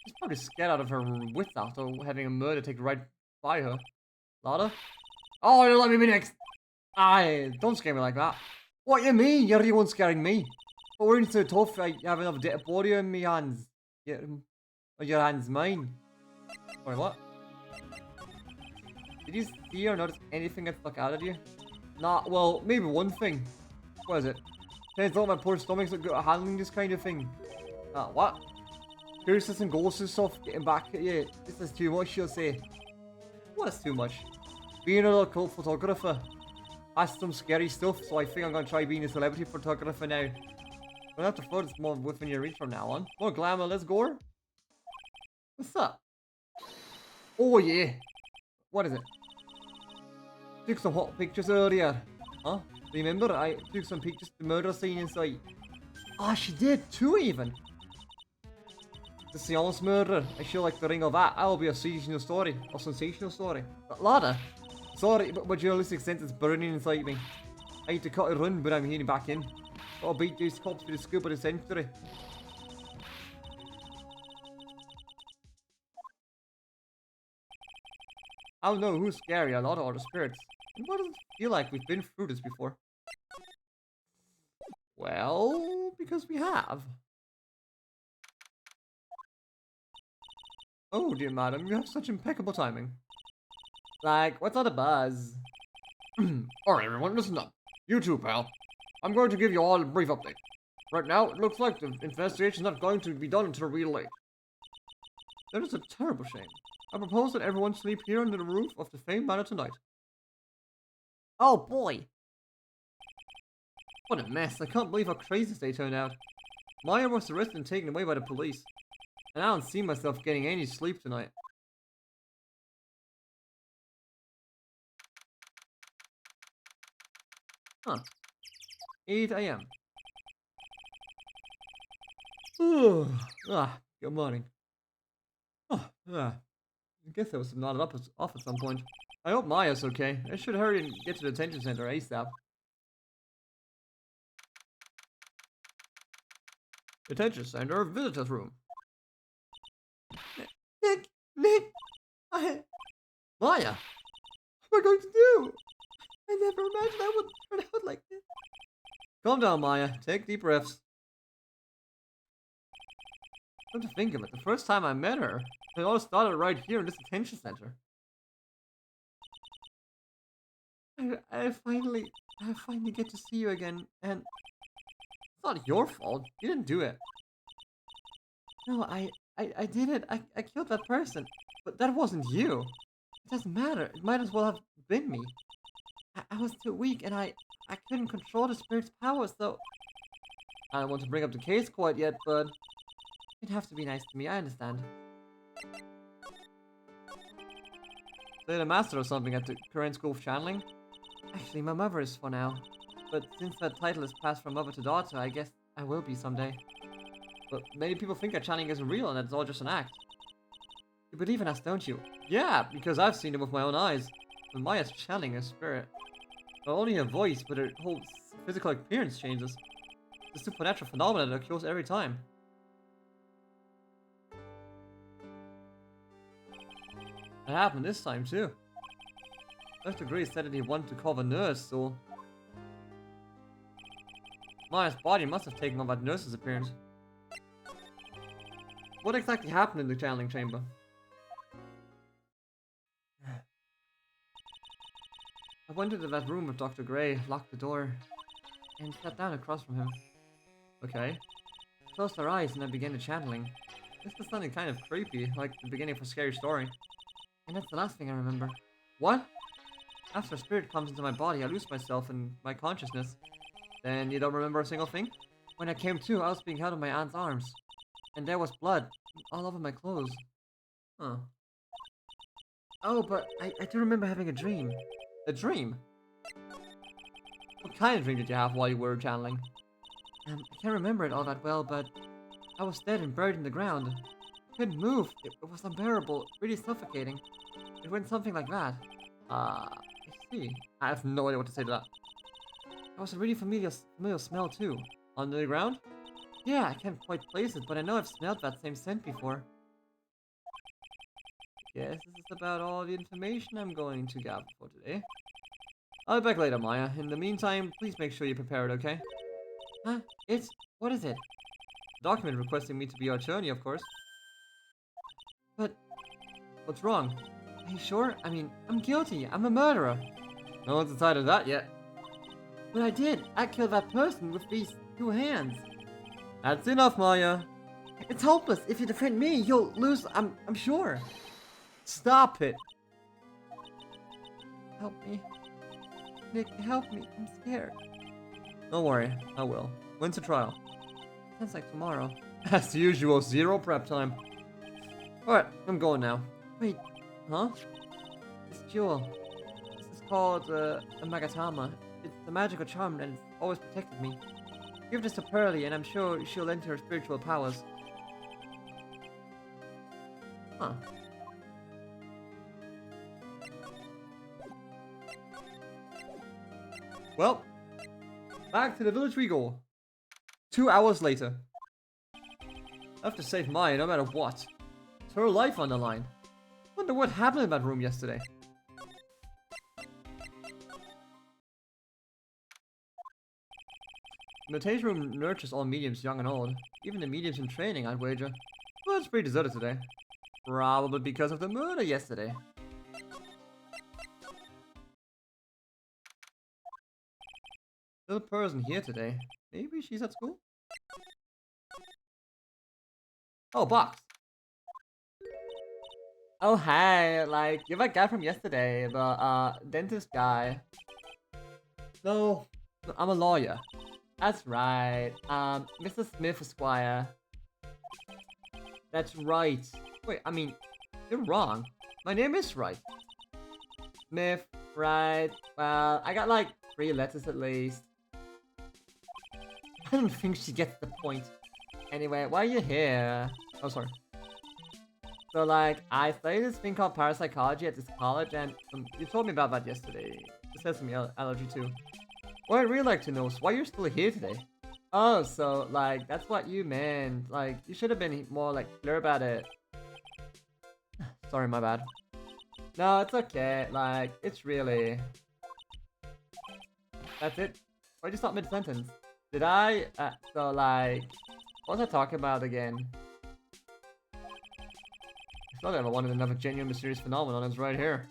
She's probably scared out of her wits after having a murder take right by her. Lada? Oh, you let me be next! Aye, don't scare me like that. What you mean? You're the one scaring me. But we're into tough, I have enough dead body in my hands. Your hands mine. Wait, what? Did you see or notice anything that stuck out at you? Nah, well, maybe one thing. What is it? Turns out my poor stomach's not good at handling this kind of thing. What? Curses and ghosts and stuff getting back at you. This is too much, you'll say. What's too much? Being a local photographer. That's some scary stuff, so I think I'm gonna try being a celebrity photographer now. But not the fun, it's more within your reach from now on. More glamour, let's go. What's up? Oh yeah. What is it? Took some hot pictures earlier. Huh? Remember, I took some pictures of the murder scene inside. Ah, she did, 2 even. The Seance murder. I sure like the ring of that. That'll be a sensational story. A sensational story. But Lada, sorry, but my journalistic sense is burning inside me. I had to cut a run, but I'm heading back in. I'll beat these cops to the scoop of the century. I don't know who's scary, a lot or the spirits. And why does it feel like we've been through this before? Well, because we have. Oh dear madam, you have such impeccable timing. Like, what's all the buzz? Alright everyone, listen up. You too, pal. I'm going to give you all a brief update. Right now, it looks like the investigation's not going to be done until real late. That is a terrible shame. I propose that everyone sleep here under the roof of the famed manor tonight. Oh boy! What a mess, I can't believe how crazy they turned out. Maya was arrested and taken away by the police. And I don't see myself getting any sleep tonight. Huh. 8 AM. Good morning. I guess I was nodded off at some point. I hope Maya's okay. I should hurry and get to the detention center ASAP. Detention center, visitor's room. Nick, Maya, what am I going to do? I never imagined I would turn out like this. Calm down, Maya. Take deep breaths. Come to think of it, the first time I met her, it all started right here in this detention center. I finally get to see you again, and it's not your fault. You didn't do it. No, I didn't. I killed that person, but that wasn't you. It doesn't matter. It might as well have been me. I was too weak, and I couldn't control the spirit's power, so I don't want to bring up the case quite yet, but you'd have to be nice to me. I understand. Say the master or something at the current school of channeling. Actually, my mother is for now, but since that title is passed from mother to daughter, I guess I will be someday. But many people think that channeling isn't real and that it's all just an act. You believe in us, don't you? Yeah, because I've seen it with my own eyes. When Maya's channeling a spirit. Not only her voice, but her whole physical appearance changes. It's a supernatural phenomenon that occurs every time. That happened this time too. Dr. Gray said that he wanted to call the nurse, so Maya's body must have taken on that nurse's appearance. What exactly happened in the channeling chamber? I went into that room with Dr. Gray, locked the door, and sat down across from him. Okay. Closed her eyes and I began the channeling. This was something kind of creepy, like the beginning of a scary story. And that's the last thing I remember. What? After a spirit comes into my body, I lose myself and my consciousness. Then you don't remember a single thing? When I came to, I was being held in my aunt's arms. And there was blood all over my clothes. Huh. Oh, but I do remember having a dream. A dream? What kind of dream did you have while you were channeling? I can't remember it all that well, but I was dead and buried in the ground. I couldn't move. It was unbearable, really suffocating. It went something like that. I see. I have no idea what to say to that. It was a really familiar smell too. Under the ground? Yeah, I can't quite place it, but I know I've smelled that same scent before. Guess this is about all the information I'm going to gather for today. I'll be back later, Maya. In the meantime, please make sure you prepare it, okay? Huh? What is it? A document requesting me to be your attorney, of course. But what's wrong? Are you sure? I mean, I'm guilty. I'm a murderer. No one's decided that yet. But I did. I killed that person with these 2 hands. That's enough, Maya. It's hopeless. If you defend me, you'll lose. I'm sure. Stop it. Help me. Nick, help me. I'm scared. Don't worry, I will. When's the trial? Sounds like tomorrow. As usual, zero prep time. Alright, I'm going now. Wait, Huh? this jewel. This is called a Magatama. It's a magical charm and it's always protected me. Give this to Pearly and I'm sure she'll enter her spiritual powers. Huh. Well, back to the village we go. 2 hours later. I have to save Maya no matter what. It's her life on the line. Wonder what happened in that room yesterday. The meditation room nurtures all mediums, young and old. Even the mediums in training, I'd wager. Well, it's pretty deserted today. Probably because of the murder yesterday. Little person here today. Maybe she's at school? Oh, box. Oh hey, like you're that guy from yesterday, the dentist guy. No, I'm a lawyer. That's right. Mr. Smith Esquire. That's right. Wait, I mean, you're wrong. My name is Wright. Smith, right. Well, I got like 3 letters at least. I don't think she gets the point. Anyway, why are you here? Oh, sorry. So like, I studied this thing called parapsychology at this college and You told me about that yesterday. Sesame allergy too. What I'd really like to know is why you're still here today. oh, so like, that's what you meant. Like, you should have been more like clear about it. Sorry, my bad. No, it's okay. Like, it's really... That's it. Why'd you stop mid-sentence? Did I? So like... What was I talking about again? If not ever wanted another genuine mysterious phenomenon, it's right here.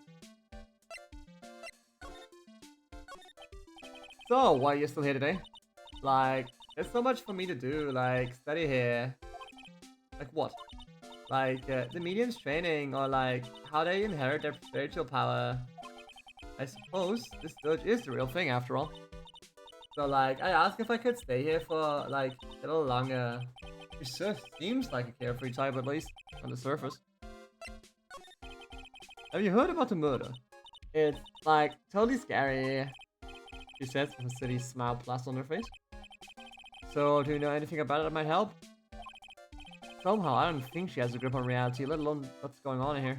So, why are you still here today? Like, there's so much for me to do. Like, study here. Like what? Like, the medium's training, or like, how they inherit their spiritual power. I suppose this Doge is the real thing after all. So like, I asked if I could stay here for like a little longer. She sure seems like a carefree type, at least on the surface. Have you heard about the murder? It's like totally scary. She says with a silly smile plastered on her face. So, do you know anything about it that might help? Somehow, I don't think she has a grip on reality, let alone what's going on in here.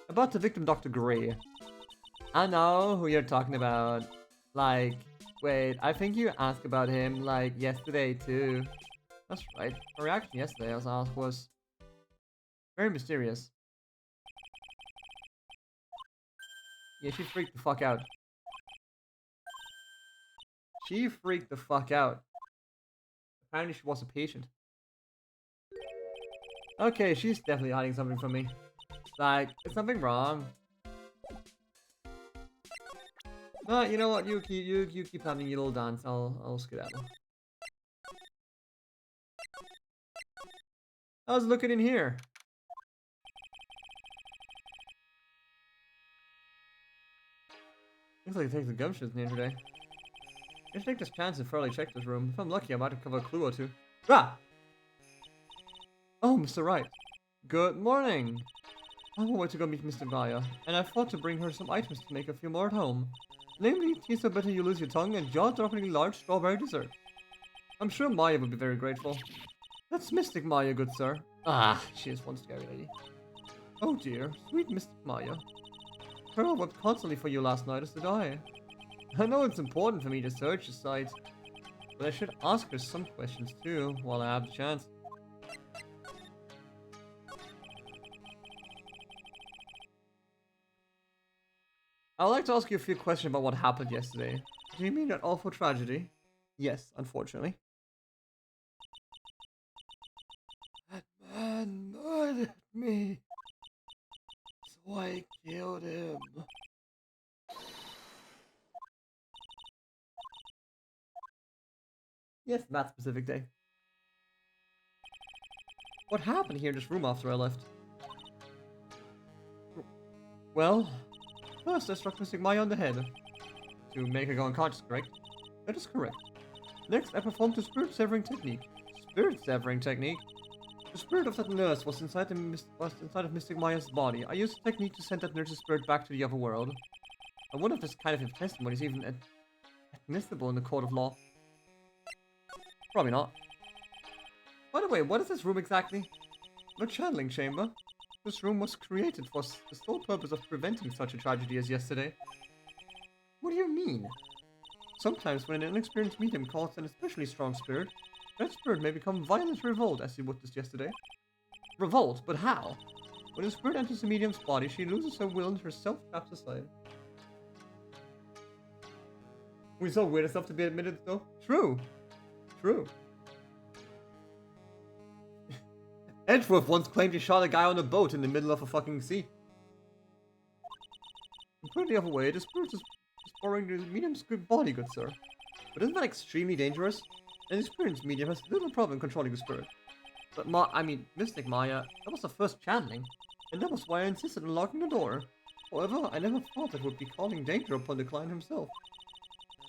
About the victim, Dr. Gray. I know who you're talking about. Like, wait, I think you asked about him like yesterday too. That's right. Her reaction yesterday, as I asked, was very mysterious. Yeah, she freaked the fuck out. She freaked the fuck out. Apparently she was a patient. Okay, she's definitely hiding something from me. Like, is something wrong? No, you know what? You keep having your little dance. I'll skedaddle. How's it looking in here? Looks like it takes the gumptions in here today. I should take this chance and thoroughly check this room. If I'm lucky, I might uncover a clue or two. Ah! Oh, Mr. Wright. Good morning. I'm on my way to go meet Mr. Gaia, and I thought to bring her some items to make her feel more at home. Namely, tea so better you lose your tongue and jaw-droppingly large strawberry dessert. I'm sure Maya would be very grateful. That's Mystic Maya, good sir. Ah, she is one scary lady. Oh dear, sweet Mystic Maya. Pearl wept constantly for you last night, as did I. I know it's important for me to search the site, but I should ask her some questions too, while I have the chance. I would like to ask you a few questions about what happened yesterday. Do you mean that awful tragedy? Yes, unfortunately. That man murdered me, so I killed him. Yes, that specific day. What happened here in this room after I left? Well, first I struck Mystic Maya on the head. To make her go unconscious, correct? That is correct. Next, I performed the spirit severing technique. Spirit severing technique? The spirit of that nurse was inside of Mystic Maya's body. I used the technique to send that nurse's spirit back to the other world. I wonder if this kind of testimony is even admissible in the court of law. Probably not. By the way, what is this room exactly? The channeling chamber. This room was created for the sole purpose of preventing such a tragedy as yesterday. What do you mean? Sometimes when an inexperienced medium calls an especially strong spirit, that spirit may become violent revolt, as you witnessed yesterday. Revolt? But how? When a spirit enters the medium's body, she loses her will and herself traps aside. We saw weird stuff to be admitted, though. True. True. Edgeworth once claimed he shot a guy on a boat in the middle of a fucking sea. And put it the other way, the spirit is borrowing the medium's good body, good sir. But isn't that extremely dangerous? An experienced medium has little problem controlling the spirit. But Mystic Maya, that was the first channeling, and that was why I insisted on locking the door. However, I never thought it would be calling danger upon the client himself.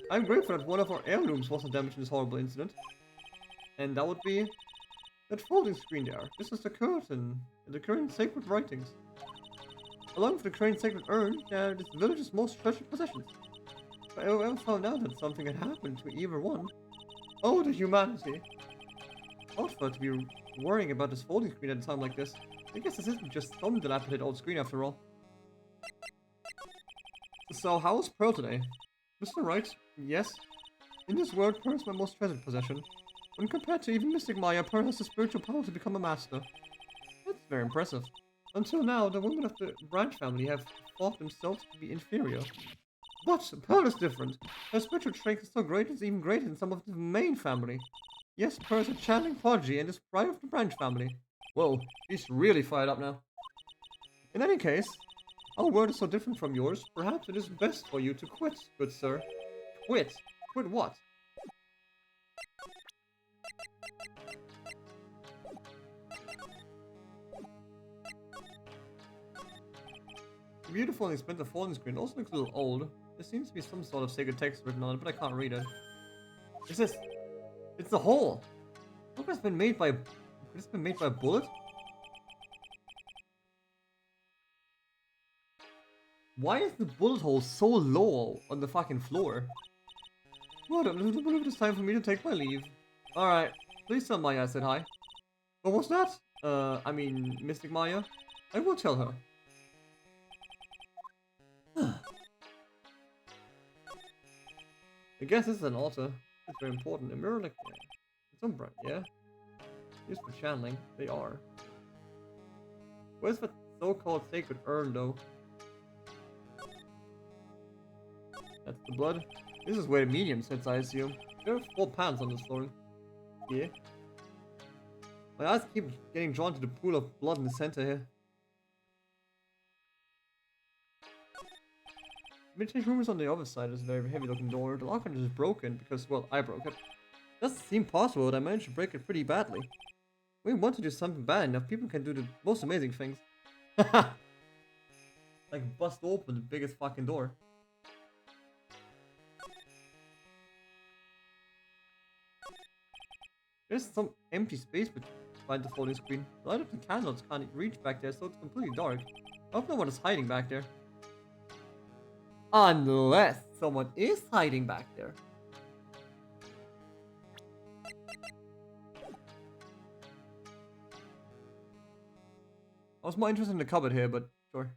I'm grateful that one of our heirlooms wasn't damaged in this horrible incident. And that would be that folding screen there. This is the curtain and the current sacred writings. Along with the current sacred urn, they are this village's most treasured possessions. If I ever found out that something had happened to either one, oh, the humanity! Awful to be worrying about this folding screen at a time like this. I guess this isn't just some dilapidated old screen after all. So, how was Pearl today? Mr. Wright, yes? In this world, Pearl is my most treasured possession. When compared to even Mystic Maya, Pearl has the spiritual power to become a master. That's very impressive. Until now, the women of the Branch family have thought themselves to be inferior. But Pearl is different. Her spiritual strength is so great it's even greater than some of the main family. Yes, Pearl is a channeling prodigy and is pride of the Branch family. Whoa, he's really fired up now. In any case, our world is so different from yours, perhaps it is best for you to quit, good sir. Quit? Quit what? Beautiful and expensive folding screen also looks a little old. There seems to be some sort of sacred text written on it, but I can't read it. Is this? It's the hole! Look, it's been made by... It's been made by a bullet? Why is the bullet hole so low on the fucking floor? Well, I don't believe it's time for me to take my leave. Alright, please tell Maya I said hi. What was that? Mystic Maya? I will tell her. I guess this is an altar. It's very important. A mirror like that. It's umbra, yeah? Used for channeling. They are. Where's the so-called sacred urn, though? That's the blood. This is where the medium sits, I assume. There are 4 pans on this floor. Yeah. My eyes keep getting drawn to the pool of blood in the center here. The meditation room is on the other side. There's a very heavy looking door. The lock on it is broken because, well, I broke it. It doesn't seem possible that I managed to break it pretty badly. When we want to do something bad enough, people can do the most amazing things. Like bust open the biggest fucking door. There's some empty space behind the folding screen. The light of the candles can't reach back there, so it's completely dark. I hope no one is hiding back there. Unless someone is hiding back there. I was more interested in the cupboard here, but sure.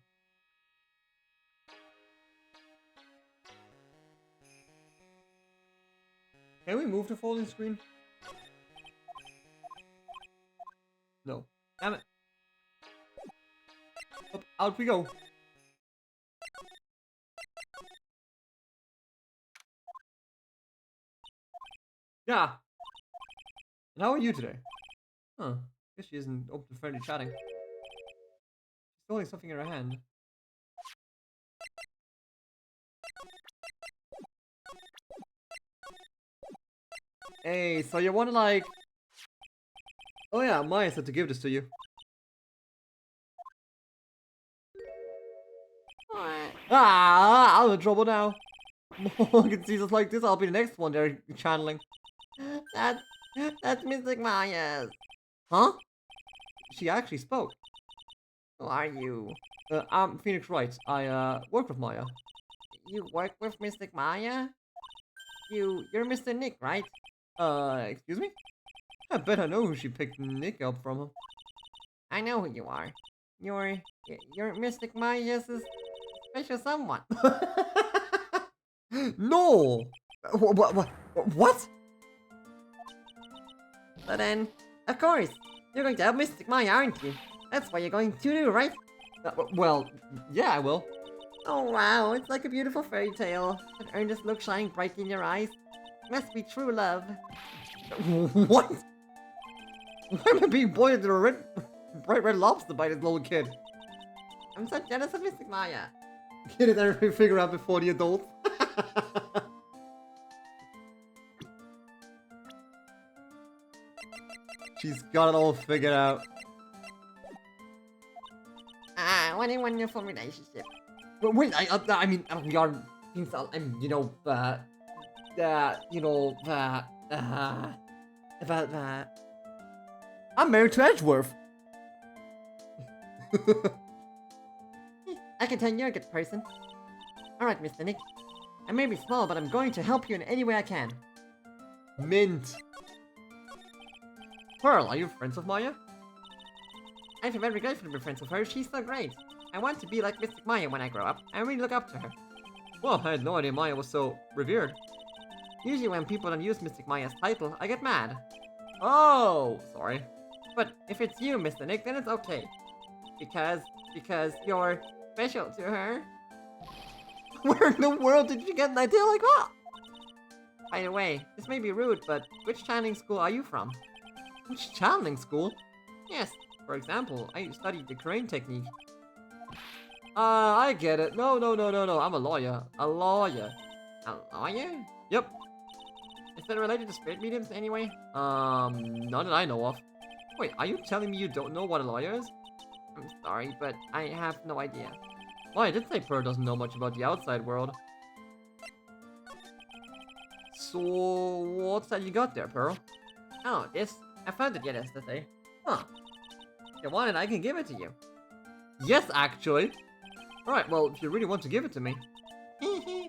Can we move the folding screen? No. Damn it. Up, out we go. Yeah. And how are you today? Huh. Guess she isn't open to friendly chatting. She's holding something in her hand. Hey, so you wanna like... Oh yeah, Maya said to give this to you. What? Ah, I'm in trouble now. More can see us like this, I'll be the next one they're channeling. That's Mystic Maya's. Huh? She actually spoke. Who are you? I'm Phoenix Wright. I work with Maya. You work with Mystic Maya? You're Mr. Nick, right? Excuse me? I bet I know who she picked Nick up from. I know who you are. You're Mystic Maya's special someone. No! What? So then, of course, you're going to help Mystic Maya, aren't you? That's what you're going to do, right? Well, yeah, I will. Oh wow, it's like a beautiful fairy tale. An earnest look shining brightly in your eyes. Must be true love. What? Why am I being pointed to a bright red lobster by this little kid? I'm so jealous of Mystic Maya. Get it everything figure out before the adults. She's got it all figured out. Ah, what a wonderful relationship. But wait, I mean, we are things. You know, about that. I'm married to Edgeworth. I can tell you're a good person. Alright, Mr. Nick. I may be small, but I'm going to help you in any way I can. Mint. Pearl, are you friends with Maya? I feel very grateful to be friends with her. She's so great. I want to be like Mystic Maya when I grow up. I really look up to her. Well, I had no idea Maya was so revered. Usually when people don't use Mystic Maya's title, I get mad. Oh, sorry. But if it's you, Mr. Nick, then it's okay. Because you're special to her. Where in the world did you get an idea like that? By the way, this may be rude, but which channeling school are you from? Which channeling school? Yes, for example, I studied the crane technique. I get it. No. I'm a lawyer. A lawyer. A lawyer? Yep. Is that related to spirit mediums anyway? None that I know of. Wait, are you telling me you don't know what a lawyer is? I'm sorry, but I have no idea. Well, I did say Pearl doesn't know much about the outside world. So, what's that you got there, Pearl? Oh, this? I found it yesterday. Huh. If you want it, I can give it to you. Yes, actually. Alright, well, if you really want to give it to me. You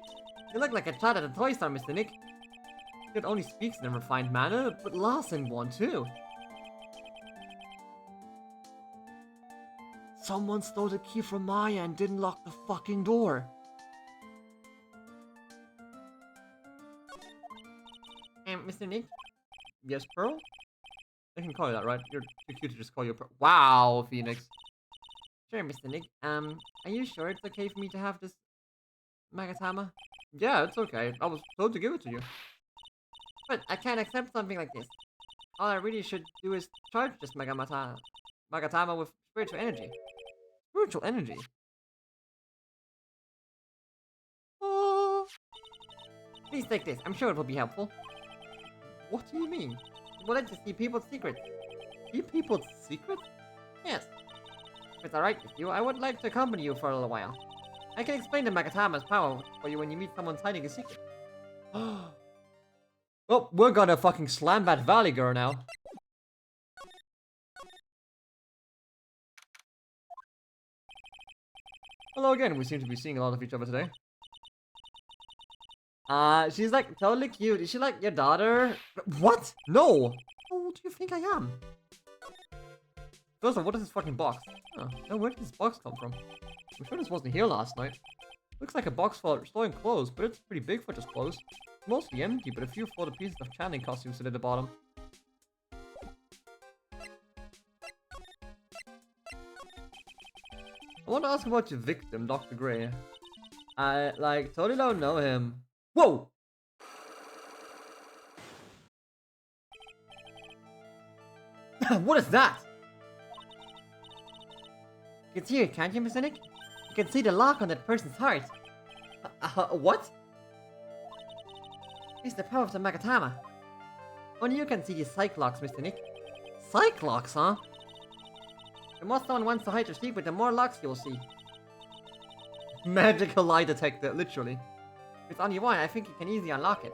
look like a child at a toy store, Mr. Nick. It only speaks in a refined manner, but laughs in one too. Someone stole the key from Maya and didn't lock the fucking door. Mr. Nick? Yes, Pearl? I can call you that, right? You're too cute to just call you Pearl. Wow, Phoenix. Sure, Mr. Nick. Are you sure it's okay for me to have this Magatama? Yeah, it's okay. I was told to give it to you. But I can't accept something like this. All I really should do is charge this Magatama with spiritual energy. Spiritual energy? Please take this. I'm sure it will be helpful. What do you mean? It will let you see people's secrets. See people's secrets? Yes. If it's alright with you, I would like to accompany you for a little while. I can explain the Magatama's power for you when you meet someone hiding a secret. Well, we're gonna fucking slam that Valley Girl now. Hello again, we seem to be seeing a lot of each other today. She's like totally cute. Is she like your daughter? What? No! How old do you think I am? First of all, what is this fucking box? Oh, no, where did this box come from? I'm sure this wasn't here last night. Looks like a box for storing clothes, but it's pretty big for just clothes. Mostly empty, but a few folded pieces of channeling costumes sit at the bottom. I want to ask about your victim, Dr. Gray. I, like, totally don't know him. Whoa! What is that? You can see it, can't you, Mr. Nick? You can see the lock on that person's heart. What? It's the power of the Magatama. Only you can see the Cyclops, Mr. Nick. Cyclops, huh? The more someone wants to hide your secret, the more locks you'll see. Magical lie detector, literally. If it's only one, I think you can easily unlock it.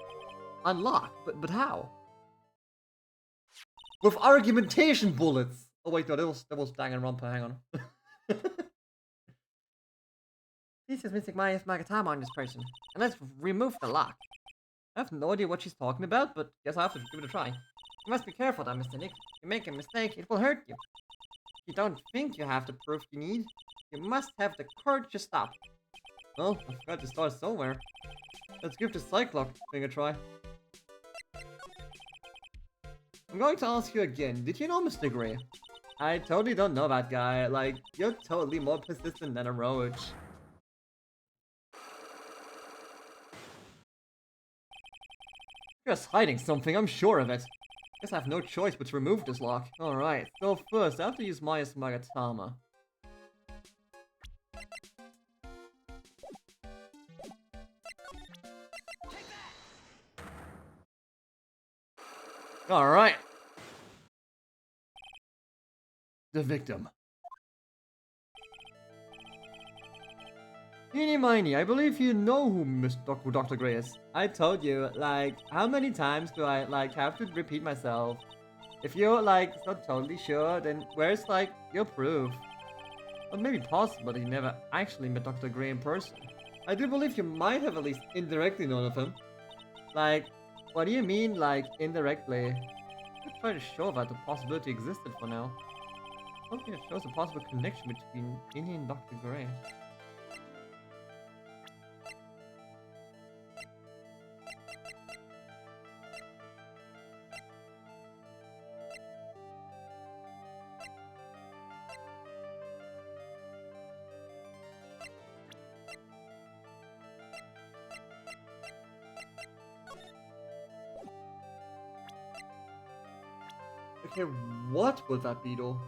Unlock? But how? With argumentation bullets! Oh wait, no, that was Danganronpa, hang on. This is Mystic Maya's Magatama on this person. And let's remove the lock. I have no idea what she's talking about, but guess I have to give it a try. You must be careful though, Mr. Nick. If you make a mistake, it will hurt you. If you don't think you have the proof you need, you must have the courage to stop. Well, I've got to start somewhere. Let's give the Cyclops thing a try. I'm going to ask you again, did you know Mr. Gray? I totally don't know that guy, like, you're totally more persistent than a roach. You're just hiding something, I'm sure of it. Guess I have no choice but to remove this lock. Alright, so first I have to use Maya's Magatama. Alright. The victim. Eeny miny, I believe you know who Dr. Gray is. I told you, like, how many times do I, like, have to repeat myself? If you're, like, not totally sure, then where's, like, your proof? Well, maybe possible that you never actually met Dr. Gray in person. I do believe you might have at least indirectly known of him. Like, what do you mean, like, indirectly? I could try to show that the possibility existed for now. Something that shows a possible connection between Innie and Dr. Gray. Okay, what would that be though?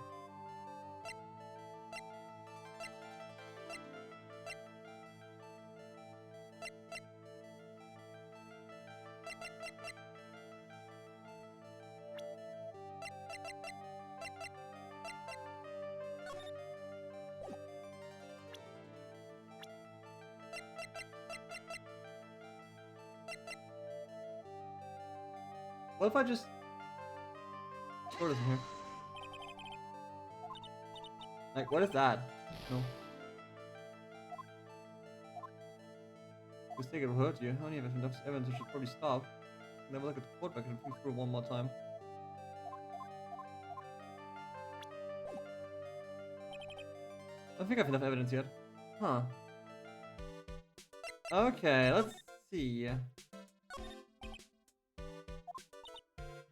What if I just store this in here? Like, what is that? No. This thing will hurt you. I only have enough evidence, I should probably stop. Never look at the code back and think through one more time. I don't think I have enough evidence yet. Huh. Okay, let's see.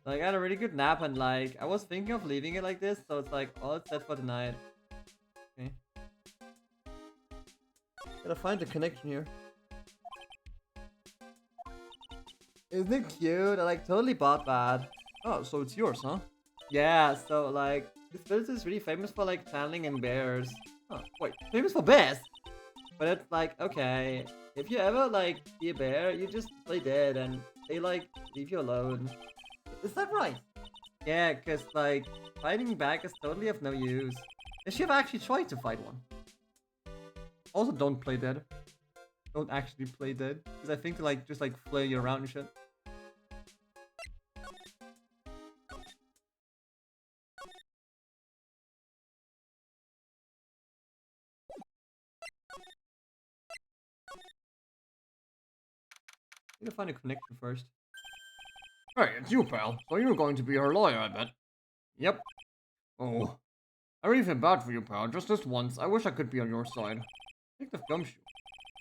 Like, I had a really good nap and like, I was thinking of leaving it like this, so it's like, all it's set for the night. Okay. Gotta find the connection here. Isn't it cute? I like totally bought that. Oh, so it's yours, huh? Yeah, so like, this village is really famous for like channeling and bears. Huh, wait, famous for bears? But it's like, okay, if you ever like see a bear, you just play dead and they like leave you alone. Is that right? Yeah, cause like, fighting back is totally of no use. And she ever actually tried to fight one. Also, don't play dead. Don't actually play dead. Cause I think they like, just like flare you around and shit. Need to find a connection first. Hey, it's you, pal. So you're going to be her lawyer, I bet. Yep. Oh. I really feel bad for you, pal. Just this once. I wish I could be on your side. Take the gumshoe.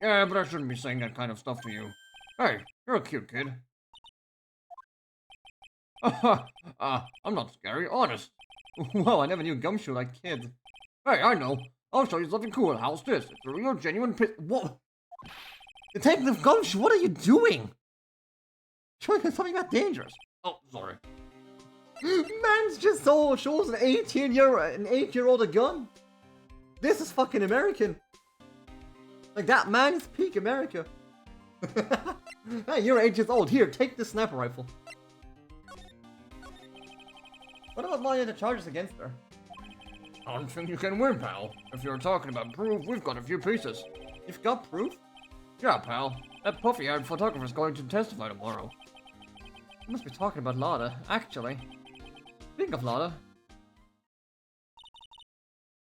Yeah, but I shouldn't be saying that kind of stuff to you. Hey, you're a cute kid. I'm not scary, honest. Whoa, I never knew gumshoe like kids. Hey, I know. I'll show you something cool. How's this? It's a real genuine What? Detective Gumshoe, what are you doing? Showing us something that dangerous. Oh, sorry. Man's just so shows an 8-year-old a gun. This is fucking American. Like that man is peak America. Hey, you're 8 years old. Here, take this sniper rifle. What about my the charges against her? I don't think you can win, pal. If you're talking about proof, we've got a few pieces. You've got proof? Yeah, pal. That puffy-haired photographer's going to testify tomorrow. You must be talking about Lada, actually. Speaking of Lada.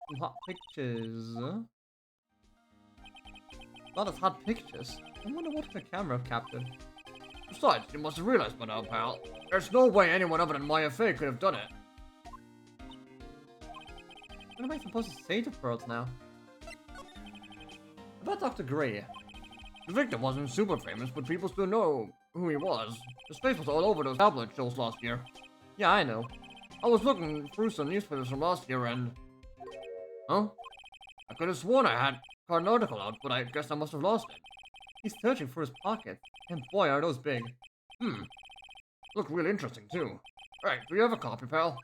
Some hot pictures. Lada's hot pictures. I wonder what the camera captured. Besides, you must have realized by now, pal. There's no way anyone other than Maya Fey could have done it. What am I supposed to say to Pearls now? About Dr. Gray. The victim wasn't super famous, but people still know who he was. His face was all over those tabloid shows last year. Yeah, I know. I was looking through some newspapers from last year and... Huh? I could have sworn I had caught an article out, but I guess I must have lost it. He's searching for his pocket. And boy, are those big. Look really interesting, too. Right, do you have a copy, pal?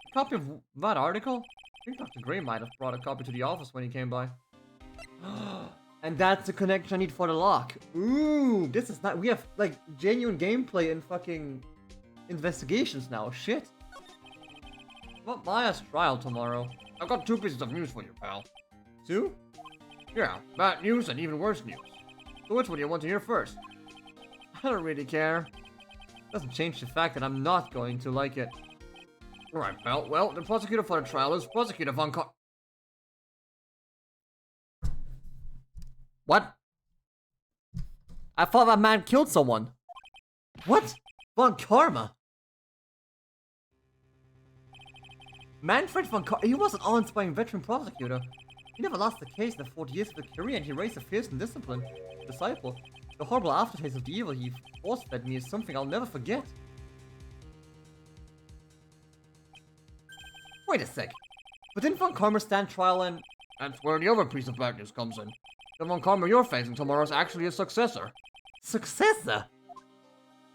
A copy of that article? I think Dr. Gray might have brought a copy to the office when he came by. And that's the connection I need for the lock. Ooh, this is not. We have like genuine gameplay in fucking investigations now. Shit. What Maya's trial tomorrow? I've got 2 pieces of news for you, pal. 2? Yeah, bad news and even worse news. So which one do you want to hear first? I don't really care. Doesn't change the fact that I'm not going to like it. Alright, pal. Well, the prosecutor for the trial is Prosecutor Von Car- What? I thought that man killed someone. What? Von Karma? Manfred von Karma? He was an awe-inspiring veteran prosecutor. He never lost a case in the 40 years of his career, and he raised a fierce and disciplined disciple. The horrible aftertaste of the evil he force-fed me is something I'll never forget. Wait a sec. But didn't Von Karma stand trial and... That's where the other piece of bad news comes in. The Von Karma you're facing tomorrow is actually a successor. Successor?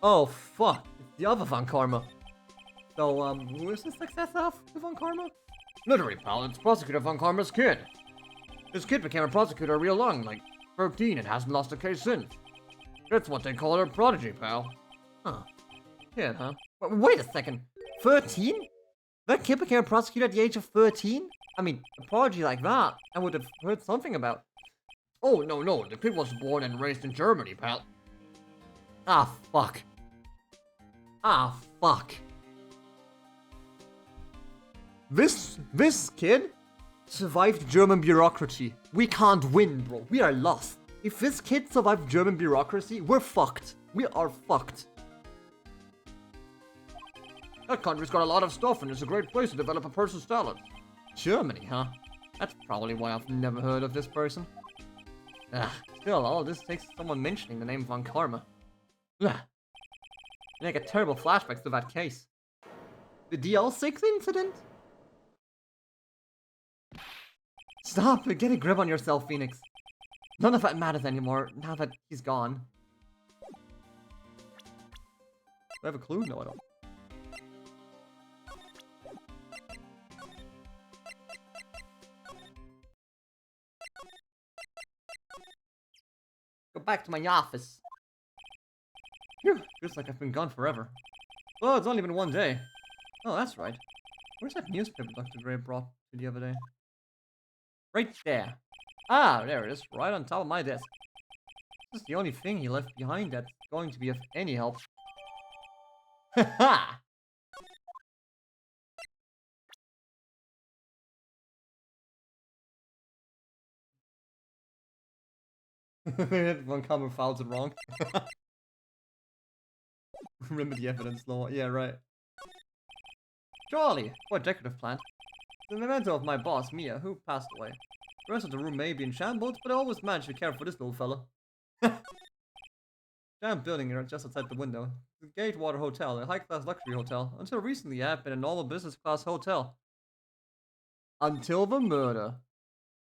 Oh, fuck. It's the other Von Karma. So, who is the successor of the Von Karma? Literally, pal, it's Prosecutor Von Karma's kid. This kid became a prosecutor real young, like 13, and hasn't lost a case since. That's what they call her prodigy, pal. Huh. Kid, huh? Wait a second. 13? That kid became a prosecutor at the age of 13? I mean, a prodigy like that, I would have heard something about. Oh, no, the kid was born and raised in Germany, pal. Ah, fuck. Ah, fuck. This kid survived German bureaucracy. We can't win, bro. We are lost. If this kid survived German bureaucracy, we're fucked. We are fucked. That country's got a lot of stuff and it's a great place to develop a person's talent. Germany, huh? That's probably why I've never heard of this person. Still, all this takes someone mentioning the name Von Karma. I get terrible flashbacks to that case. The DL6 incident? Stop! Get a grip on yourself, Phoenix. None of that matters anymore, now that he's gone. Do I have a clue? No, I don't. Go back to my office. Phew, feels like I've been gone forever. Oh, it's only been 1 day. Oh, that's right. Where's that newspaper Dr. Gray brought to the other day? Right there. Ah, there it is, right on top of my desk. This is the only thing he left behind that's going to be of any help. Ha! One comment files it wrong. Remember the evidence law. Yeah, right. Charlie, what a decorative plant. The memento of my boss, Mia, who passed away. The rest of the room may be in shambles, but I always manage to care for this little fella. Giant building just outside the window. The Gatewater Hotel, a high-class luxury hotel. Until recently, it had been a normal business-class hotel. Until the murder.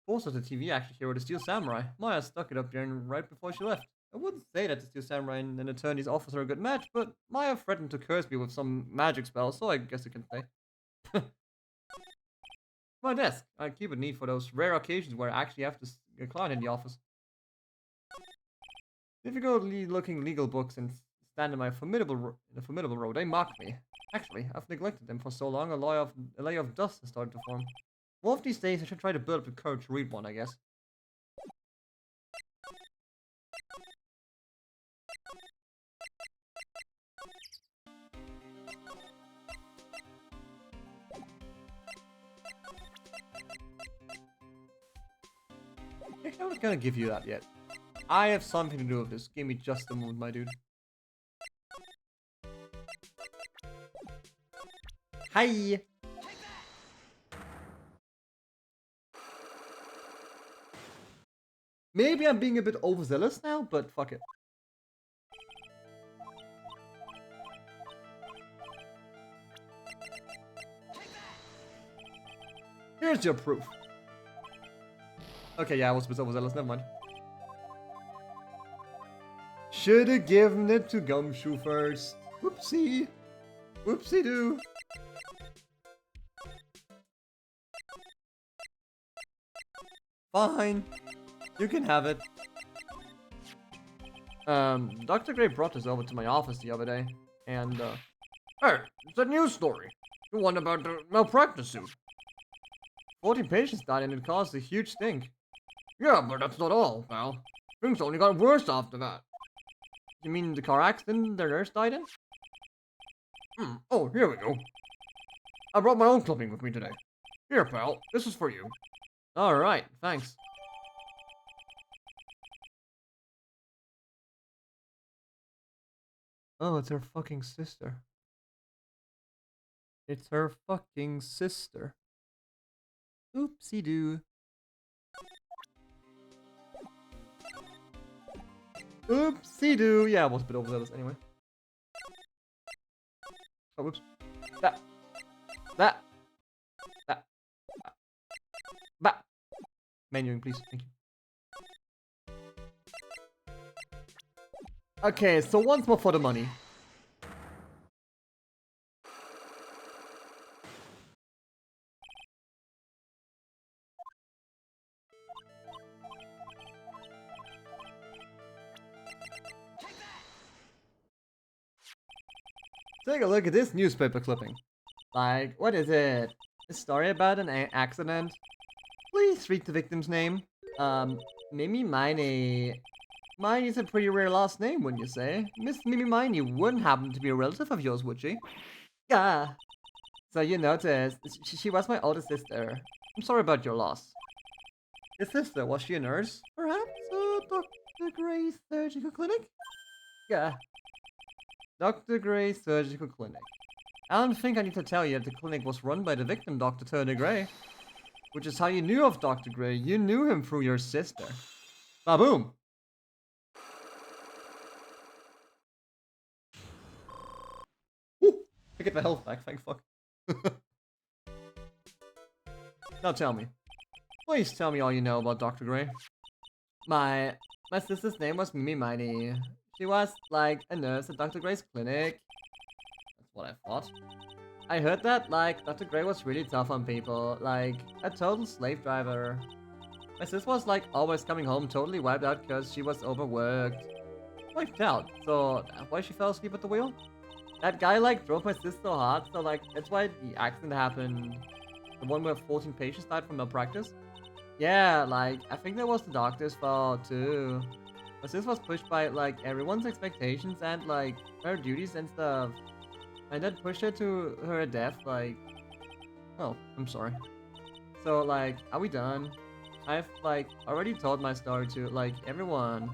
Also, the TV action hero, the Steel Samurai. Maya stuck it up there right before she left. I wouldn't say that the Steel Samurai and an attorney's office are a good match, but Maya threatened to curse me with some magic spell, so I guess you can say. My desk. I keep it neat for those rare occasions where I actually have to a client in the office. Difficultly looking legal books and stand in my formidable row, they mock me. Actually, I've neglected them for so long, a layer of dust has started to form. One of these days, I should try to build up the courage to read one, I guess. Actually, I'm not gonna give you that yet. I have something to do with this. Give me just a moment, my dude. Hi! Maybe I'm being a bit overzealous now, but fuck it. Here's your proof. Okay, yeah, I was a bit overzealous, never mind. Should've given it to Gumshoe first. Whoopsie. Whoopsie-doo. Fine. You can have it. Dr. Gray brought this over to my office the other day, and, Hey, it's a news story. The one about the malpractice suit. 40 patients died and it caused a huge stink. Yeah, but that's not all, pal. Things only got worse after that. You mean the car accident their nurse died in? Oh, here we go. I brought my own clipping with me today. Here, pal. This is for you. Alright, thanks. Oh, it's her fucking sister. It's her fucking sister. Oopsie-doo. Oopsie-doo. Yeah, I was a bit overzealous anyway. Oh, whoops. That. Menuing, please. Thank you. Okay, so once more for the money. Take a look at this newspaper clipping. Like, what is it? A story about an accident? Please read the victim's name. Mimi Miney. Miney's a pretty rare last name, wouldn't you say? Miss Mimi Miney wouldn't happen to be a relative of yours, would she? Ah. So you noticed, she was my older sister. I'm sorry about your loss. Your sister, was she a nurse? Perhaps Dr. Gray's surgical clinic? Yeah. Dr. Gray's surgical clinic. I don't think I need to tell you that the clinic was run by the victim, Dr. Turner Gray. Which is how you knew of Dr. Gray. You knew him through your sister. Ba-boom! Woo! I get the health back, thank fuck. Now tell me. Please tell me all you know about Dr. Gray. My sister's name was Mimi Miney. She was, like, a nurse at Dr. Gray's clinic. That's what I thought. I heard that, like, Dr. Gray was really tough on people. Like, a total slave driver. My sister was, like, always coming home totally wiped out because she was overworked. Wiped out? So, that's why she fell asleep at the wheel? That guy, like, drove my sister so hard, so, like, that's why the accident happened. The one where 14 patients died from malpractice? Yeah, like, I think that was the doctor's fault, too. My sister was pushed by, like, everyone's expectations and, like, her duties and stuff. And that pushed her to her death, like... Oh, I'm sorry. So, like, are we done? I've, like, already told my story to, like, everyone.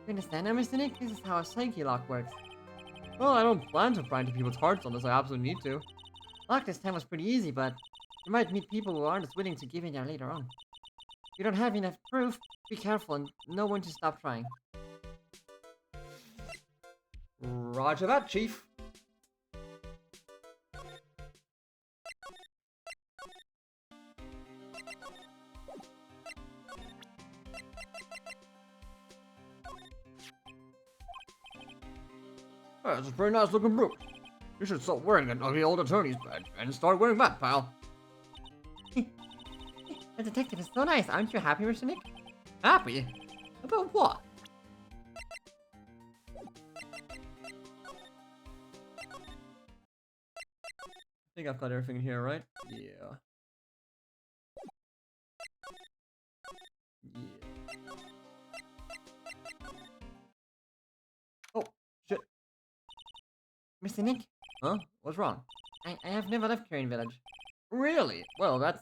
You understand now, Mr. Nick? This is how a psyche lock works. Well, I don't plan to pry into people's hearts unless I absolutely need to. Lock this time was pretty easy, but you might meet people who aren't as willing to give in there later on. If you don't have enough proof, be careful and know when to stop trying. Roger that, Chief. That's a pretty nice looking brooch. You should stop wearing an ugly old attorney's badge and start wearing that, pal. The detective is so nice. Aren't you happy, Mr. Nick? Happy? About what? I think I've got everything here, right? Yeah. Yeah. Oh, shit. Mr. Nick, Huh? What's wrong? I have never left Crane Village. Really? Well, that's,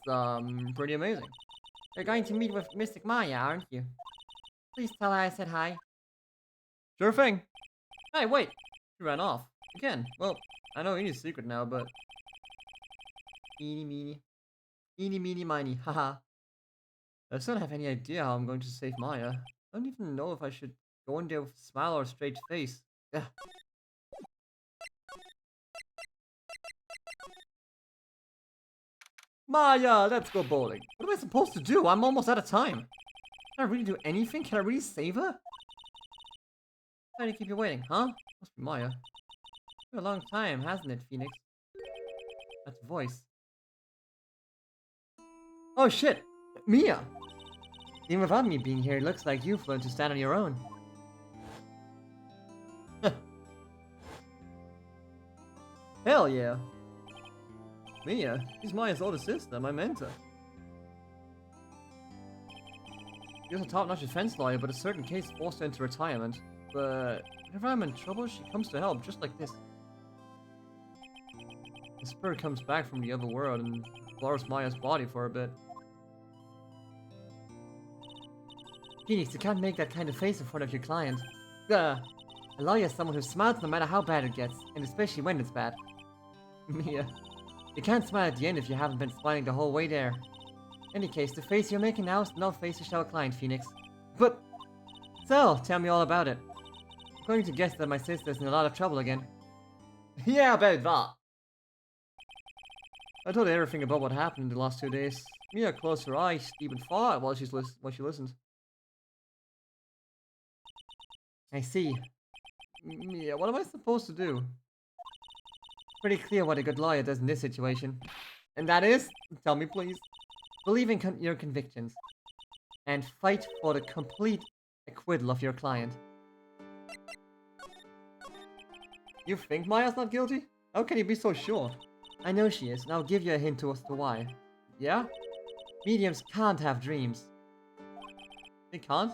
pretty amazing. You're going to meet with Mystic Maya, aren't you? Please tell her I said hi. Sure thing. Hey, wait! She ran off. Again. Well, I know Inie's secret now, but... Eeny, meeny. Eeny, meeny, miny. Haha. I still don't have any idea how I'm going to save Maya. I don't even know if I should go in there with a smile or a straight face. Ugh. Maya, let's go bowling. What am I supposed to do? I'm almost out of time. Can I really do anything? Can I really save her? Sorry to keep you waiting, huh? Must be Maya. It's been a long time, hasn't it, Phoenix? That's a voice. Oh shit! Mia! Even without me being here, it looks like you've learned to stand on your own. Hell yeah! Mia, she's Maya's older sister, my mentor. She's a top-notch defense lawyer, but a certain case forced her into retirement. But whenever I'm in trouble, she comes to help, just like this. The spirit comes back from the other world and borrows Maya's body for a bit. Phoenix, you can't make that kind of face in front of your client. A lawyer is someone who smiles no matter how bad it gets, and especially when it's bad. Mia, you can't smile at the end if you haven't been smiling the whole way there. In any case, the face you're making now is no face to show a client, Phoenix. But... So, tell me all about it. I'm going to guess that my sister's in a lot of trouble again. Yeah, about that. I told her everything about what happened in the last 2 days. Mia closed her eyes, even fought while she listened. I see. Mia, what am I supposed to do? Pretty clear what a good lawyer does in this situation. And that is, tell me please, believe in your convictions. And fight for the complete acquittal of your client. You think Maya's not guilty? How can you be so sure? I know she is, and I'll give you a hint as to why. Yeah? Mediums can't have dreams. They can't?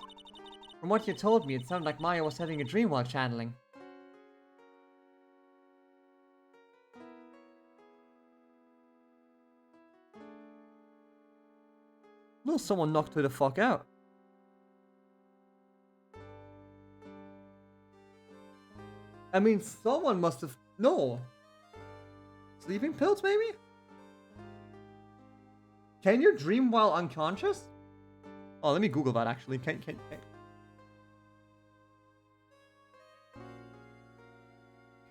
From what you told me, it sounded like Maya was having a dream while channeling. No, someone knocked her the fuck out. I mean, someone must have... No. Sleeping pills, maybe? Can you dream while unconscious? Oh, let me Google that, actually. Can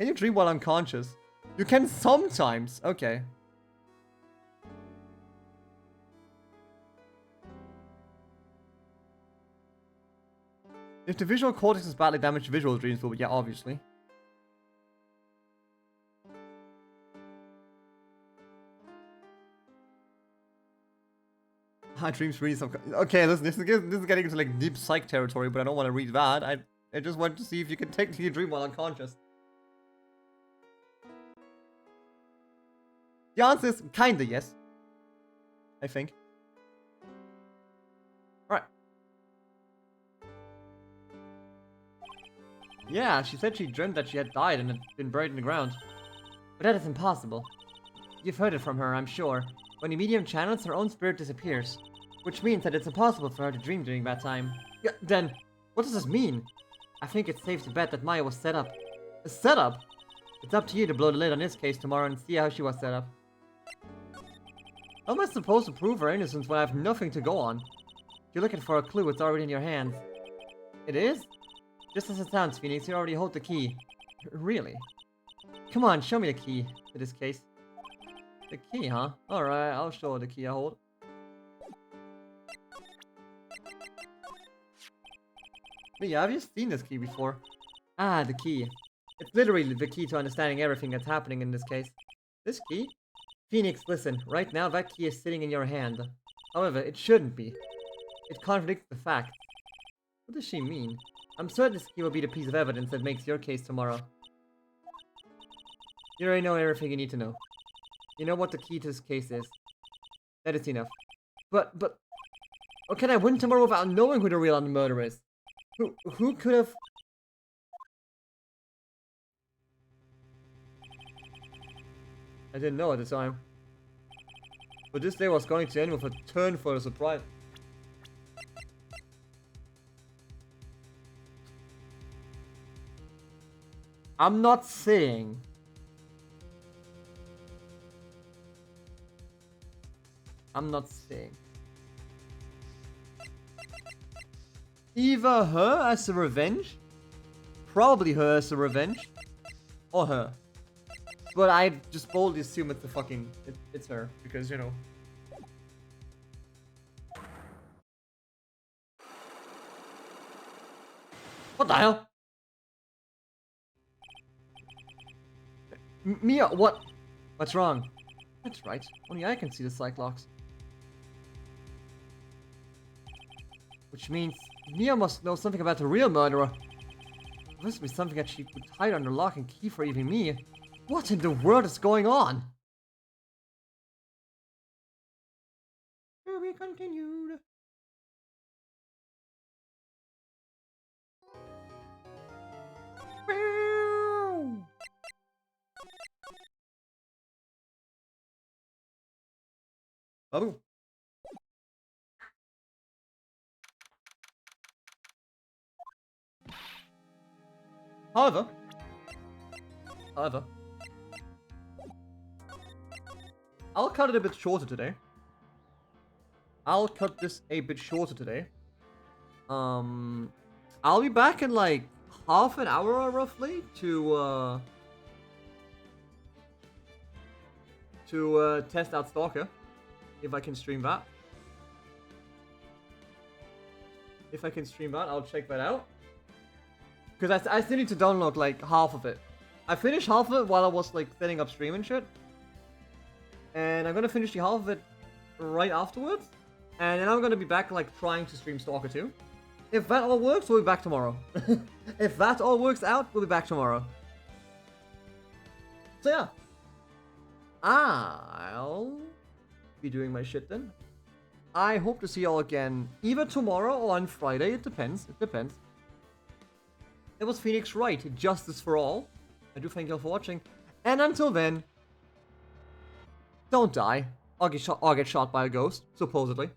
you dream while unconscious? You can sometimes. Okay. If the visual cortex is badly damaged, visual dreams will be, yeah, obviously. Dreams really some... Okay, listen, this is getting into like deep psych territory, but I don't want to read that. I just want to see if you can technically dream while unconscious. The answer is kinda yes. I think. Right. Yeah, she said she dreamt that she had died and had been buried in the ground. But that is impossible. You've heard it from her, I'm sure. When the medium channels, her own spirit disappears. Which means that it's impossible for her to dream during that time. Yeah, then, what does this mean? I think it's safe to bet that Maya was set up. Set up? It's up to you to blow the lid on this case tomorrow and see how she was set up. How am I supposed to prove her innocence when I have nothing to go on? If you're looking for a clue, it's already in your hands. It is? Just as it sounds, Phoenix, you already hold the key. Really? Come on, show me the key to this case. The key, huh? Alright, I'll show her the key I hold. But yeah, have you seen this key before? Ah, the key. It's literally the key to understanding everything that's happening in this case. This key? Phoenix, listen. Right now, that key is sitting in your hand. However, it shouldn't be. It contradicts the facts. What does she mean? I'm certain this key will be the piece of evidence that makes your case tomorrow. You already know everything you need to know. You know what the key to this case is. That is enough. But, or can I win tomorrow without knowing who the real murderer is? Who could have... I didn't know at the time. But this day was going to end with a turn for the surprise. I'm not saying... I'm not saying. Either her as a revenge, probably her as a revenge, or her. But I just boldly assume it's the fucking, it's her, because, you know. What the hell? Mia, what? What's wrong? That's right, only I can see the Cyclops. Which means Mia must know something about the real murderer. There must be something that she would hide under lock and key for even me. What in the world is going on? To be continued. Babu. However, I'll cut it a bit shorter today. I'll cut this a bit shorter today. I'll be back in like half an hour roughly to test out Stalker, if I can stream that. If I can stream that, I'll check that out. Because I still need to download like half of it. I finished half of it while I was like setting up stream and shit. And I'm gonna finish the half of it right afterwards. And then I'm gonna be back like trying to stream Stalker 2. If that all works, we'll be back tomorrow. If that all works out, we'll be back tomorrow. So yeah. I'll be doing my shit then. I hope to see y'all again either tomorrow or on Friday. It depends. It depends. It was Phoenix Wright, Justice for All. I do thank y'all for watching. And until then, don't die. Or get shot by a ghost, supposedly.